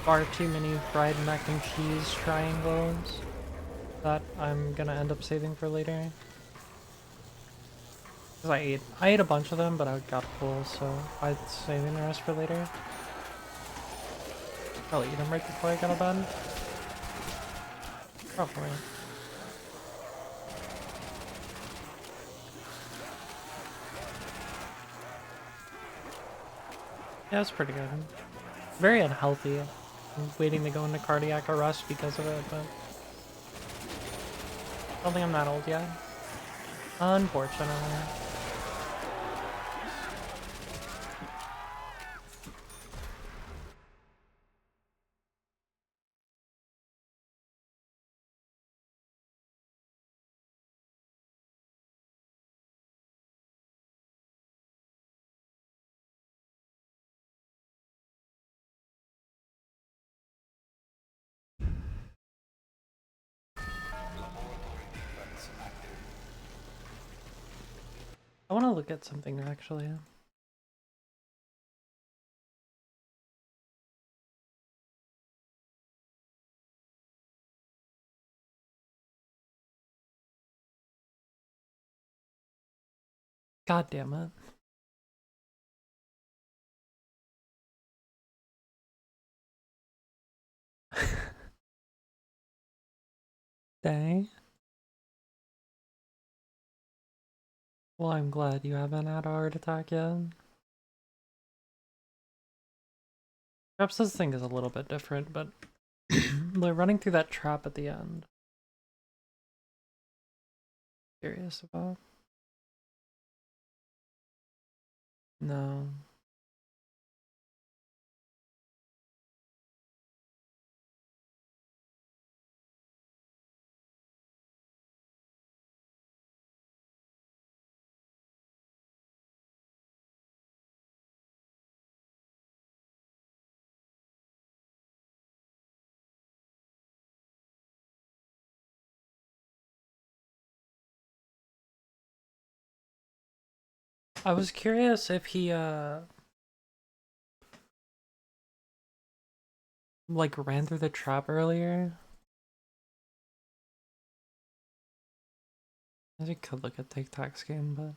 far too many fried mac and cheese triangles that I'm gonna end up saving for later. Cause I ate a bunch of them, but I got full, so I'm saving the rest for later. Probably eat them right before I go to bed. Probably. Yeah, it's pretty good. Very unhealthy. I'm waiting to go into cardiac arrest because of it, but I don't think I'm that old yet. Unfortunately. I want to look at something actually. God damn it. Dang. Well, I'm glad you haven't had a heart attack yet. Perhaps this thing is a little bit different, but they're running through that trap at the end. Curious about. No. I was curious if he, like ran through the trap earlier. I think I could look at TikTok's game, but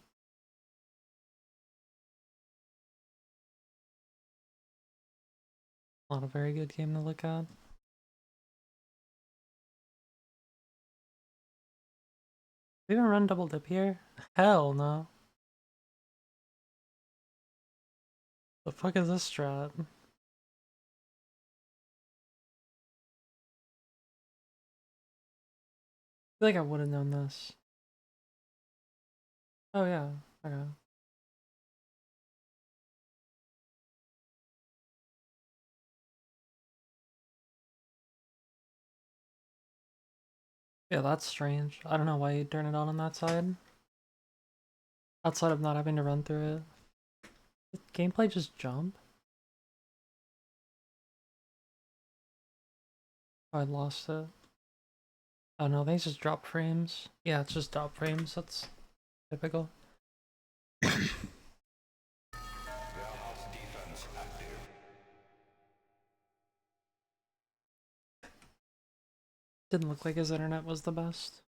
not a very good game to look at. We even run double dip here? Hell no. The fuck is this strat? I feel like I would have known this. Oh yeah, okay. Yeah, that's strange. I don't know why you turn it on that side. Outside of not having to run through it. Did gameplay just jump? Oh, I lost it. Oh no, they just drop frames. Yeah, it's just drop frames. That's typical. Didn't look like his internet was the best.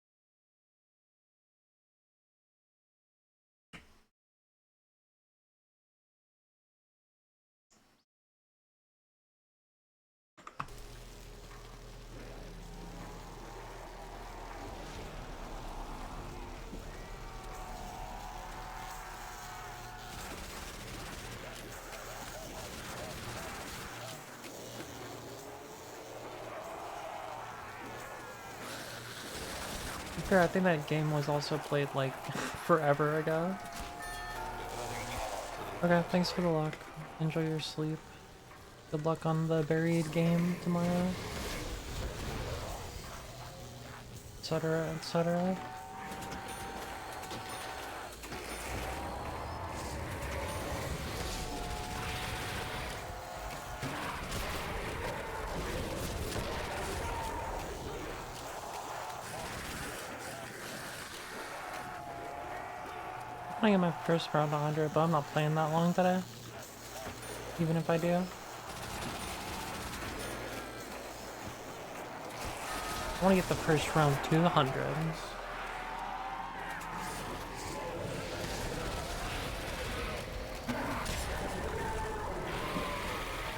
Fair, I think that game was also played like forever ago. Okay, thanks for the luck. Enjoy your sleep. Good luck on the buried game tomorrow. Etc. etc. I'm gonna get my first round 100, but I'm not playing that long today. Even if I do. I want to get the first round 200.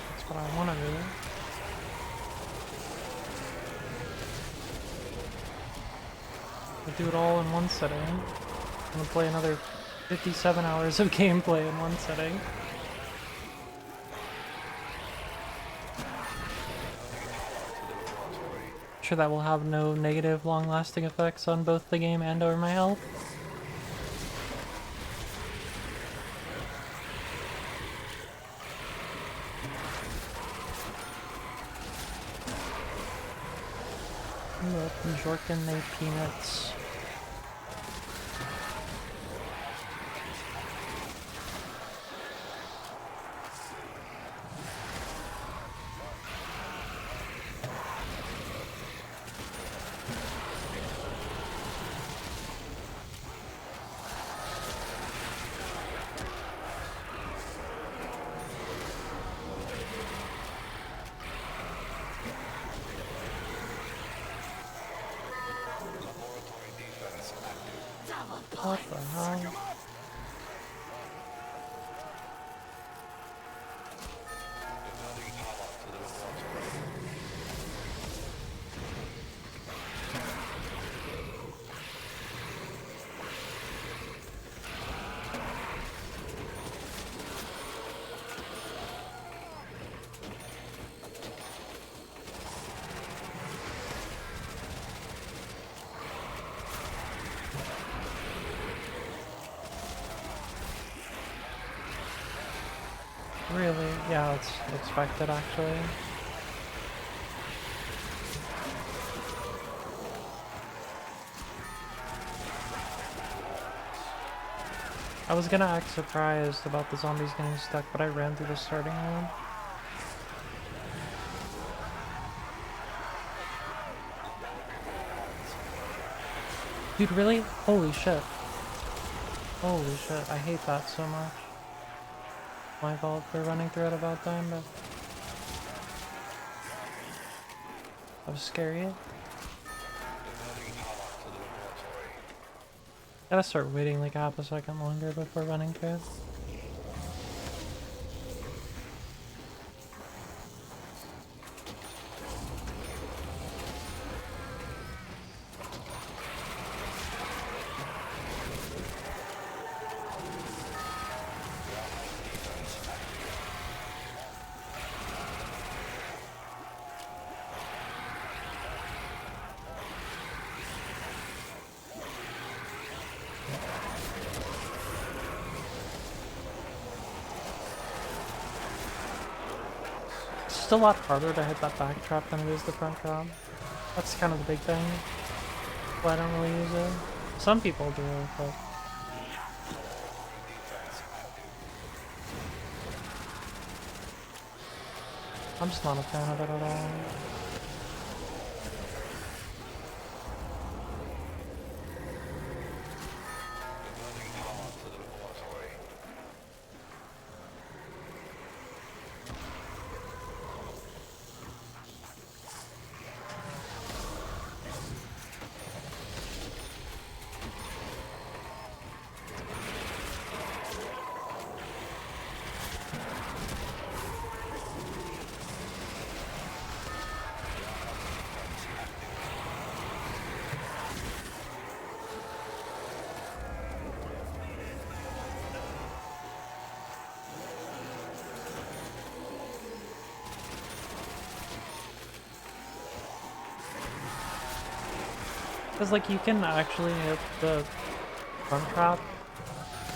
That's what I want to do. I'll do it all in one sitting. I'm gonna play another 57 hours of gameplay in one sitting. Sure that will have no negative long-lasting effects on both the game and or my health. Look, Jorkin, they peanuts. What the hell? Really? Yeah, it's expected actually. I was gonna act surprised about the zombies getting stuck, but I ran through the starting one. Dude, really? Holy shit. Holy shit, I hate that so much. My fault for running through at about time, but that was scary. Gotta start waiting like half a second longer before running through. It's a lot harder to hit that back trap than it is the front trap. That's kind of the big thing. Why I don't really use it. Some people do, but I'm just not a fan of it at all. Because, like, you can actually hit the front trap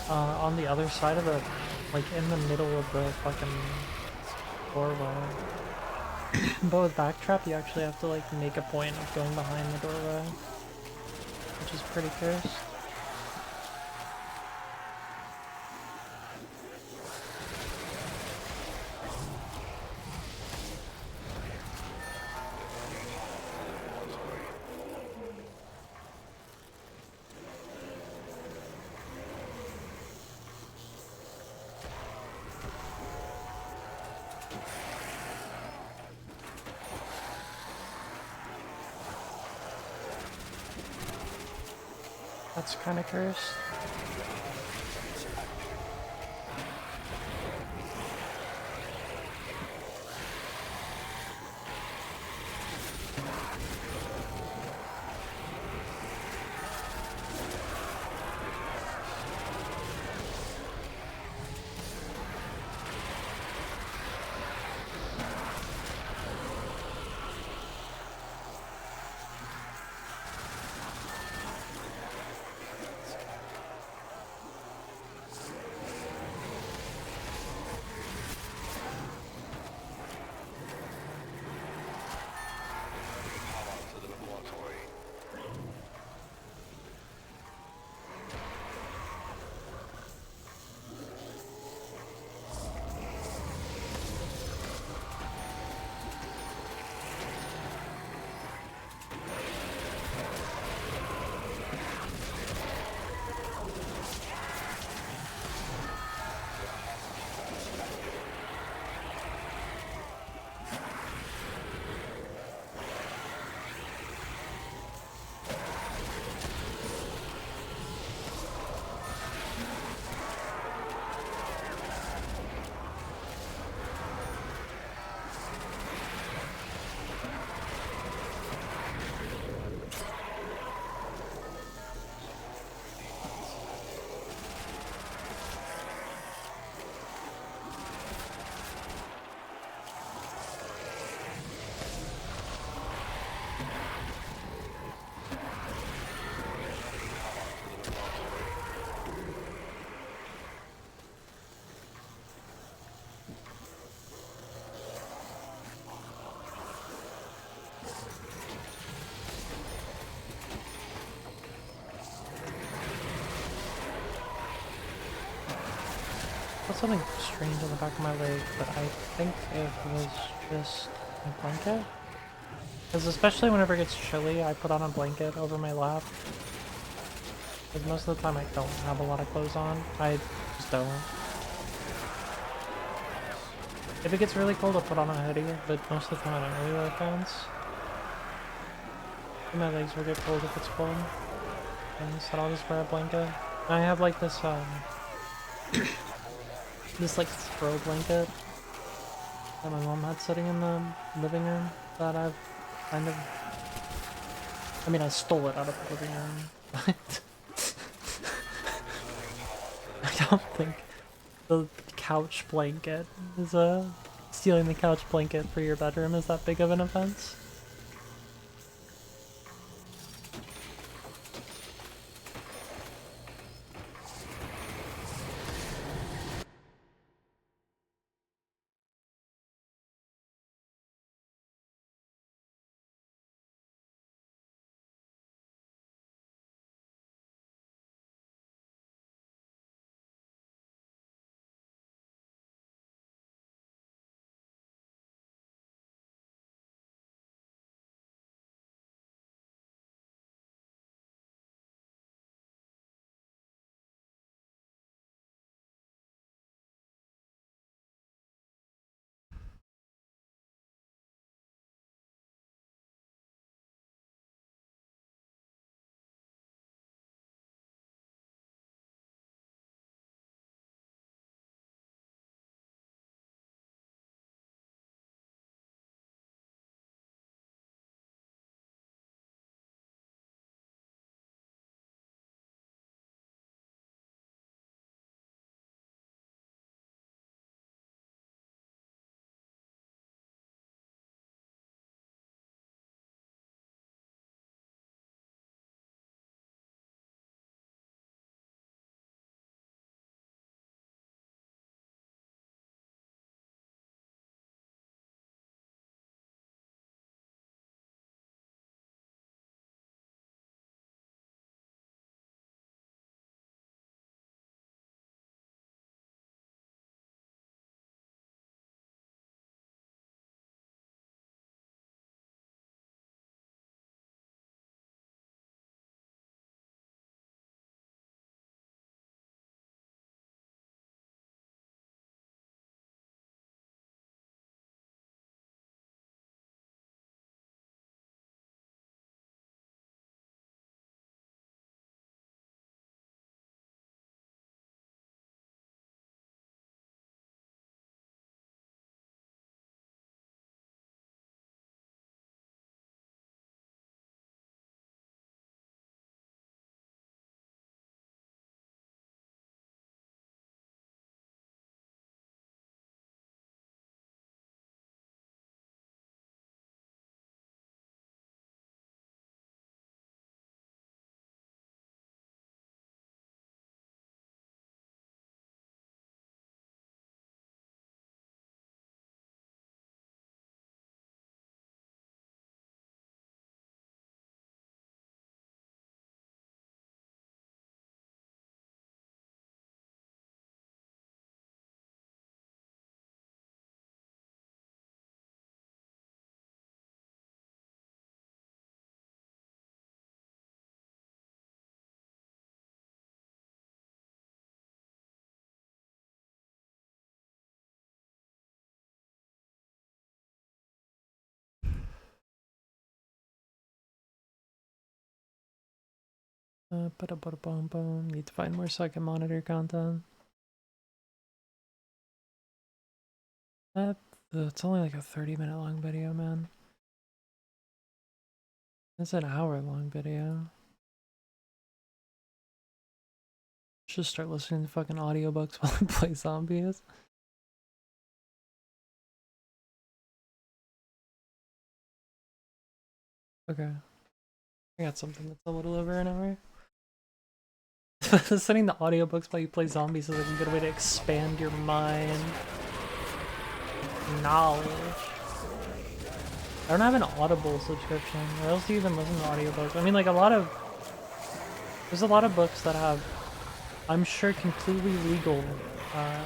on the other side of the like in the middle of the fucking doorway. But with Backtrap, you actually have to like make a point of going behind the doorway, which is pretty cursed. That's kind of cursed. Got something strange on the back of my leg, but I think it was just a blanket. Because especially whenever it gets chilly, I put on a blanket over my lap. Because most of the time I don't have a lot of clothes on. I just don't. If it gets really cold, I'll put on a hoodie, but most of the time I don't really wear pants. My legs will get cold if it's cold. And so I'll just wear a blanket. I have like this, this like throw blanket that my mom had sitting in the living room that I've kind of... I mean, I stole it out of the living room, but... I don't think the couch blanket is stealing the couch blanket for your bedroom is that big of an offense. Ba-da-ba-da-bum-bum. Need to find more second monitor content. It's only like a 30-minute long video, man. It's an hour-long video. Should start listening to fucking audiobooks while I play zombies. Okay. I got something that's a little over an hour. Listening to audiobooks while you play zombies is like a good way to expand your mind. Knowledge. I don't have an Audible subscription. Where else do you even listen to audiobooks? I mean, like, there's a lot of books that have, I'm sure, completely legal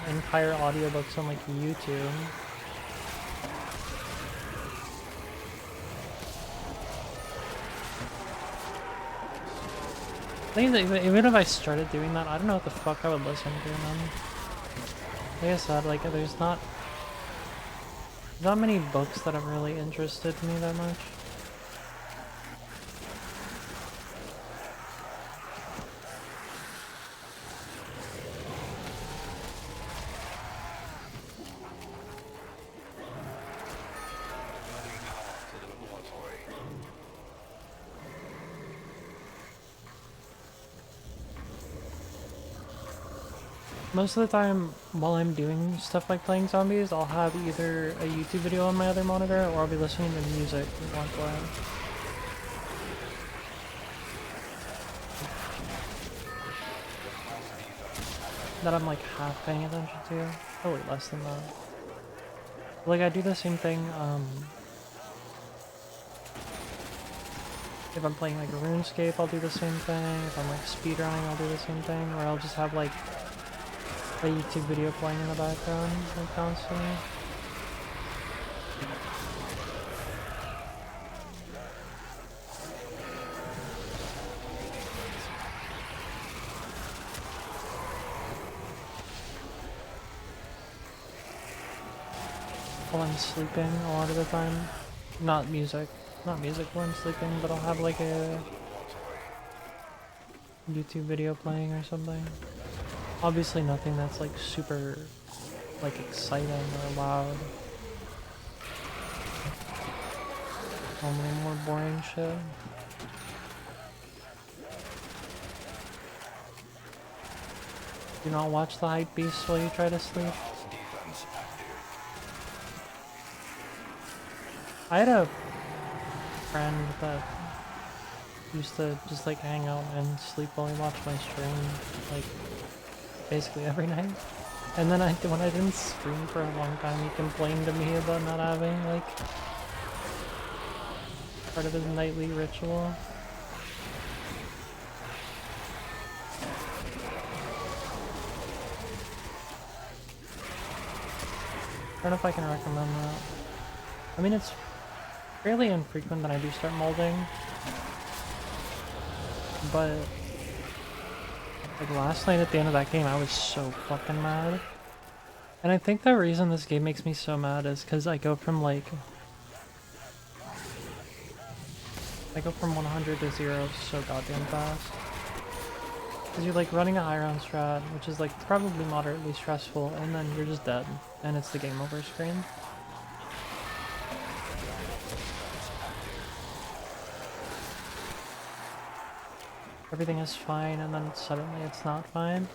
entire audiobooks on, like, YouTube. I think that even if I started doing that, I don't know what the fuck I would listen to, man. Like I said, like, there's not many books that have really interested me that much. Most of the time, while I'm doing stuff like playing zombies, I'll have either a YouTube video on my other monitor, or I'll be listening to music while playing. That I'm like half paying attention to. Probably less than that. Like, I do the same thing, if I'm playing like RuneScape, I'll do the same thing. If I'm like speedrunning, I'll do the same thing. Or I'll just have like a YouTube video playing in the background, like, constantly. While I'm sleeping a lot of the time. Not music while I'm sleeping, but I'll have like a YouTube video playing or something. Obviously nothing that's like super like exciting or loud. Normally more boring shit. Do not watch the hype beast while you try to sleep. I had a friend that used to just like hang out and sleep while he watched my stream, like basically every night. And then when I didn't stream for a long time, he complained to me about not having like part of his nightly ritual. I don't know if I can recommend that. I mean, it's fairly infrequent that I do start molding, but like last night at the end of that game, I was so fucking mad. And I think the reason this game makes me so mad is because I go from 100 to 0 so goddamn fast. Because you're like running a high round strat, which is like probably moderately stressful, and then you're just dead, and it's the game over screen. Everything is fine, and then suddenly it's not fine.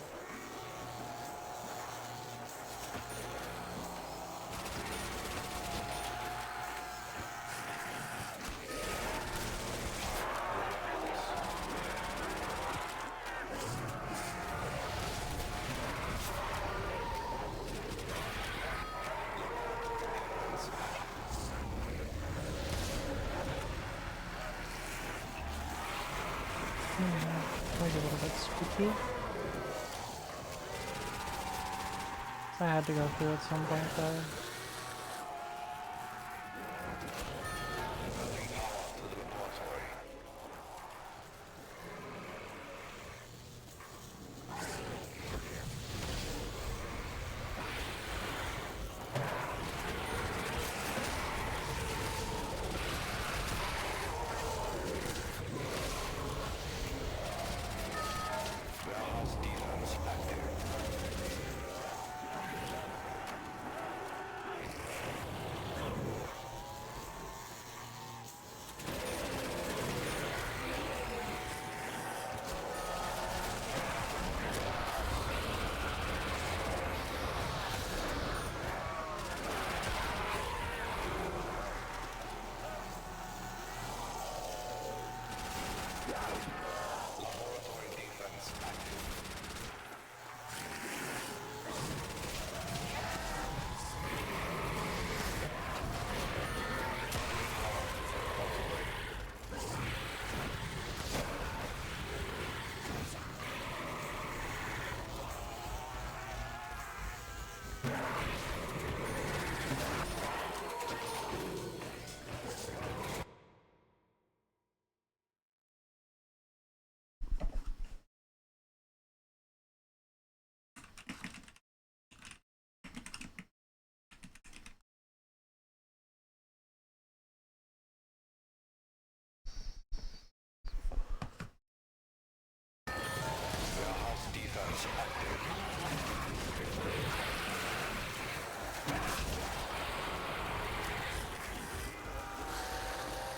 Always a little bit spooky. I had to go through at some point though.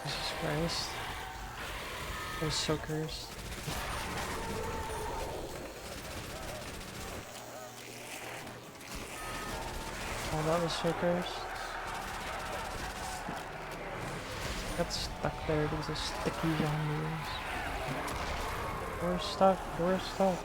Jesus Christ. Those soakers. Oh, that was soakers. Got stuck there because of sticky zombies. Door's stuck, door's stuck.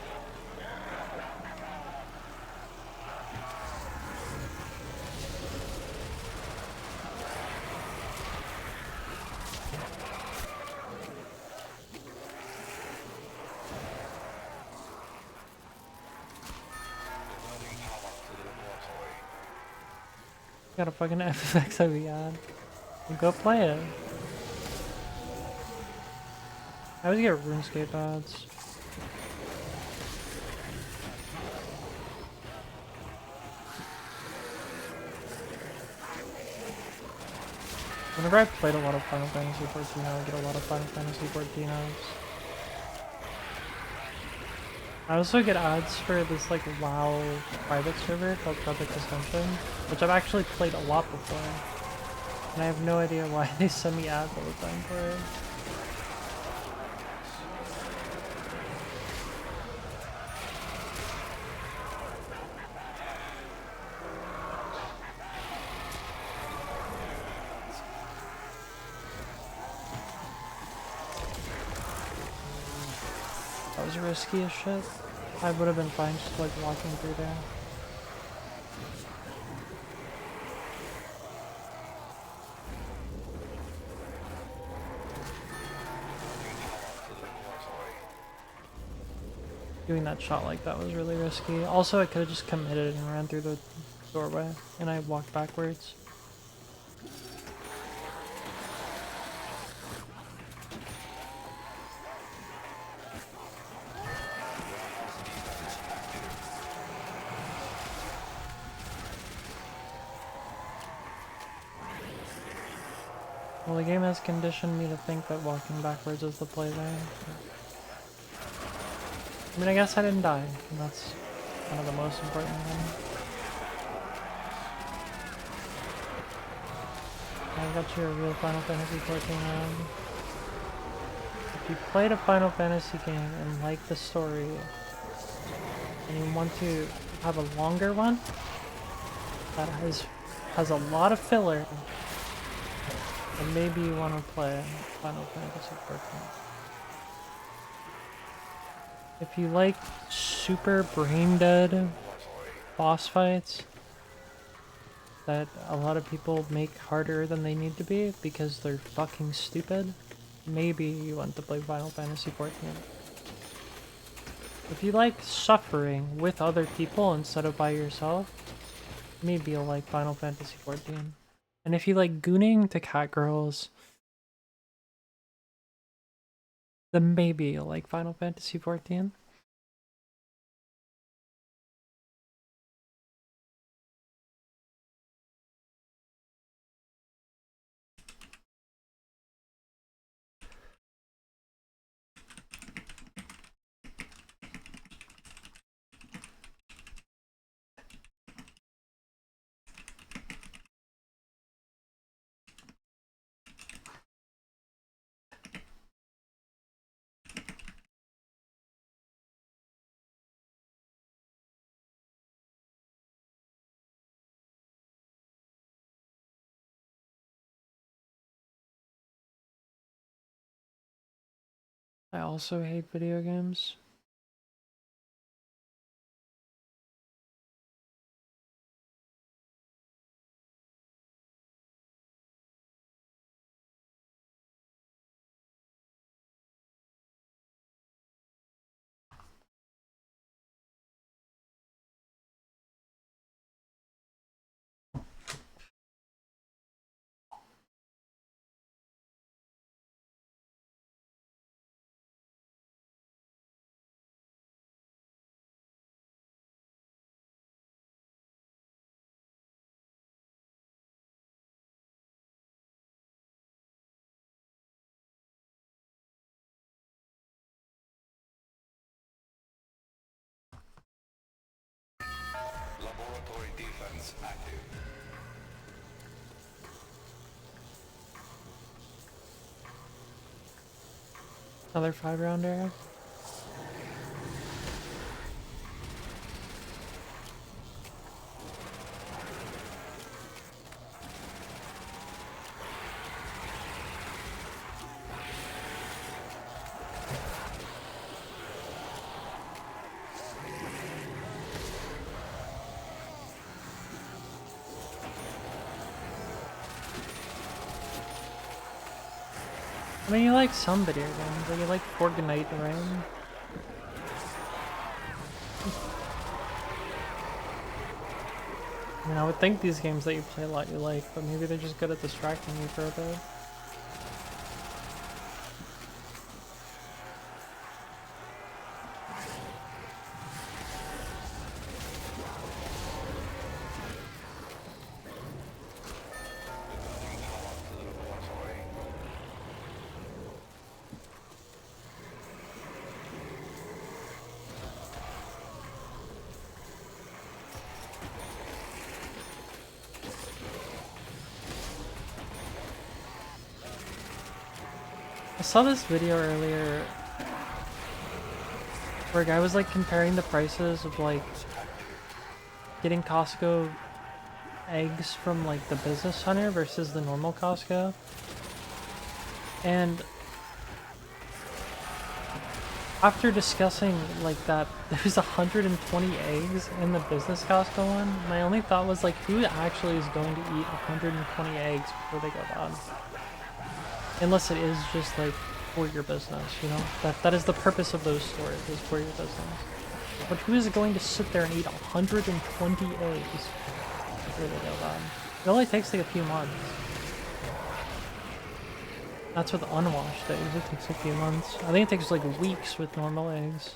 Got a fucking FFX IV on. Go play it. I always get RuneScape ads. Whenever I've played a lot of Final Fantasy 14, I get a lot of Final Fantasy 14 ads. I also get ads for this like WoW private server called Project Ascension, which I've actually played a lot before. And I have no idea why they send me ads all the time for it. That was risky as shit. I would have been fine just like walking through there. Doing that shot like that was really risky. Also, I could have just committed and ran through the doorway, and I walked backwards. Well, the game has conditioned me to think that walking backwards is the play there. I mean, I guess I didn't die, and that's kind of the most important thing. I got you a real Final Fantasy 14 round. If you played a Final Fantasy game and like the story, and you want to have a longer one that has a lot of filler, then maybe you want to play Final Fantasy 14. If you like super brain dead boss fights that a lot of people make harder than they need to be because they're fucking stupid, maybe you want to play Final Fantasy 14. If you like suffering with other people instead of by yourself, maybe you'll like Final Fantasy 14. And if you like gooning to cat girls, then maybe you'll like Final Fantasy 14. I also hate video games. Another 5-rounder. I mean, you like some video games, like you like Fortnite, right? I mean, I would think these games that you play a lot you like, but maybe they're just good at distracting you for a bit. I saw this video earlier where a guy was like comparing the prices of like getting Costco eggs from like the business center versus the normal Costco. And after discussing like that there's 120 eggs in the business Costco one, my only thought was like, who actually is going to eat 120 eggs before they go bad? Unless it is just like for your business, you know? That is the purpose of those stores, is for your business. But who is going to sit there and eat 120 eggs before they go bad? It only takes like a few months. That's with unwashed eggs, it takes a few months. I think it takes like weeks with normal eggs.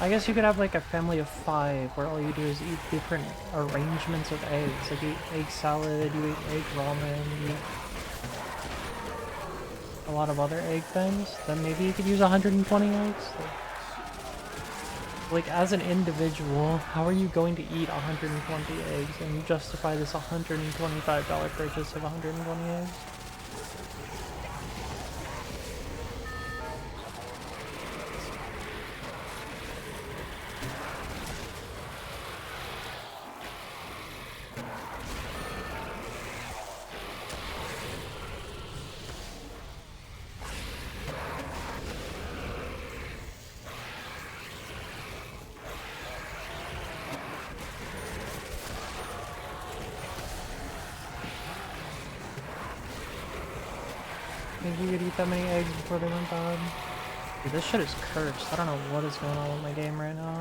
I guess you could have like a family of 5 where all you do is eat different arrangements of eggs. Like you eat egg salad, you eat egg ramen, you eat a lot of other egg things. Then maybe you could use 120 eggs. Like as an individual, how are you going to eat 120 eggs and justify this $125 purchase of 120 eggs? Think you could eat that many eggs before they went bad? Dude, this shit is cursed. I don't know what is going on with my game right now.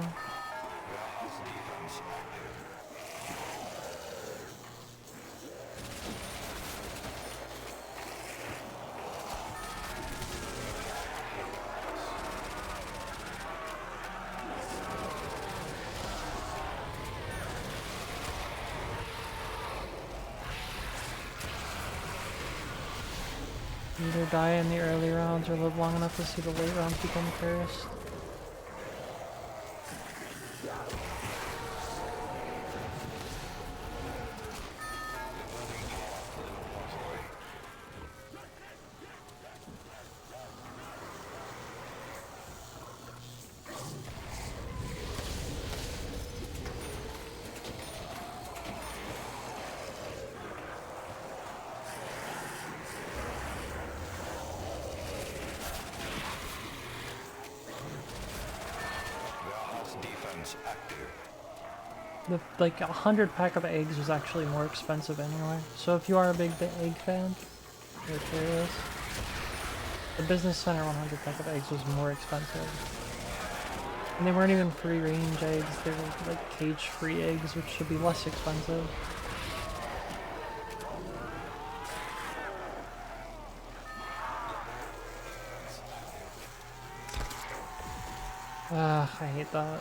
Either die in the early rounds or live long enough to see the late rounds become cursed. Like 100 pack of eggs was actually more expensive anyway. So if you are a big egg fan, you're curious, the business center 100 pack of eggs was more expensive. And they weren't even free range eggs, they were like cage free eggs, which should be less expensive. I hate that.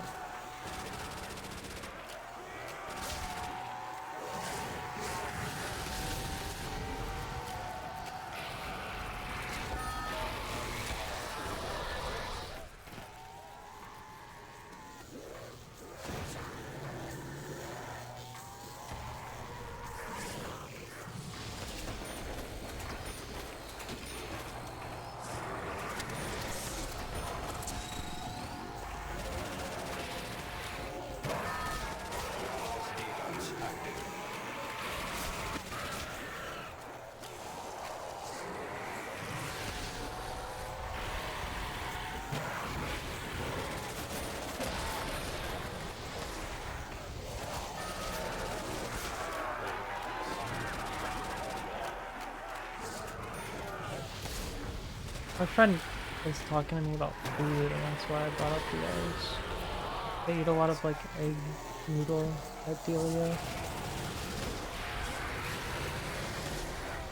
My friend was talking to me about food, and that's why I brought up the eggs. They eat a lot of like egg noodle type dealio.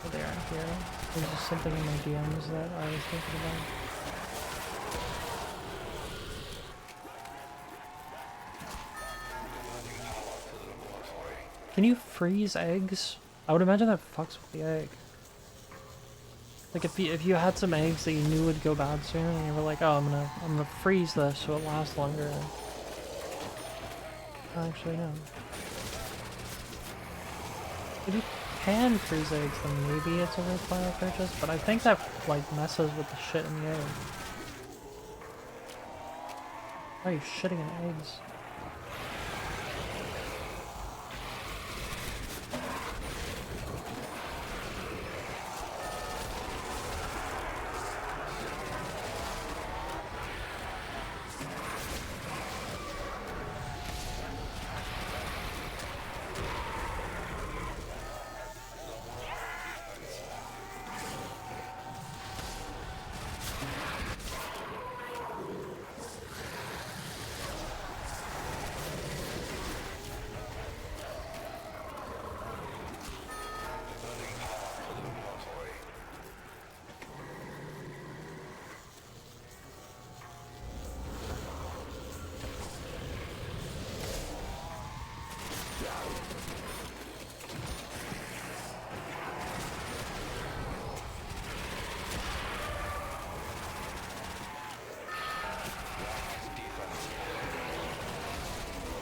But they aren't here. There's just something in my DMs that I was thinking about. Can you freeze eggs? I would imagine that fucks with the egg. Like if you had some eggs that you knew would go bad soon, and you were like, oh, I'm gonna freeze this so it lasts longer. Actually, no. If you can freeze eggs, then maybe it's a worthwhile purchase. But I think that like messes with the shit in the egg. Why are you shitting in eggs?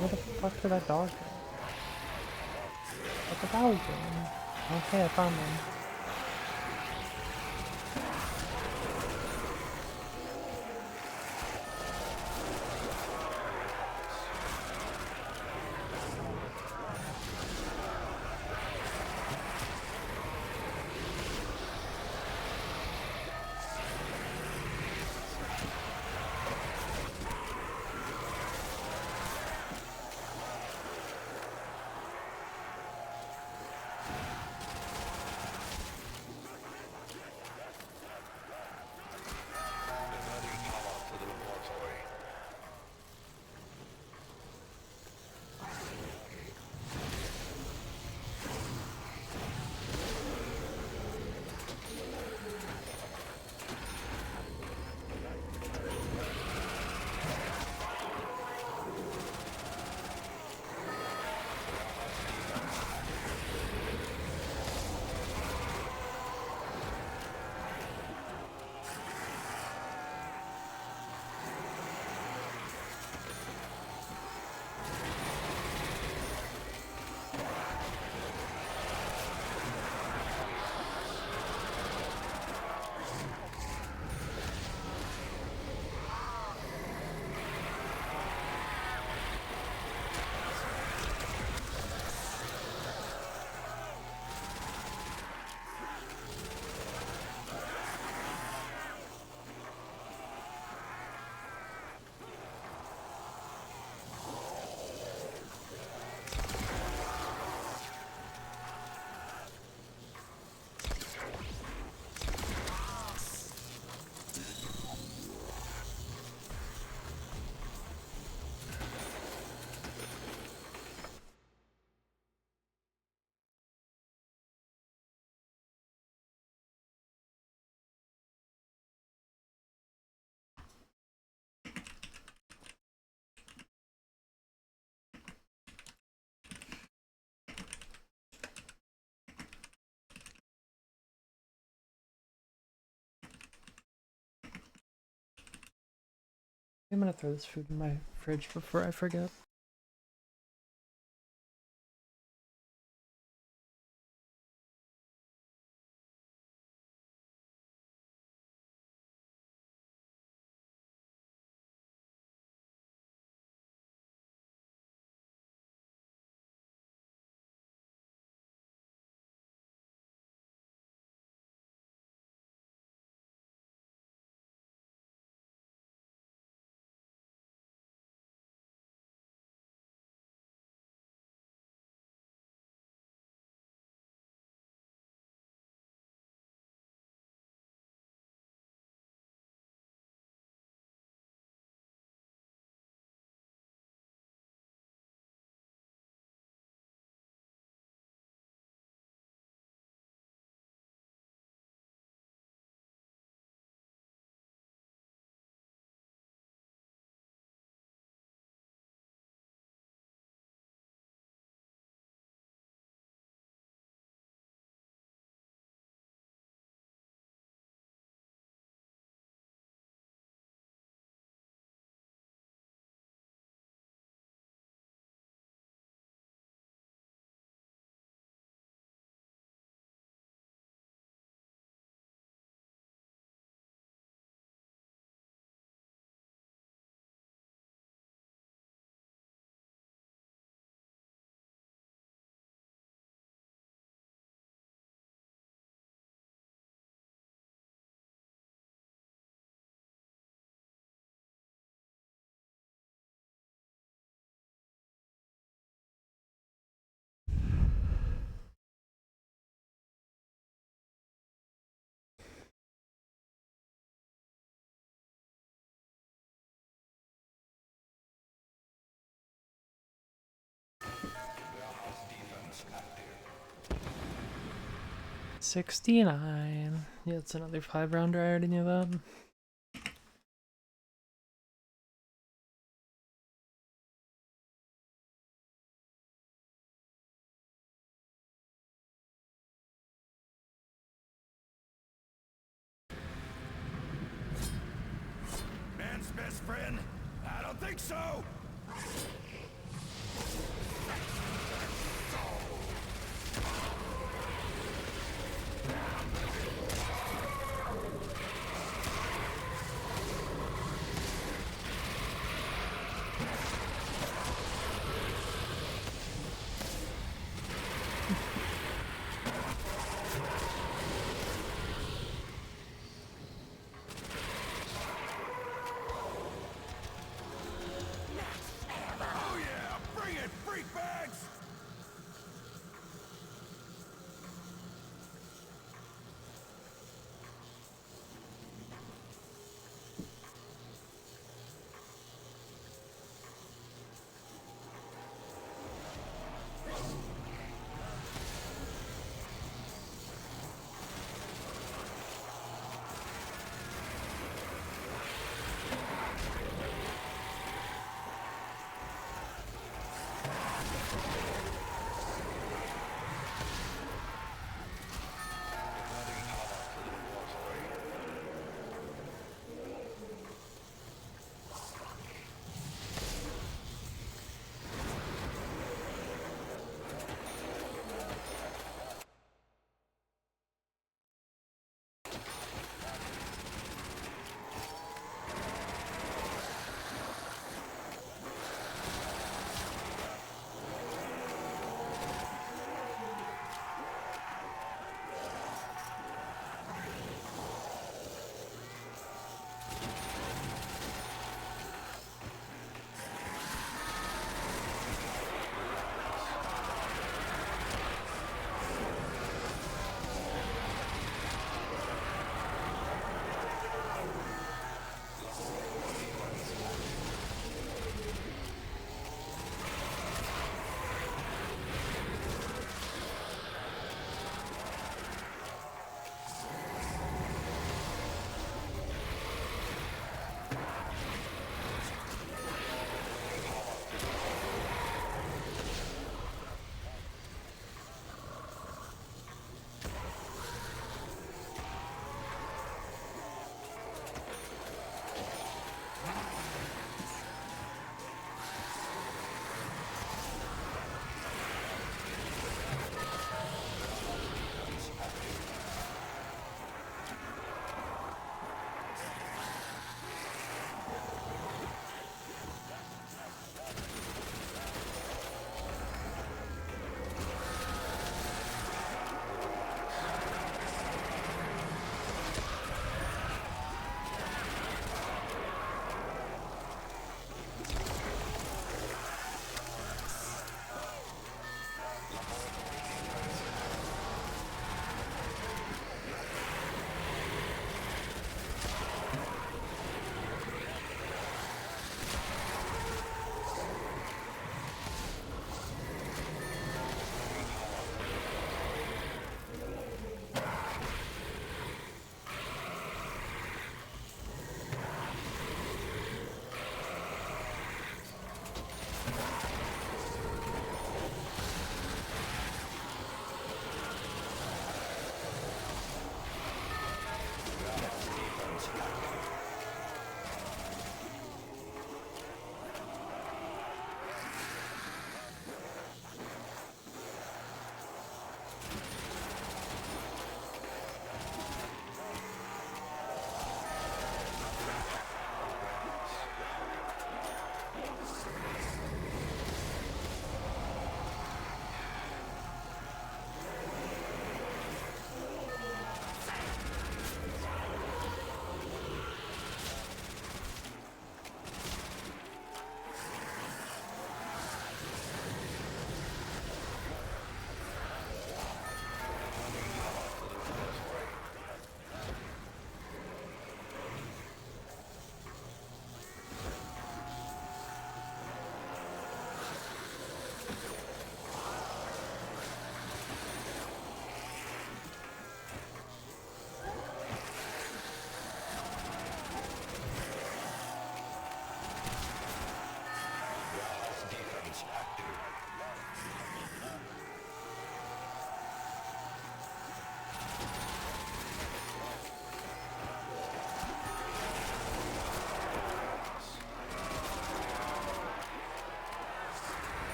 Where the fuck did that dog go? What the dog doing? Okay, I found him. I'm gonna throw this food in my fridge before I forget. $69. Yeah, it's another 5-rounder. I already knew that. Man's best friend? I don't think so! Oh yeah! Bring it, freak bags!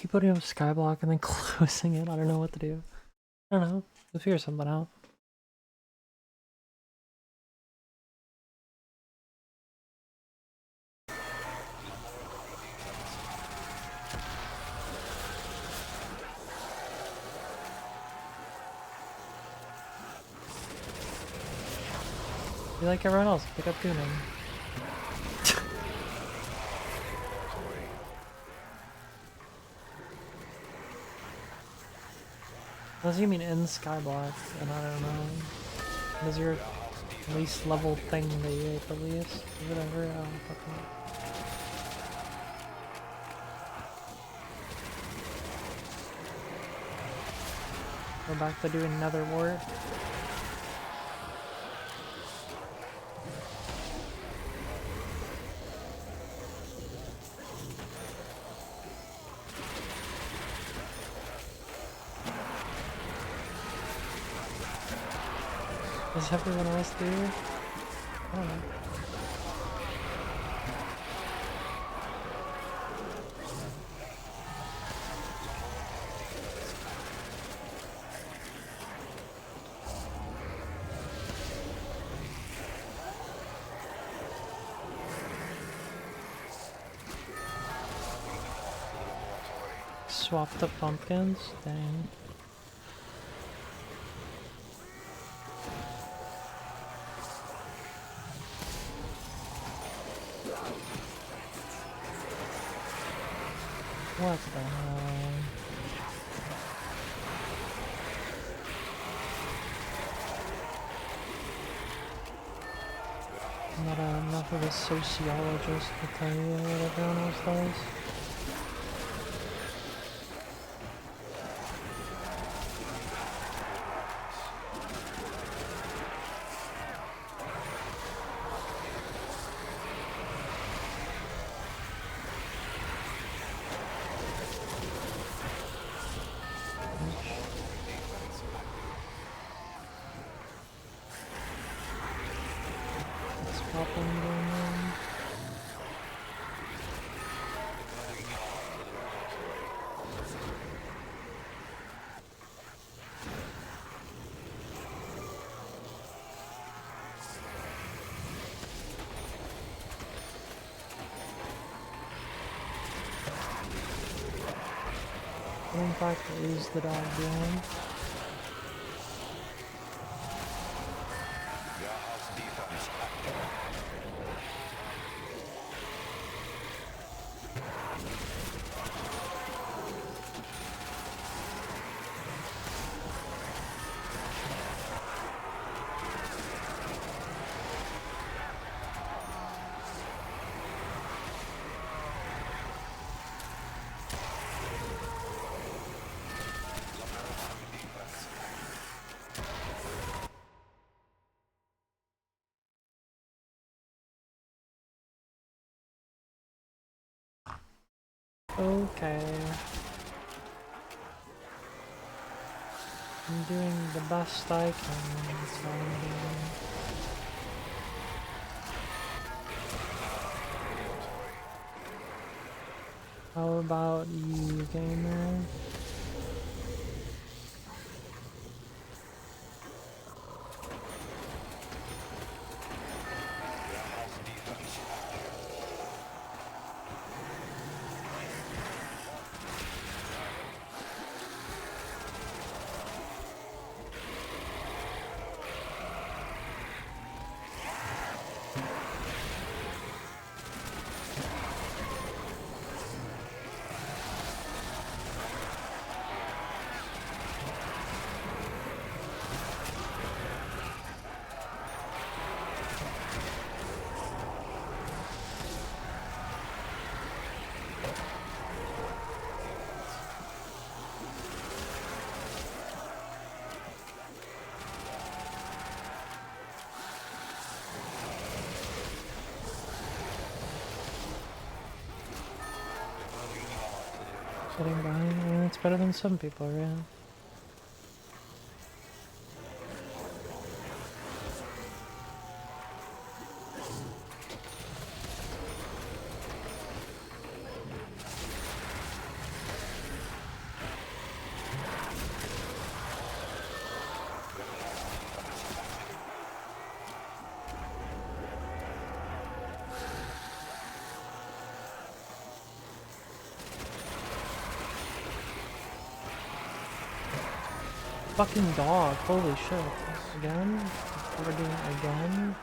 keep putting up skyblock and then closing it. I don't know what to do. I don't know. We'll figure something out. Be like everyone else, pick up tuning. Unless you mean in skyblock, and I don't know. What is your least level thing that you ate the least? Whatever, I don't fucking know. Go back to doing nether wart. Does everyone else do? I don't know. Swap the pumpkins? Dang. What the hell? I'm not enough of a sociologist to tell you what everyone else does. What in fact is the dog doing? Okay. I'm doing the best I can, that's all I'm doing. How about you, gamer? Sitting behind, it's better than some people, right? fucking dog. Holy shit. Again? We're doing it again?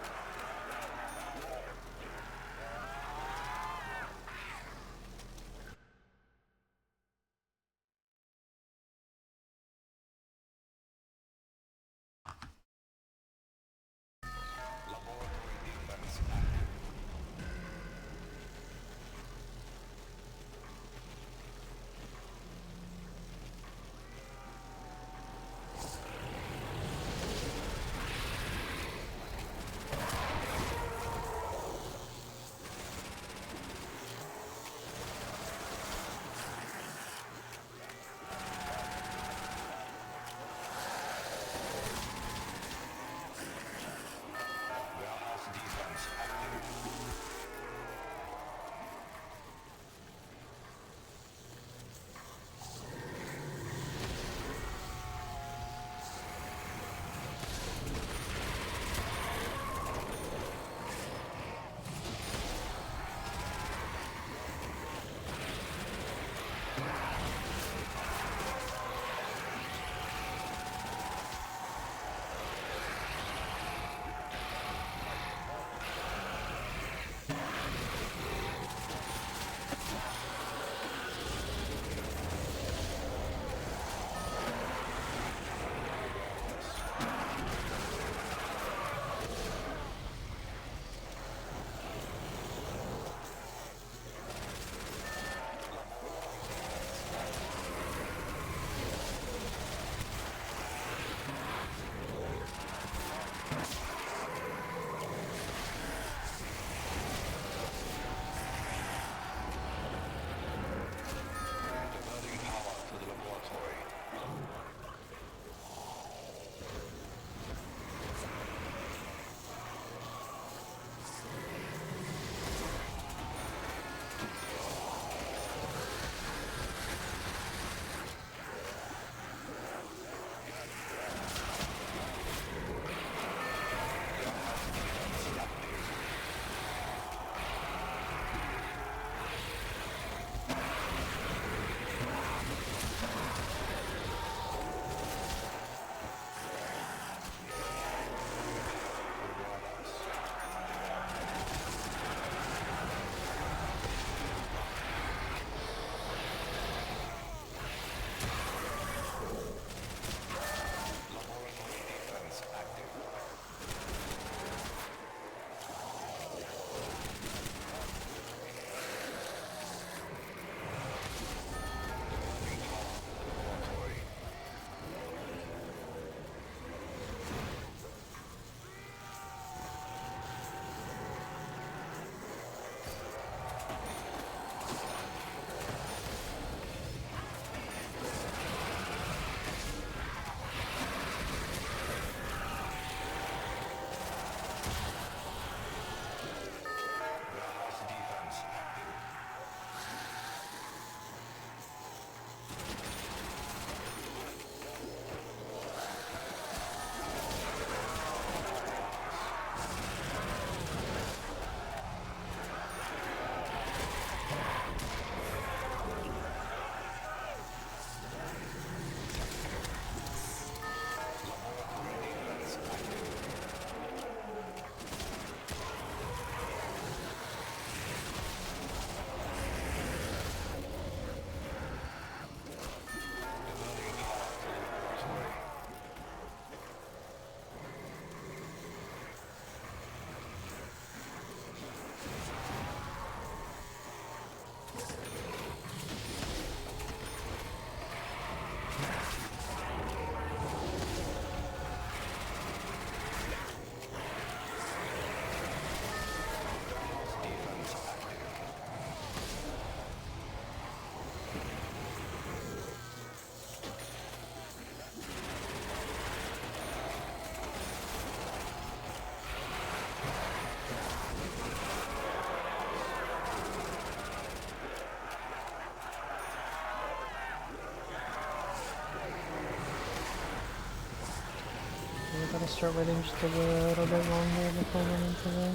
I gotta start waiting just a little bit longer before we get into there.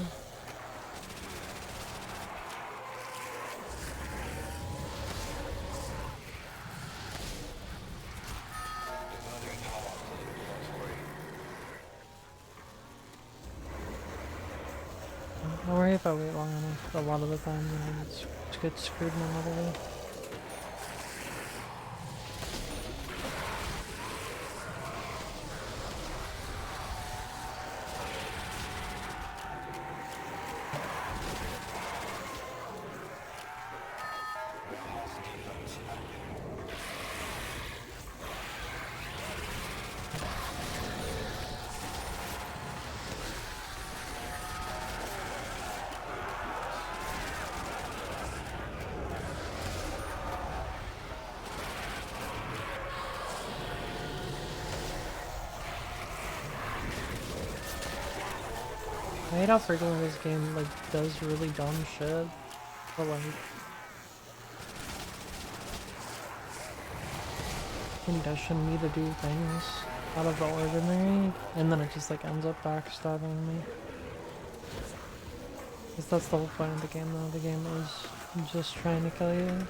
if I wait long enough, a lot of the time, you know, it's get screwed in another way. I hate how frequently this game like does really dumb shit, but like condition me to do things out of the ordinary, and then it just like ends up backstabbing me. Because that's the whole point of the game though, the game is just trying to kill you.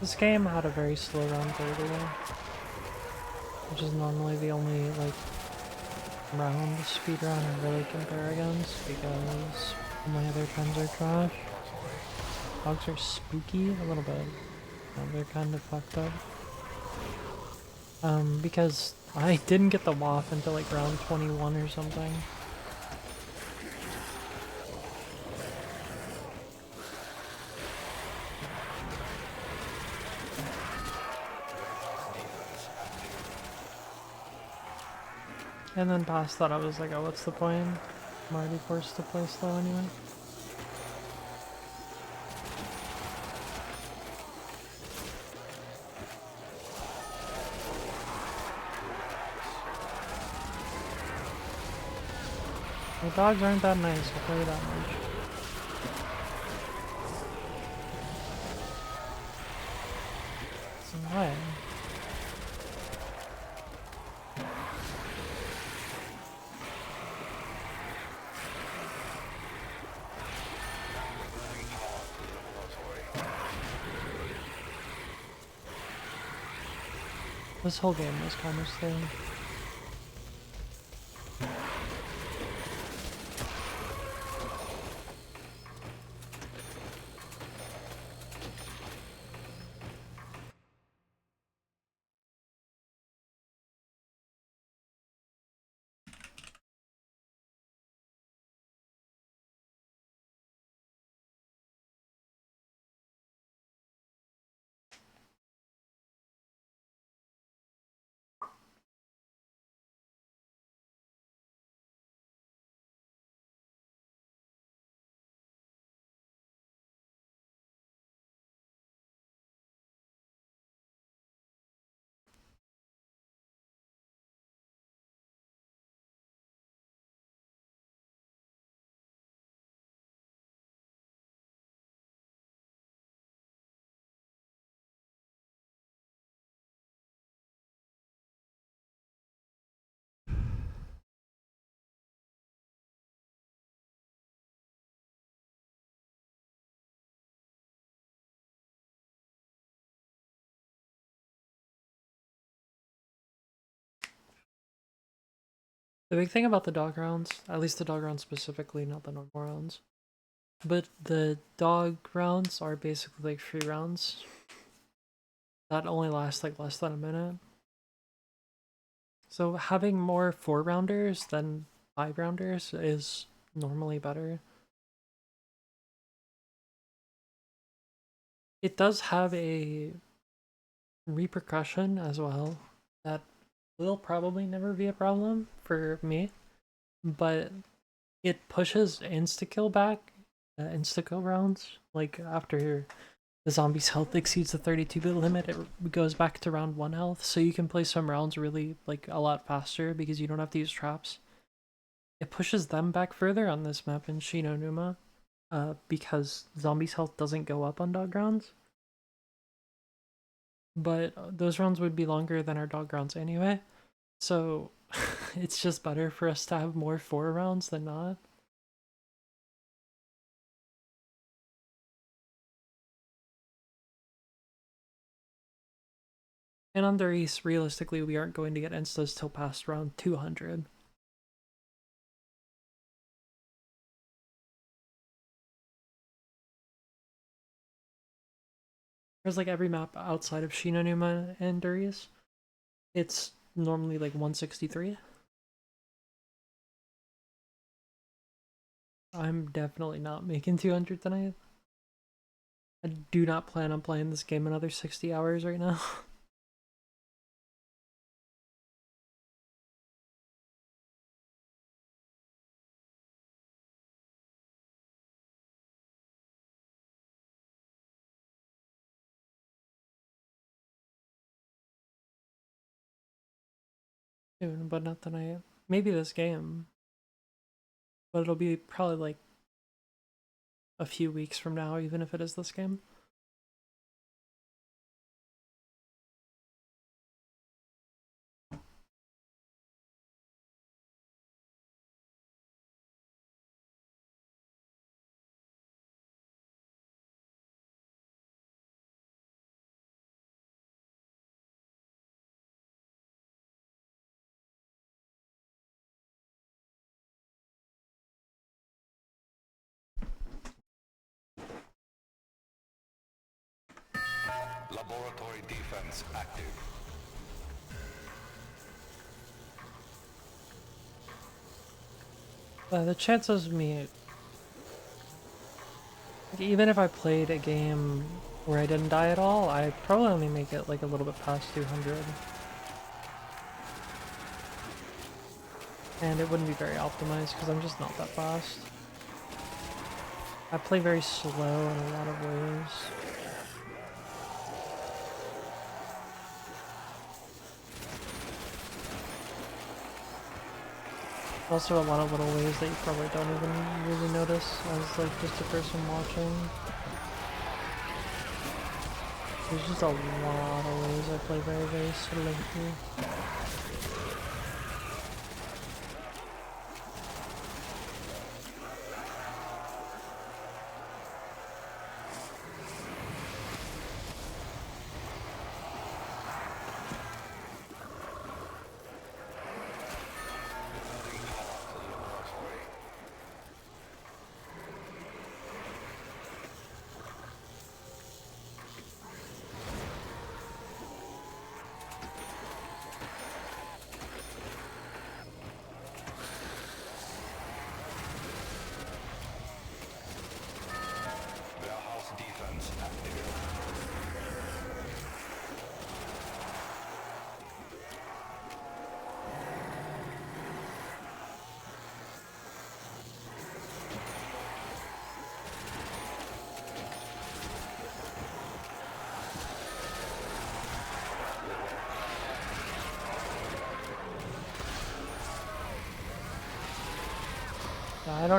This game had a very slow round 30, which is normally the only like round speed run I really compare against because all my other trends are trash. Dogs are spooky a little bit. They're kind of fucked up. Because I didn't get the waff until like round 21 or something. And then past that I was like, oh, what's the point? I'm already forced to play slow anyway. The dogs aren't that nice, I'll tell you that much. So what? This whole game was kind of slow. The big thing about the dog rounds, at least the dog rounds specifically, not the normal rounds, but the dog rounds are basically like free rounds that only last like less than a minute. So having more 4-rounders than 5-rounders is normally better. It does have a repercussion as well that will probably never be a problem for me, but it pushes insta-kill back, insta-kill rounds. Like after the zombie's health exceeds the 32-bit limit, it goes back to round 1 health, so you can play some rounds really like a lot faster because you don't have to use traps. It pushes them back further on this map in Shinonuma, because zombies' health doesn't go up on dog rounds. But those rounds would be longer than our dog rounds anyway, so it's just better for us to have more 4 rounds than not. And on the Riese, realistically, we aren't going to get instas till past round 200. There's like every map outside of Shinonuma and Durius, it's normally like 163. I'm definitely not making 200 tonight. I do not plan on playing this game another 60 hours right now. Soon, but not tonight. Maybe this game, but it'll be probably like a few weeks from now, even if it is this game. Laboratory defense active. The chances of me, like, even if I played a game where I didn't die at all, I'd probably only make it like a little bit past 200. And it wouldn't be very optimized because I'm just not that fast. I play very slow in a lot of ways. Also a lot of little ways that you probably don't even really notice as like just a person watching. There's just a lot of ways I play very, very slowly.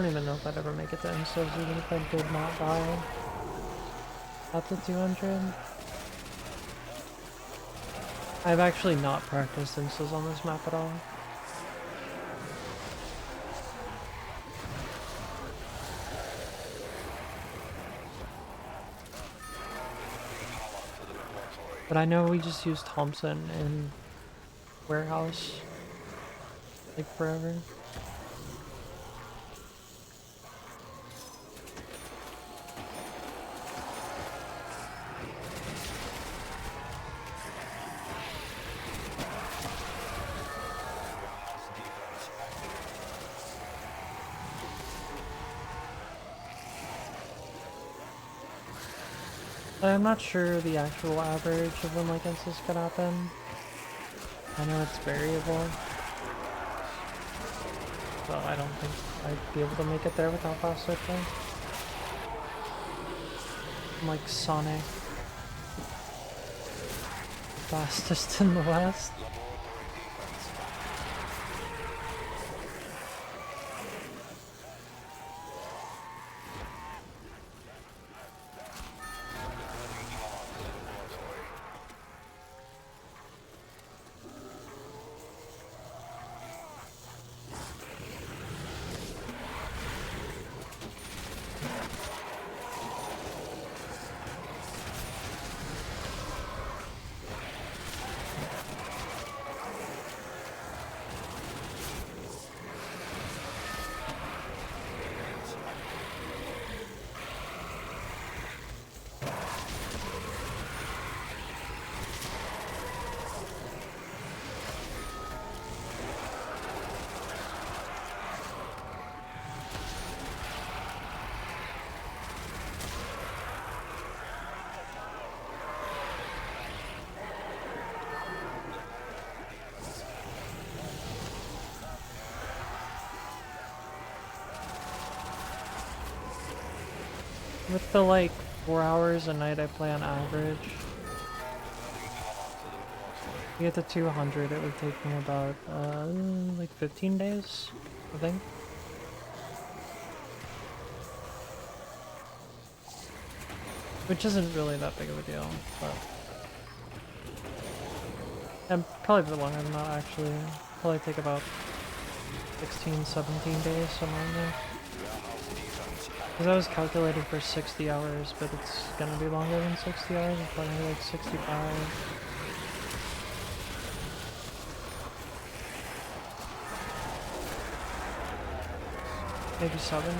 don't even know if I'd ever make it to instos even if I did not die at the 200. I've actually not practiced instos on this map at all. But I know we just used Thompson in Warehouse like forever. I'm not sure the actual average of when like instas could happen. I know it's variable. So I don't think I'd be able to make it there with how fast I play. I'm like Sonic. Fastest in the West. With the like 4 hours a night I play on average, to get to 200 it would take me about like 15 days, I think. Which isn't really that big of a deal, but and probably a bit longer than that actually. Probably take about 16, 17 days, somewhere in there. Because I was calculating for 60 hours, but it's gonna be longer than 60 hours. It's probably like 65. Maybe 70.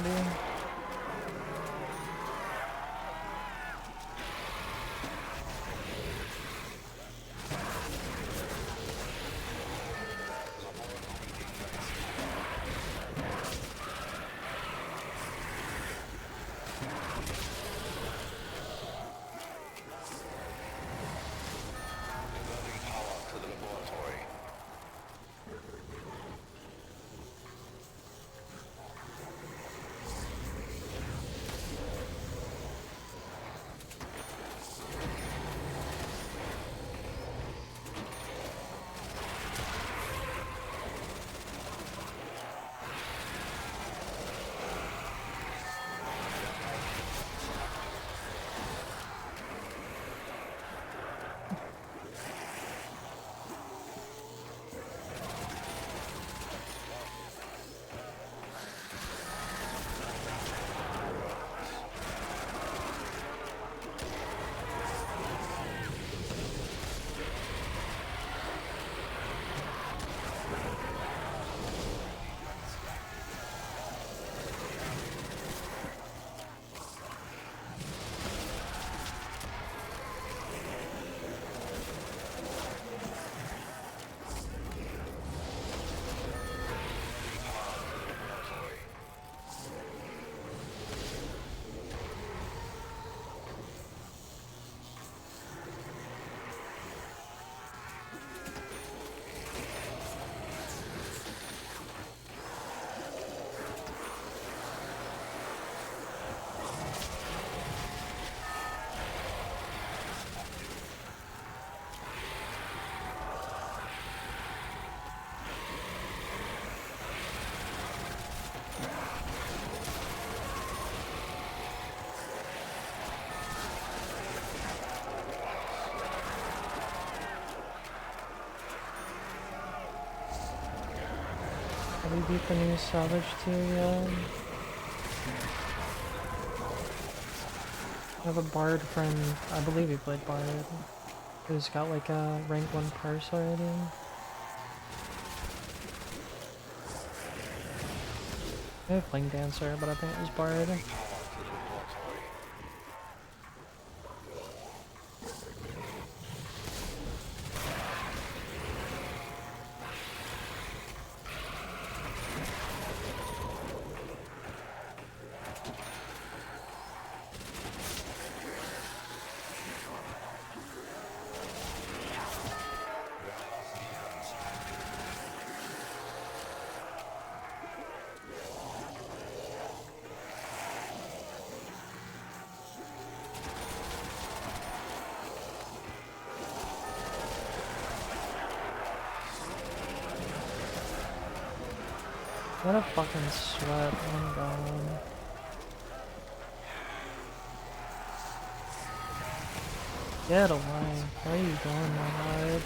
we beat the new Savage tier yet. I have a Bard friend, I believe he played Bard, who's got like a rank 1 purse already. I have Fling Dancer, but I think it was Bard. What a fucking sweat, oh my god. Get away. Where are you going, my lord?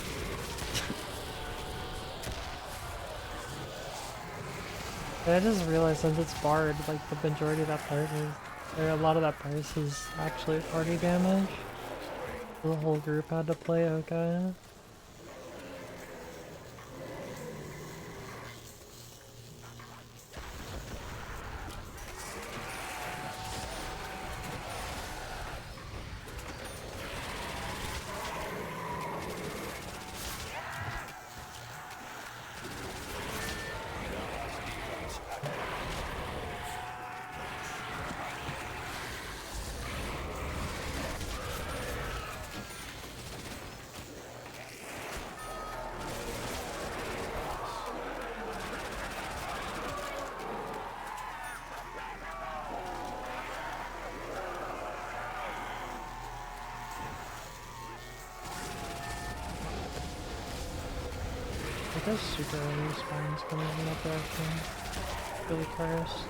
I just realized since it's Bard, like the majority of that part is, or a lot of that price is actually party damage. The whole group had to play okay. There's super early spawns coming in that direction. Really cursed.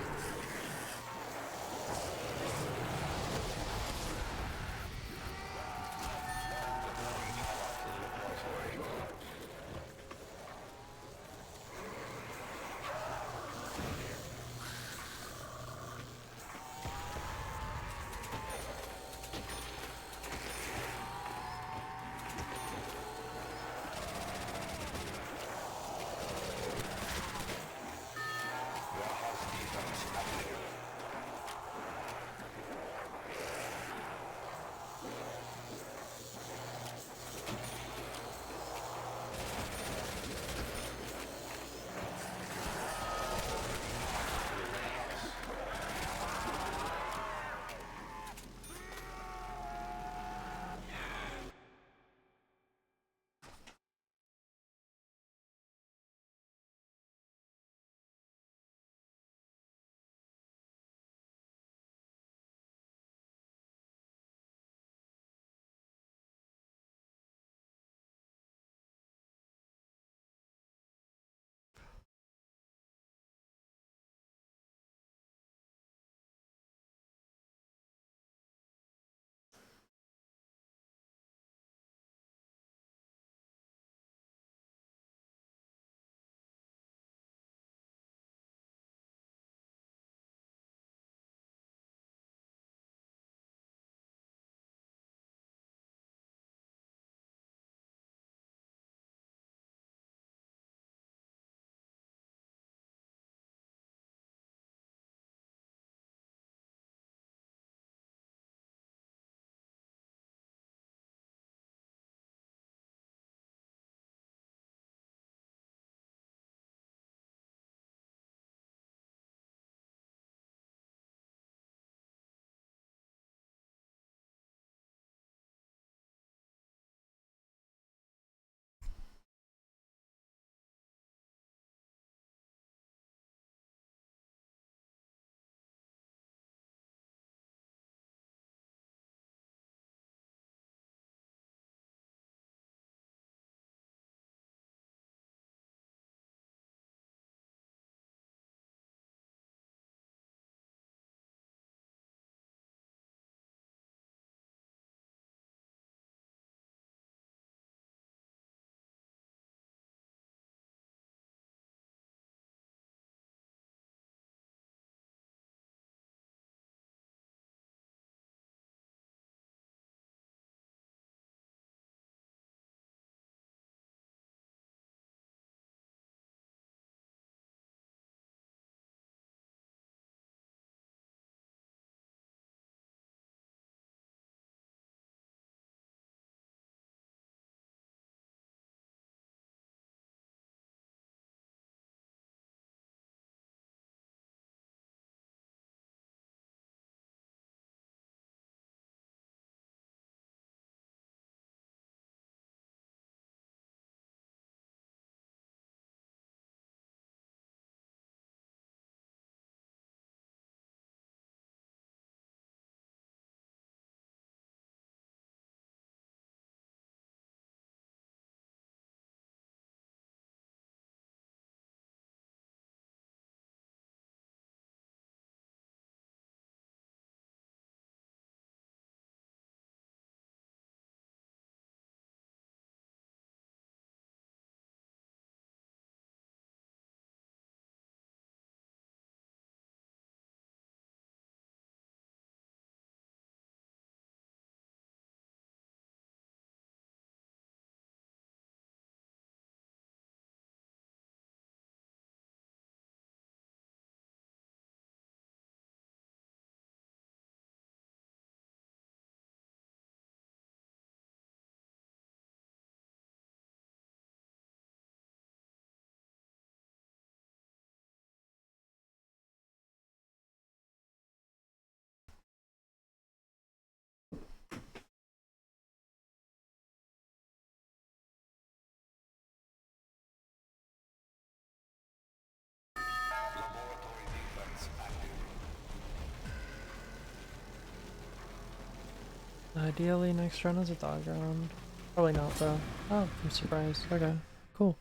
Ideally, next run is a dog round. Probably not though. Oh, I'm surprised. Okay, cool.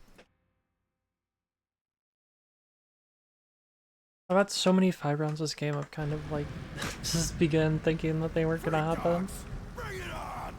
I've had so many 5 rounds this game, I've kind of like just begun thinking that they weren't gonna happen. Bring it on!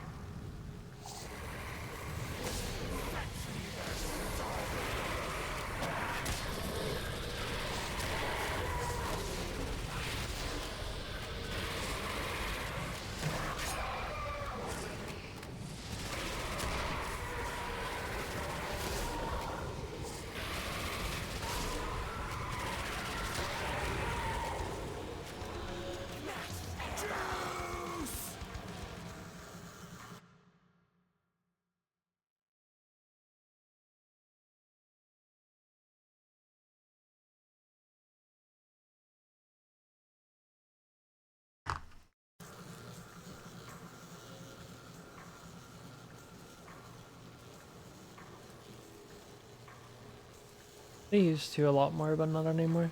They used to a lot more, but not anymore.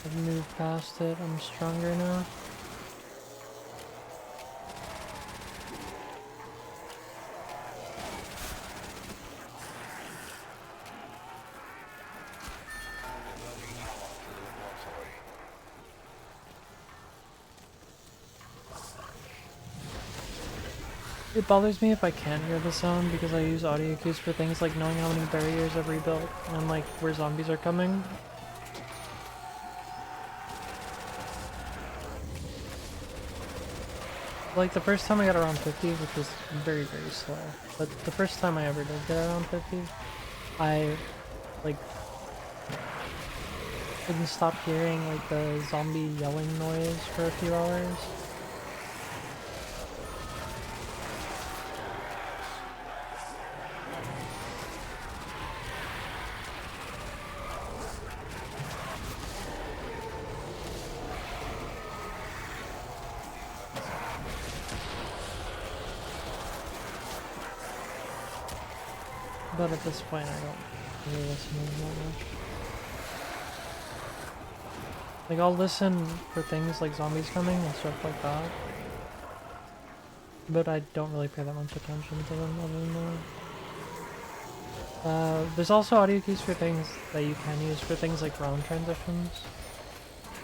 I've moved past it, I'm stronger now. It bothers me if I can't hear the sound because I use audio cues for things like knowing how many barriers I've rebuilt and like where zombies are coming. Like the first time I got around 50, which was very, very slow, but the first time I ever did get around 50, I like couldn't stop hearing like the zombie yelling noise for a few hours. But at this point, I don't really listen to them that much. Like, I'll listen for things like zombies coming and stuff like that. But I don't really pay that much attention to them other than that. There's also audio keys for things that you can use for things like round transitions.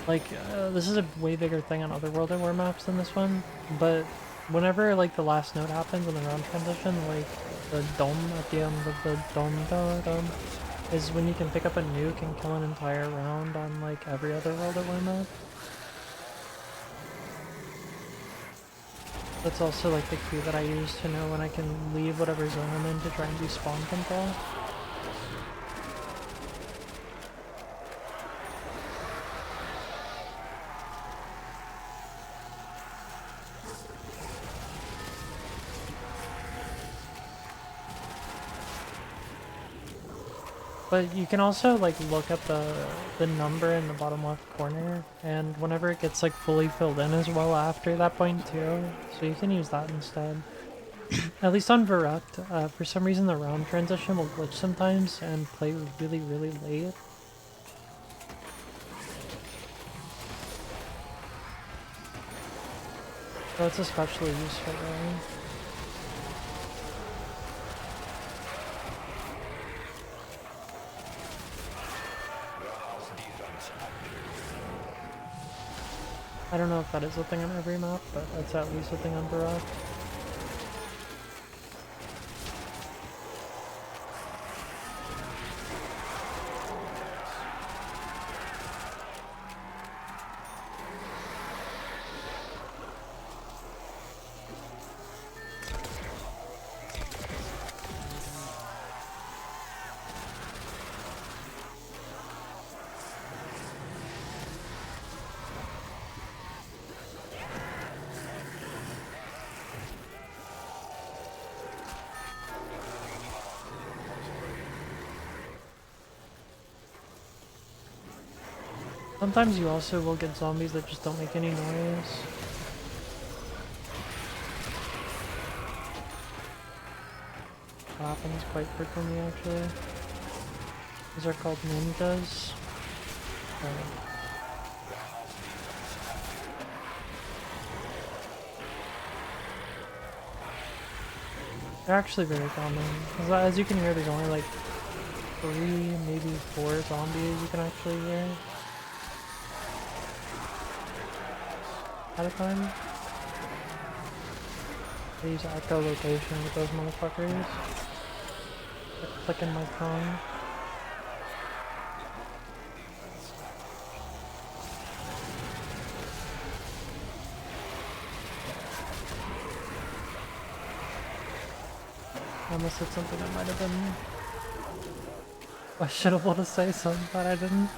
Like, this is a way bigger thing on other World at War maps than this one, but whenever, like, the last note happens in the round transition, like, the dome at the end of the dome is when you can pick up a nuke and kill an entire round on, like, every other World at War map. That's also, like, the cue that I use to know when I can leave whatever zone I'm in to try and do spawn control. But you can also like look at the number in the bottom left corner, and whenever it gets like fully filled in as well after that point too, so you can use that instead. At least on Verrect, for some reason the round transition will glitch sometimes and play really, really late. So that's especially useful though. I don't know if that is a thing on every map, but that's at least a thing on Verrect. Sometimes you also will get zombies that just don't make any noise. happens quite frequently actually. These are called ninjas. They're actually very common. As you can hear, there's only like 3, maybe 4 zombies you can actually hear at a time. I use echolocation with those motherfuckers. They're clicking my tongue. I almost said something that might have been questionable to say, so I'm glad I didn't.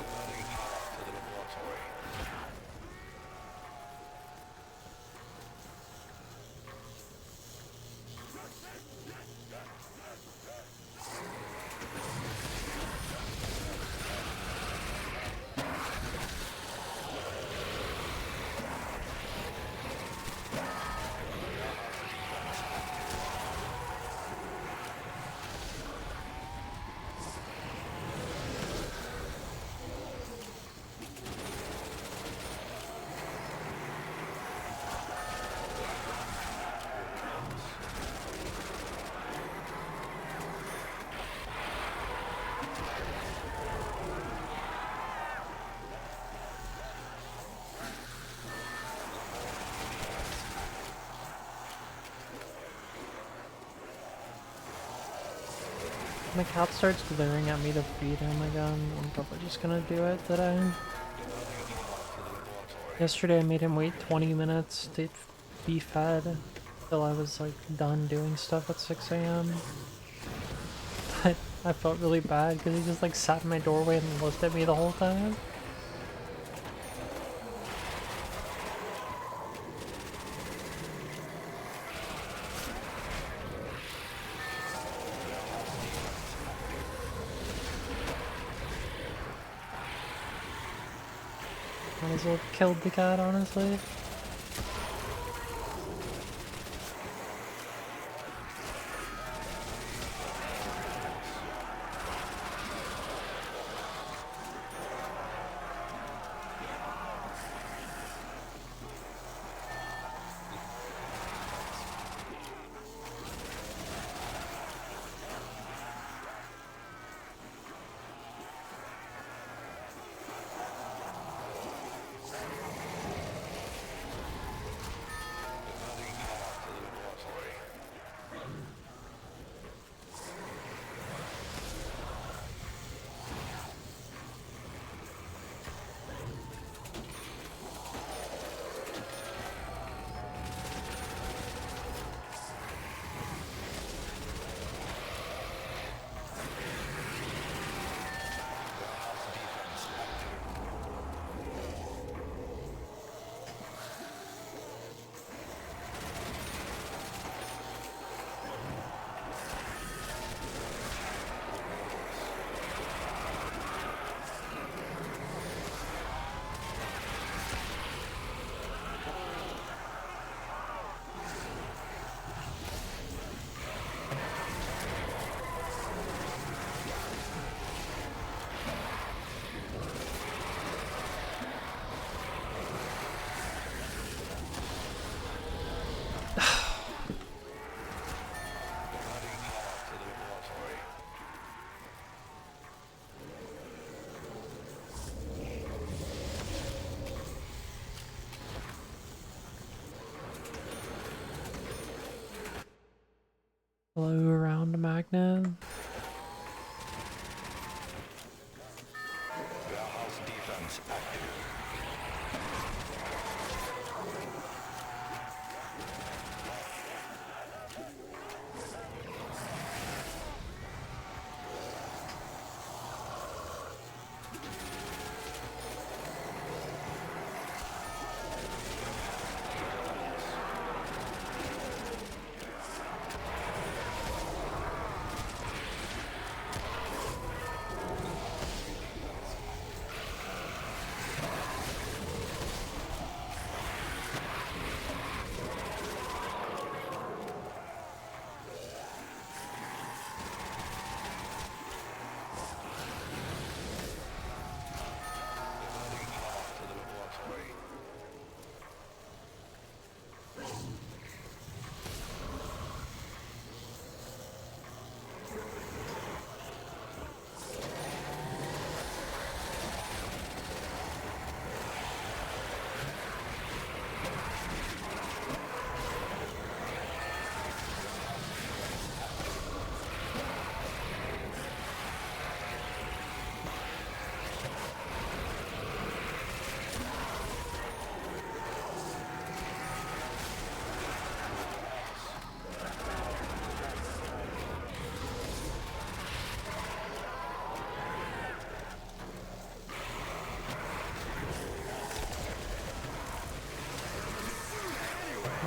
My cat starts glaring at me to feed him again. I'm probably just gonna do it today. Yesterday I made him wait 20 minutes to be fed till I was like done doing stuff at 6 a.m. I felt really bad because he just like sat in my doorway and looked at me the whole time. Might as well have killed the cat, honestly. Hello, around magnet. Warehouse defense active.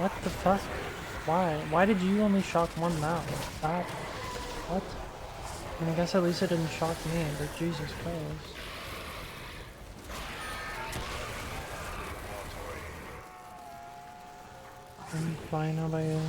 What the fuck? Why? Why did you only shock one now? That? What? I mean, I guess at least it didn't shock me, but Jesus Christ. I'm fine, how about you?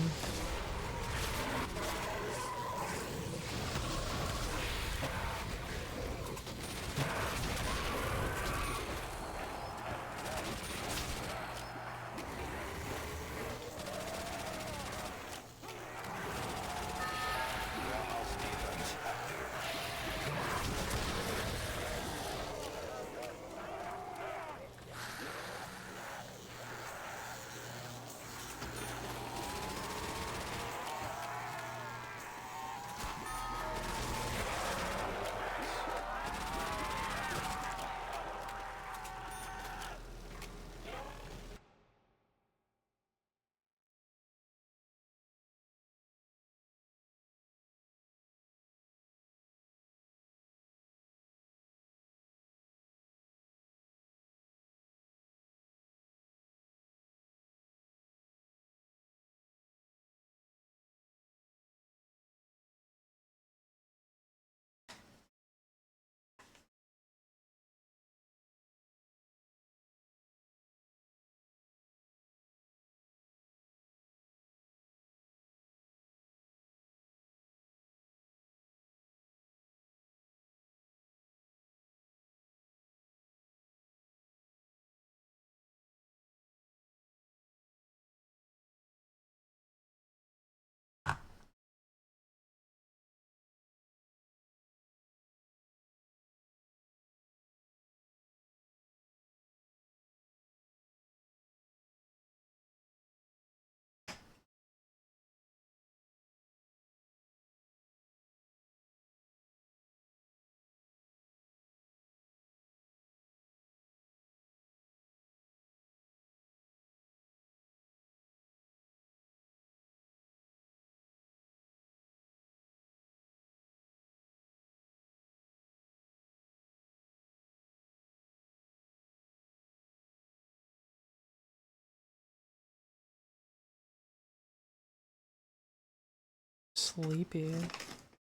Sleepy.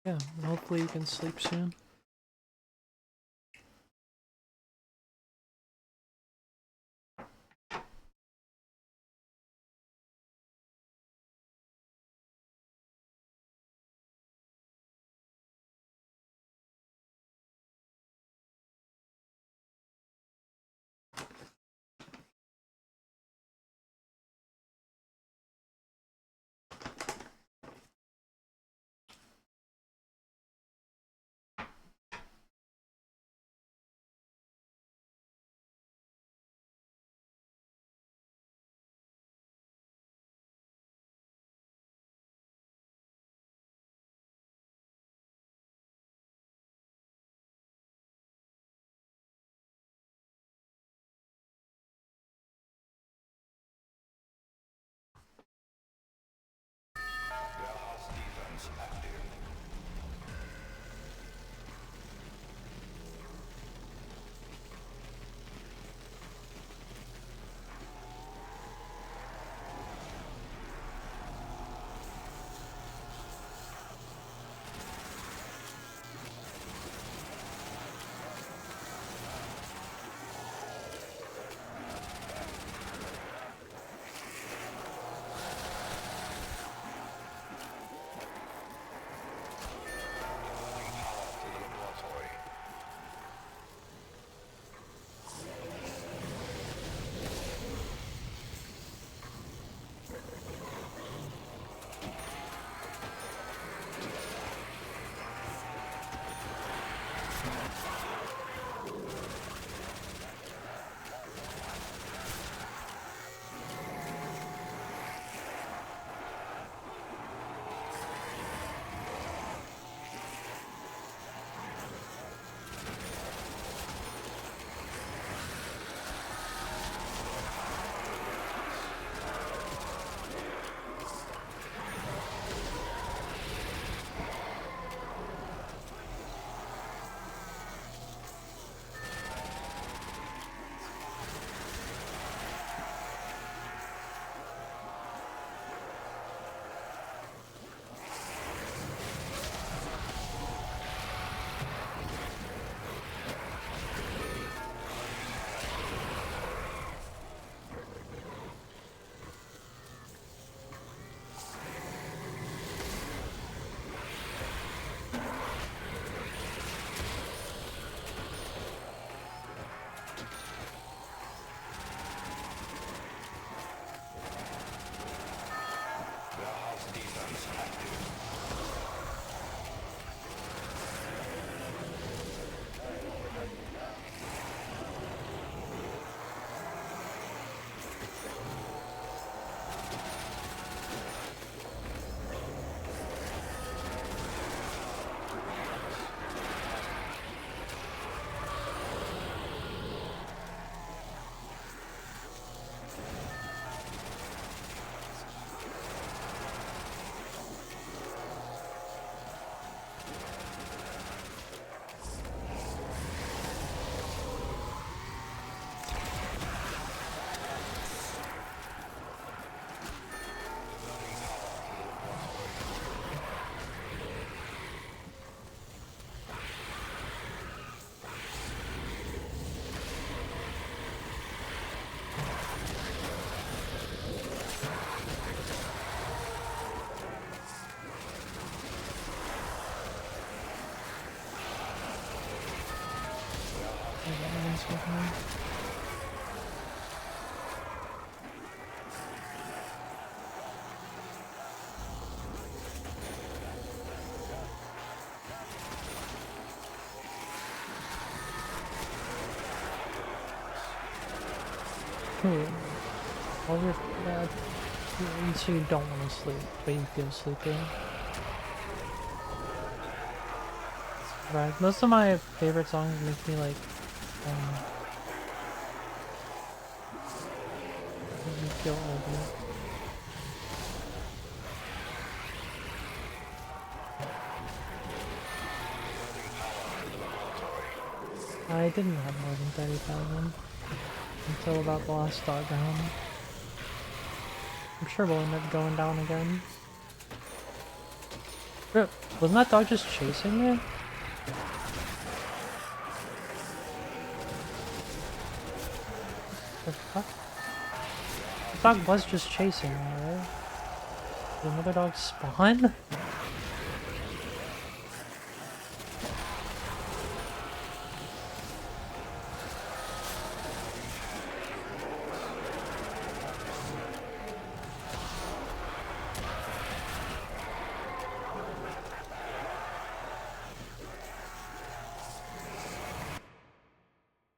Yeah, hopefully you can sleep soon. nice with me. All your bad. So you don't want to sleep, but you feel sleepy. Right. Most of my favorite songs make me like make me feel older. I didn't have more than 30,000 until about the last dog round. I'm sure we'll end up going down again. Bro, wasn't that dog just chasing me? The fuck? The dog was just chasing me, right? Did another dog spawn?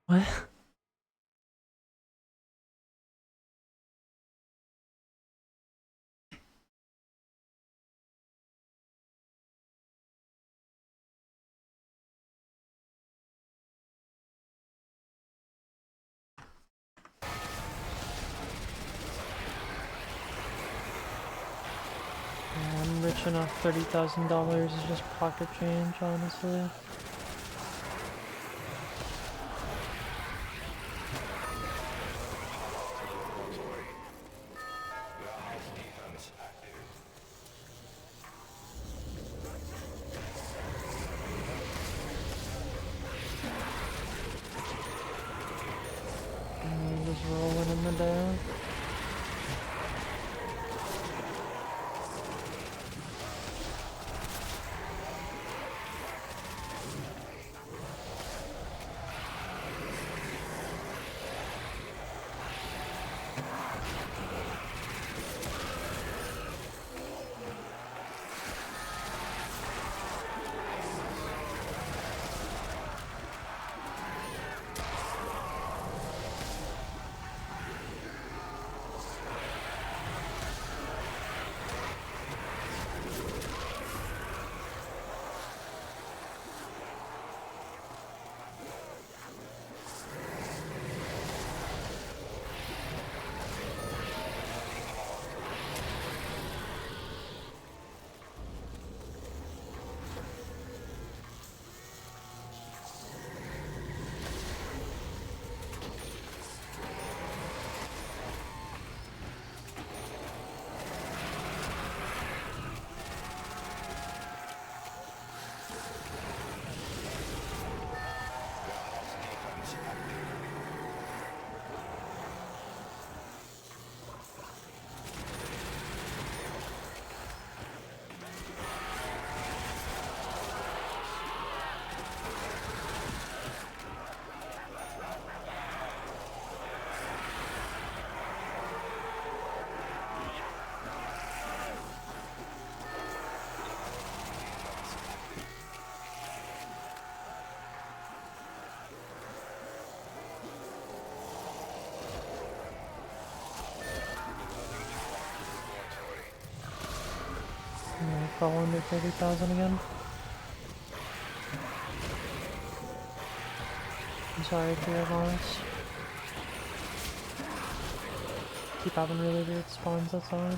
What? I'm rich enough, $30,000 is just pocket change, honestly. Just rolling in the day. Fall under 30,000 again. I'm sorry for your loss. Keep having really weird spawns, that's all.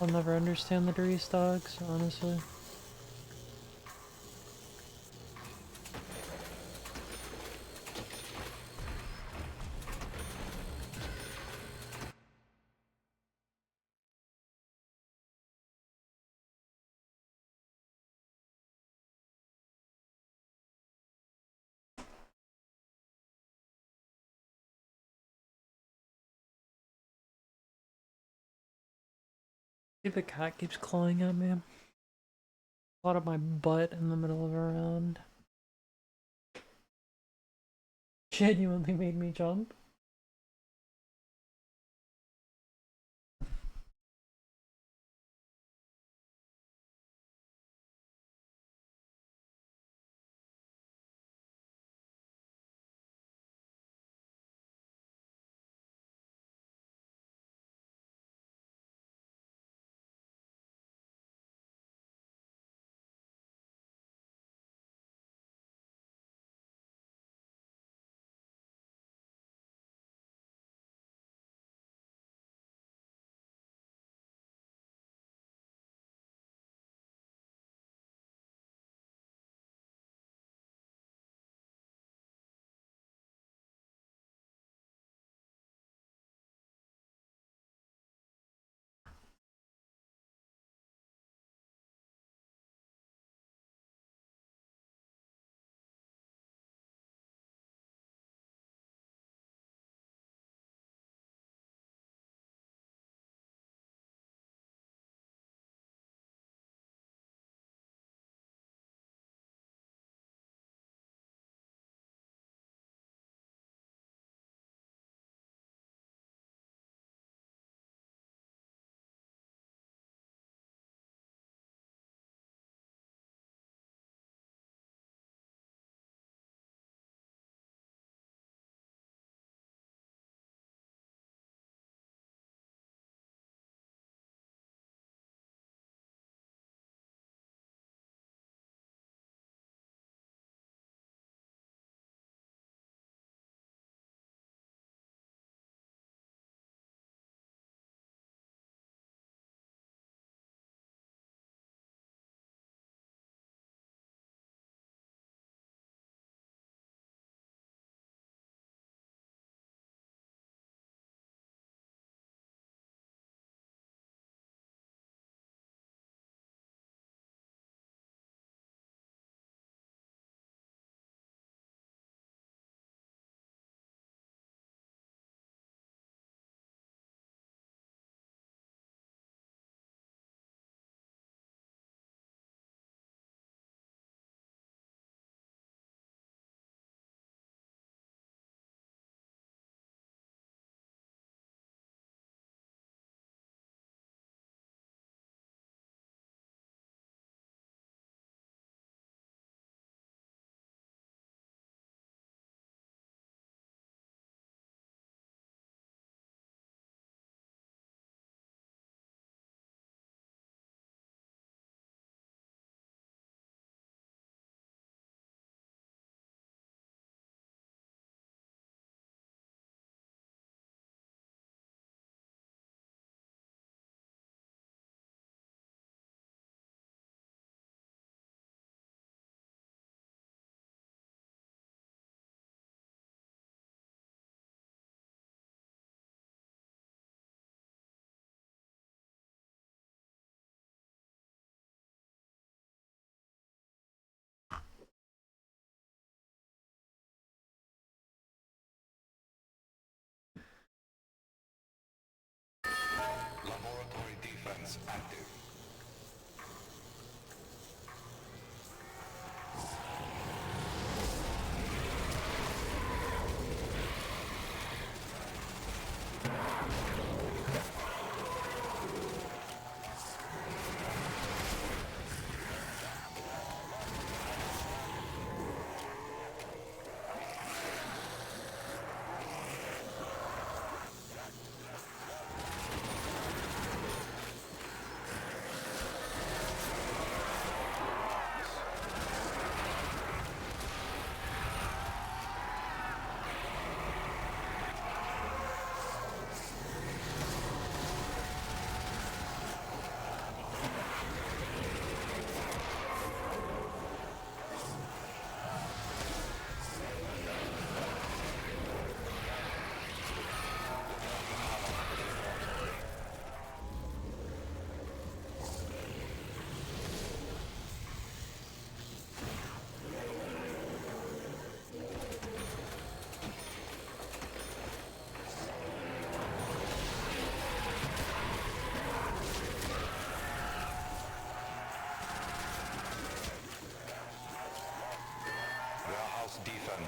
I'll never understand the riese dogs, honestly. See, the cat keeps clawing at me. A lot of my butt in the middle of a round. Genuinely made me jump. Laboratory defense active.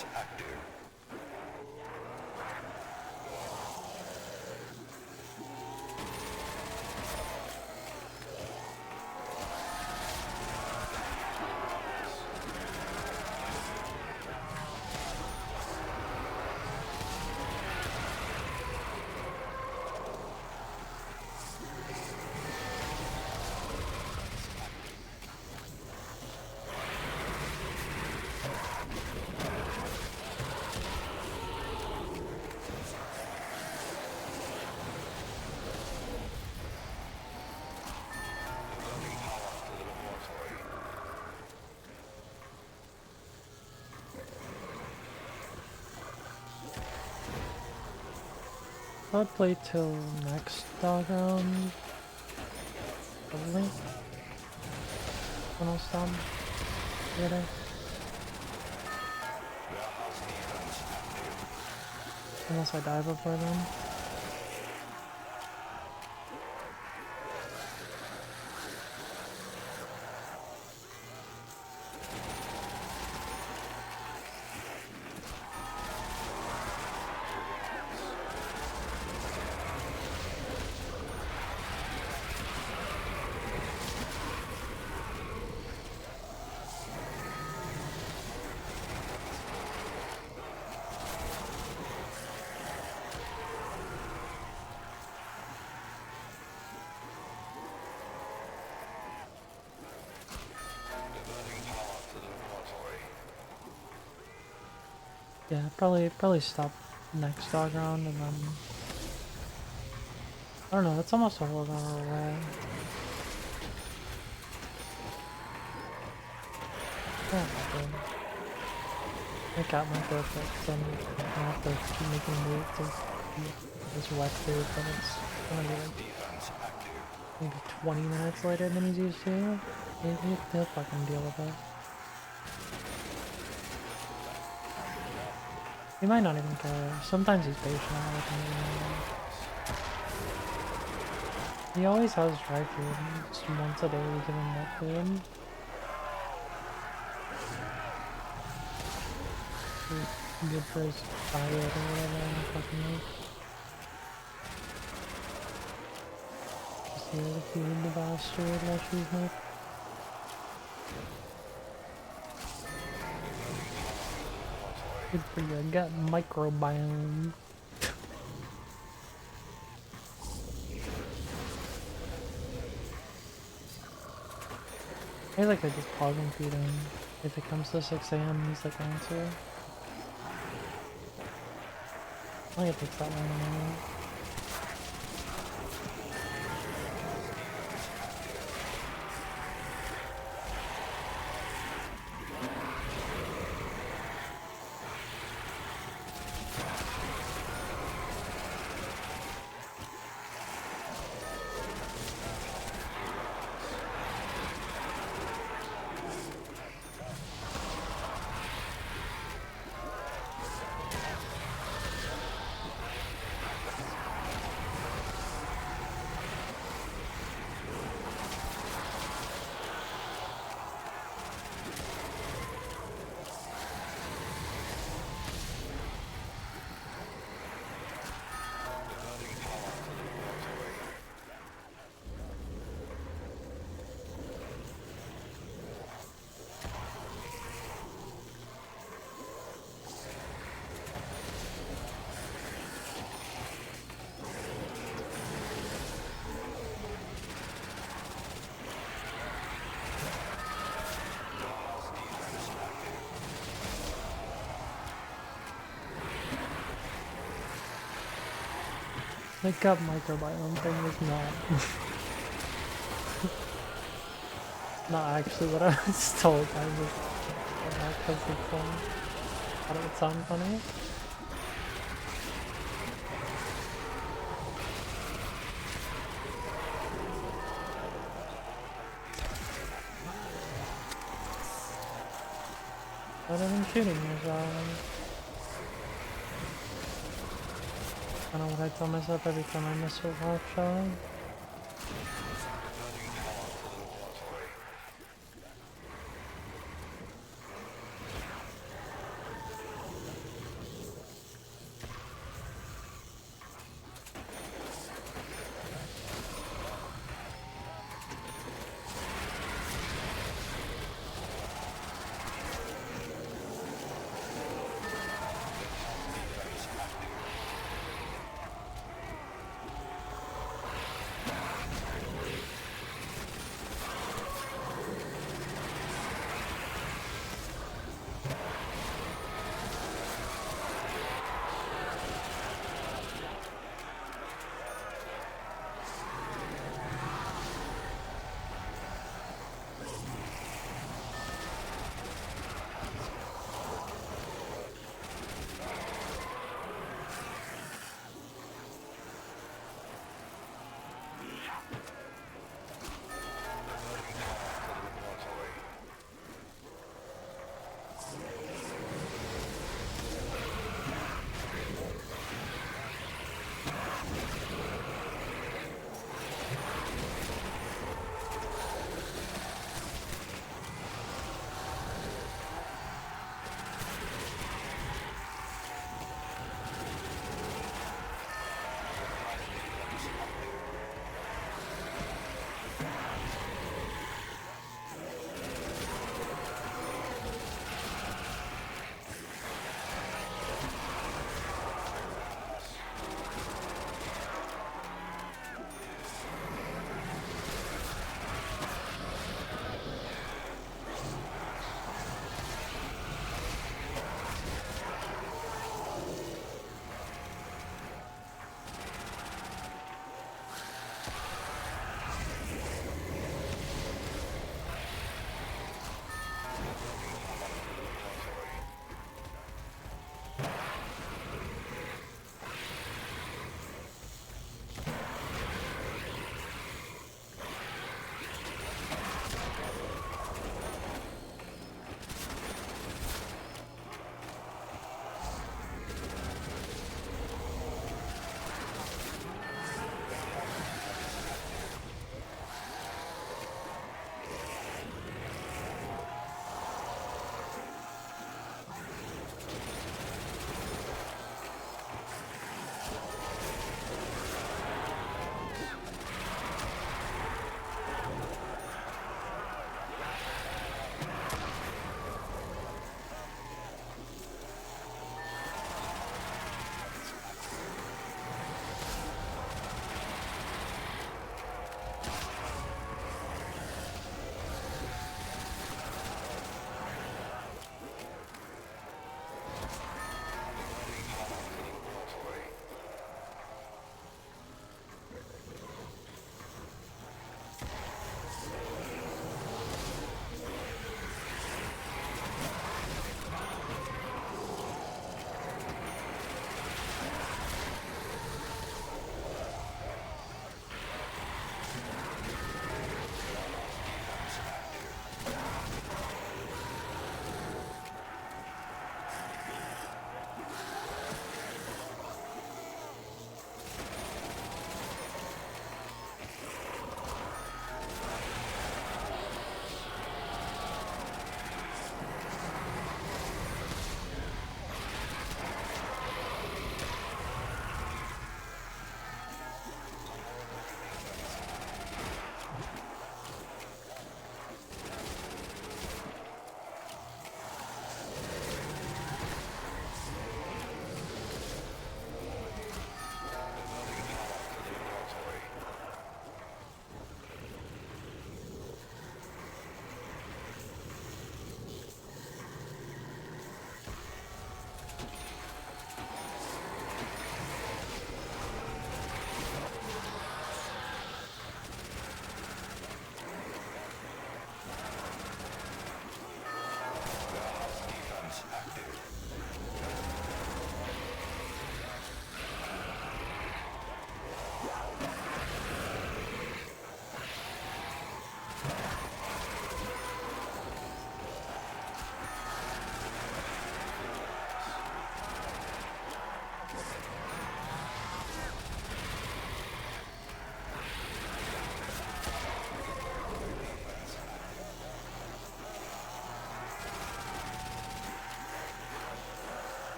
Defense active. I'd play till next dog round. Probably. When I'll stop later. Unless I die before then. Yeah, probably stop next dog round and then I don't know, that's almost a whole hour away. Yeah, I got my perfect, then I have to keep making weight to keep this wet food, but it's gonna be like maybe 20 minutes later than he's used to. He'll fucking deal with it. He might not even care. Sometimes he's patient with me. He always has dry food. Just once a day we give him wet food. Good for his diet or whatever. Fucking like. Just here to feed the bastard while she's not. Good for your gut microbiome. I like I just pause and feed him. If it comes to 6 AM, he's like answer. I think it takes that long anyway. The gut microbiome thing is not not actually what I was told. I was because it's thought it would sound funny. But I've been shooting as well. I don't know what I tell myself every time I miss a walk shot.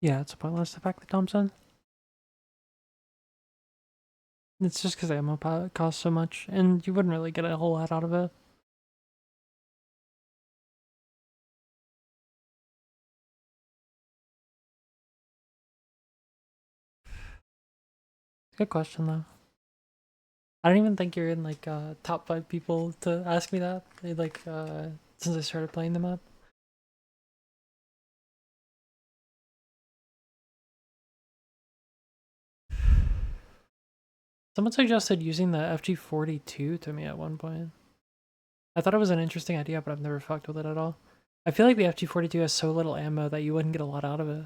Yeah, it's pointless to pack the Thompson. It's just because ammo costs so much, and you wouldn't really get a whole lot out of it. Good question though. I don't even think you're in like top 5 people to ask me that. Like since I started playing the map. Someone suggested using the FG42 to me at one point. I thought it was an interesting idea, but I've never fucked with it at all. I feel like the FG42 has so little ammo that you wouldn't get a lot out of it.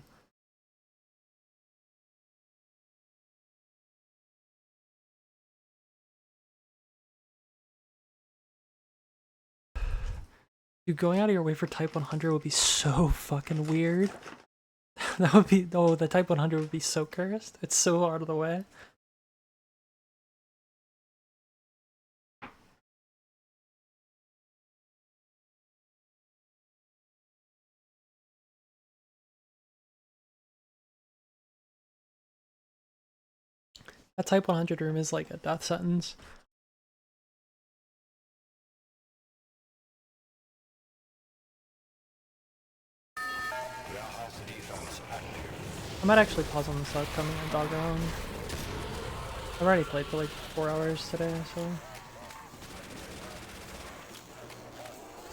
Dude, going out of your way for Type 100 would be so fucking weird. That would be, oh, the Type 100 would be so cursed. It's so out of the way. That Type 100 room is like a death sentence. I might actually pause on the side coming and dog around. I've already played for like 4 hours today, so.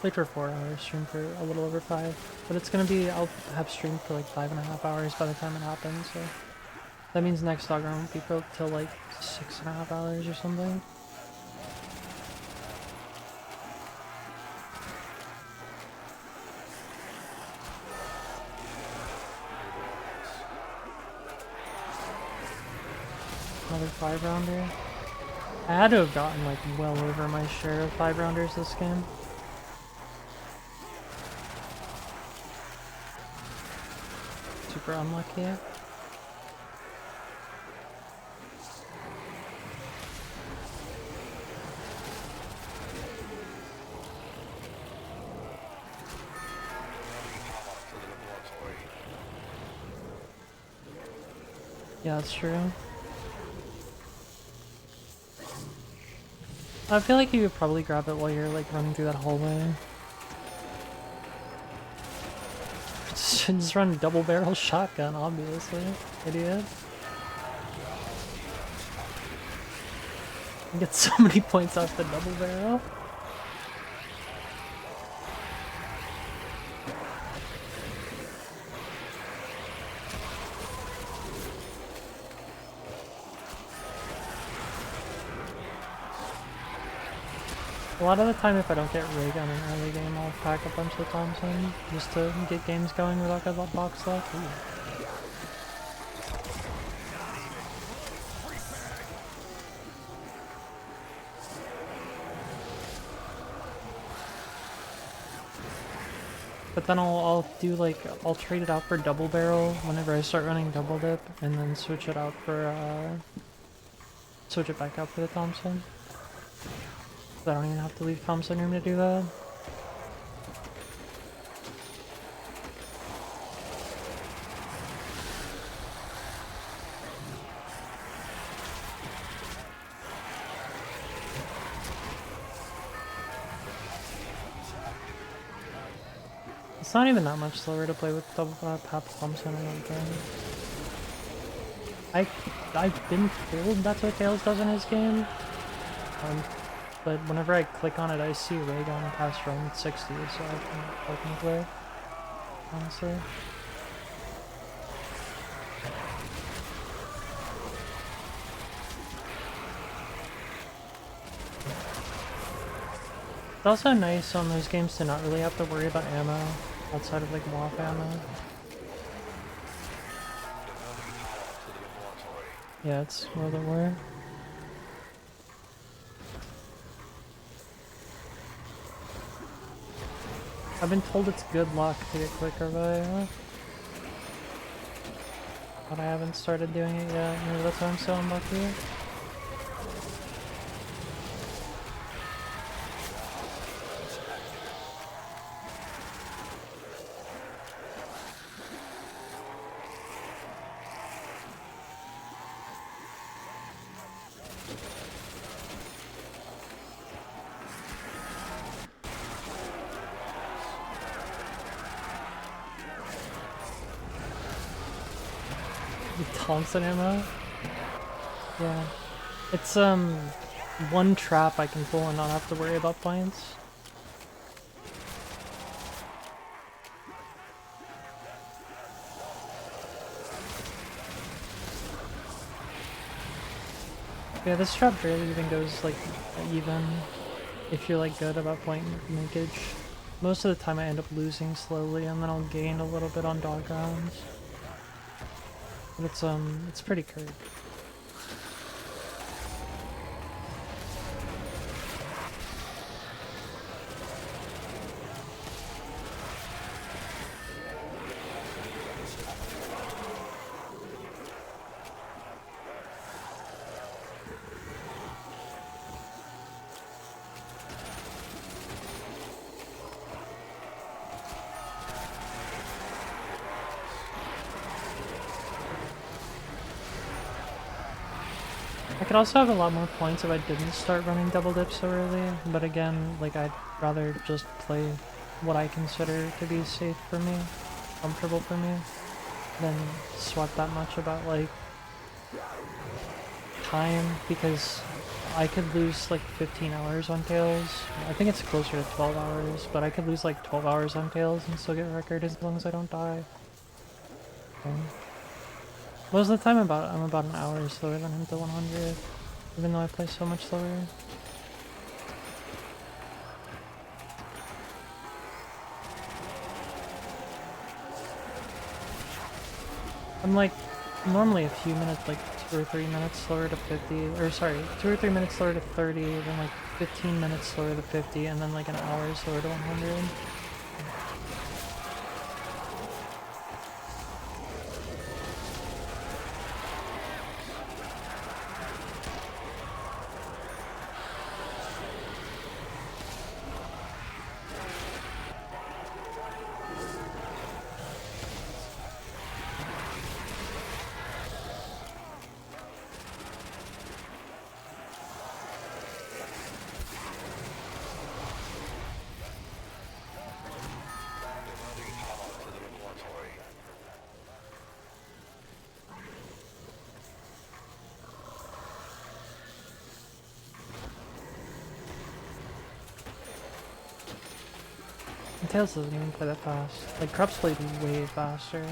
Played for 4 hours, streamed for a little over 5. But it's gonna be, I'll have streamed for like 5.5 hours by the time it happens, so. That means next dog round won't be built till like 6.5 hours or something. Another 5-rounder. I had to have gotten like well over my share of 5-rounders this game. Super unlucky. Yeah, that's true. I feel like you could probably grab it while you're like running through that hallway. Just run double barrel shotgun, obviously. Idiot. You get so many points off the double barrel. A lot of the time, if I don't get ray gun in early game, I'll pack a bunch of Thompson just to get games going without good box luck. Ooh. But then I'll do like, I'll trade it out for double barrel whenever I start running double dip, and then switch it out for, switch it back out for the Thompson. So I don't even have to leave Thompson room to do that. It's not even that much slower to play with double Pap Thompson, I don't think. I've been told that's what Tails does in his game. But whenever I click on it, I see ray gun past roam at 60, so I can fucking play. Honestly. It's also nice on those games to not really have to worry about ammo outside of like WAF ammo. Yeah, it's World at War. I've been told it's good luck to get quick revive, but I haven't started doing it yet. Maybe that's why I'm so unlucky. The Thompson ammo? Yeah. It's, one trap I can pull and not have to worry about points. Yeah, this trap barely even goes, like, even if you're, like, good about point linkage. Most of the time I end up losing slowly, and then I'll gain a little bit on dog rounds. But it's pretty curved. I could also have a lot more points if I didn't start running double dip so early, but again, like, I'd rather just play what I consider to be safe for me, comfortable for me, than sweat that much about, like, time, because I could lose, like, 15 hours on Tails. I think it's closer to 12 hours, but I could lose, like, 12 hours on Tails and still get a record as long as I don't die. Okay. Most of the time I'm about an hour slower than him to 100, even though I play so much slower. I'm like normally a few minutes, like 2 or 3 minutes slower to 50, or sorry, 2 or 3 minutes slower to 30, then like 15 minutes slower to 50, and then like an hour slower to 100. Tails doesn't even play that fast. Like, Krupp's played way faster.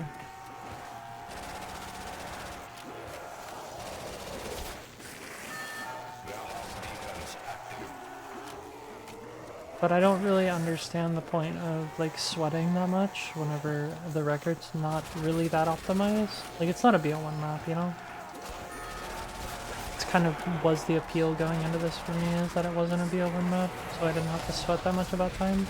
But I don't really understand the point of, like, sweating that much whenever the record's not really that optimized. Like, it's not a BO1 map, you know? It's kind of was the appeal going into this for me, is that it wasn't a BO1 map, so I didn't have to sweat that much about time.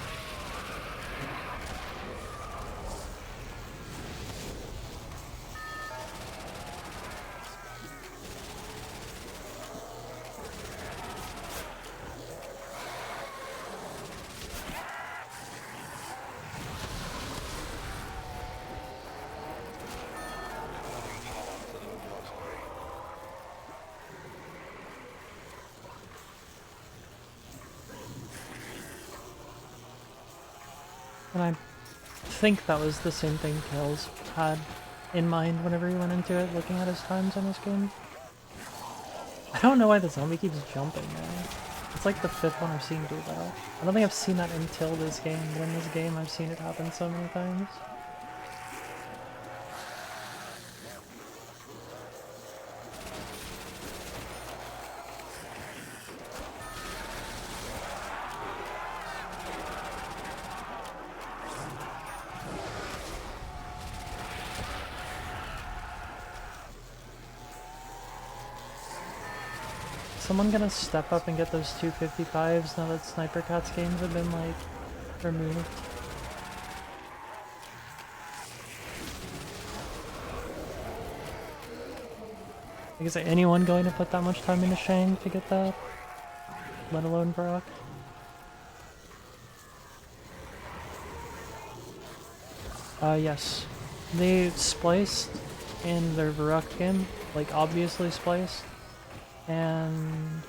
And I think that was the same thing Tails had in mind whenever he went into it, looking at his times in this game. I don't know why the zombie keeps jumping, man. It's like the 5th one I've seen do that. I don't think I've seen that until this game, but in this game I've seen it happen so many times. Someone gonna step up and get those 255s now that Sniper Cat's games have been, like, removed? Like, is there anyone going to put that much time into Shang to get that? Let alone Varrock? Yes. They spliced in their Varrock game, like, obviously spliced. And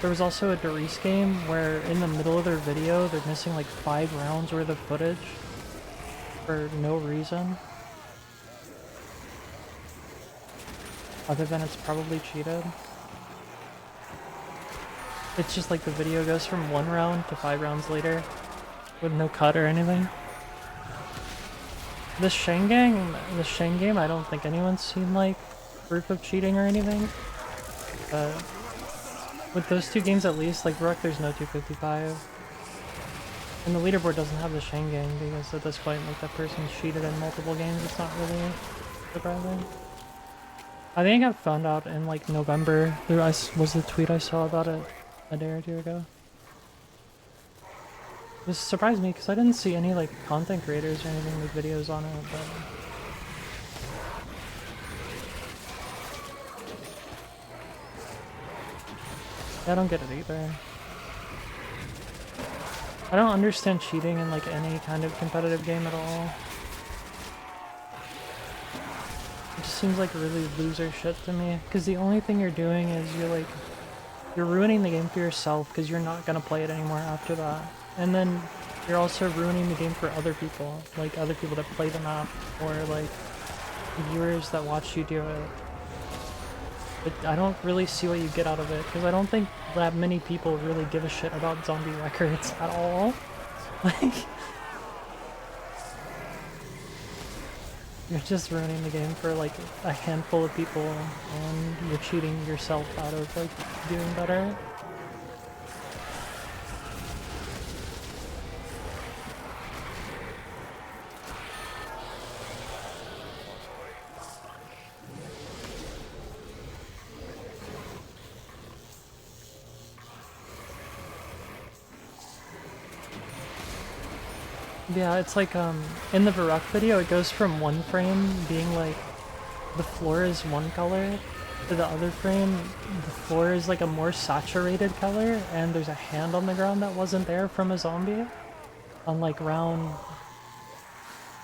there was also a riese game where in the middle of their video they're missing like 5 rounds worth of footage for no reason. Other than it's probably cheated. It's just like the video goes from 1 round to 5 rounds later with no cut or anything. The Shang game, I don't think anyone's seen like proof of cheating or anything. But with those 2 games at least, like Rook, there's no 255. And the leaderboard doesn't have the Shang game because at this point, like that person's cheated in multiple games. It's not really surprising. I think I got found out in like November. There was the tweet I saw about it a day or 2 ago. This surprised me because I didn't see any like content creators or anything with videos on it, but I don't get it either. I don't understand cheating in like any kind of competitive game at all. It just seems like really loser shit to me, because the only thing you're doing is you're ruining the game for yourself because you're not gonna play it anymore after that. And then you're also ruining the game for other people, like other people that play the map, or like viewers that watch you do it. But I don't really see what you get out of it, because I don't think that many people really give a shit about zombie records at all. Like, you're just ruining the game for like a handful of people, and you're cheating yourself out of like doing better. Yeah, it's like, in the Varrock video, it goes from one frame being like, the floor is one color, to the other frame, the floor is like a more saturated color, and there's a hand on the ground that wasn't there from a zombie. On like round...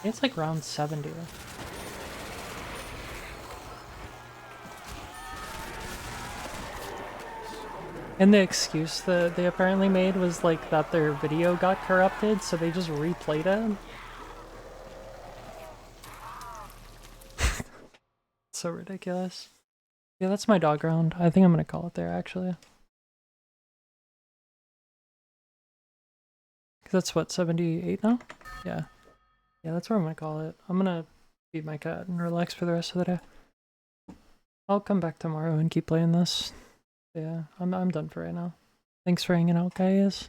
it's like round 70. And the excuse that they apparently made was like that their video got corrupted, so they just replayed it. So ridiculous. Yeah, that's my dog round. I think I'm gonna call it there, actually. Cause that's what, 78 now? Yeah. Yeah, that's where I'm gonna call it. I'm gonna feed my cat and relax for the rest of the day. I'll come back tomorrow and keep playing this. Yeah, I'm done for right now. Thanks for hanging out, guys.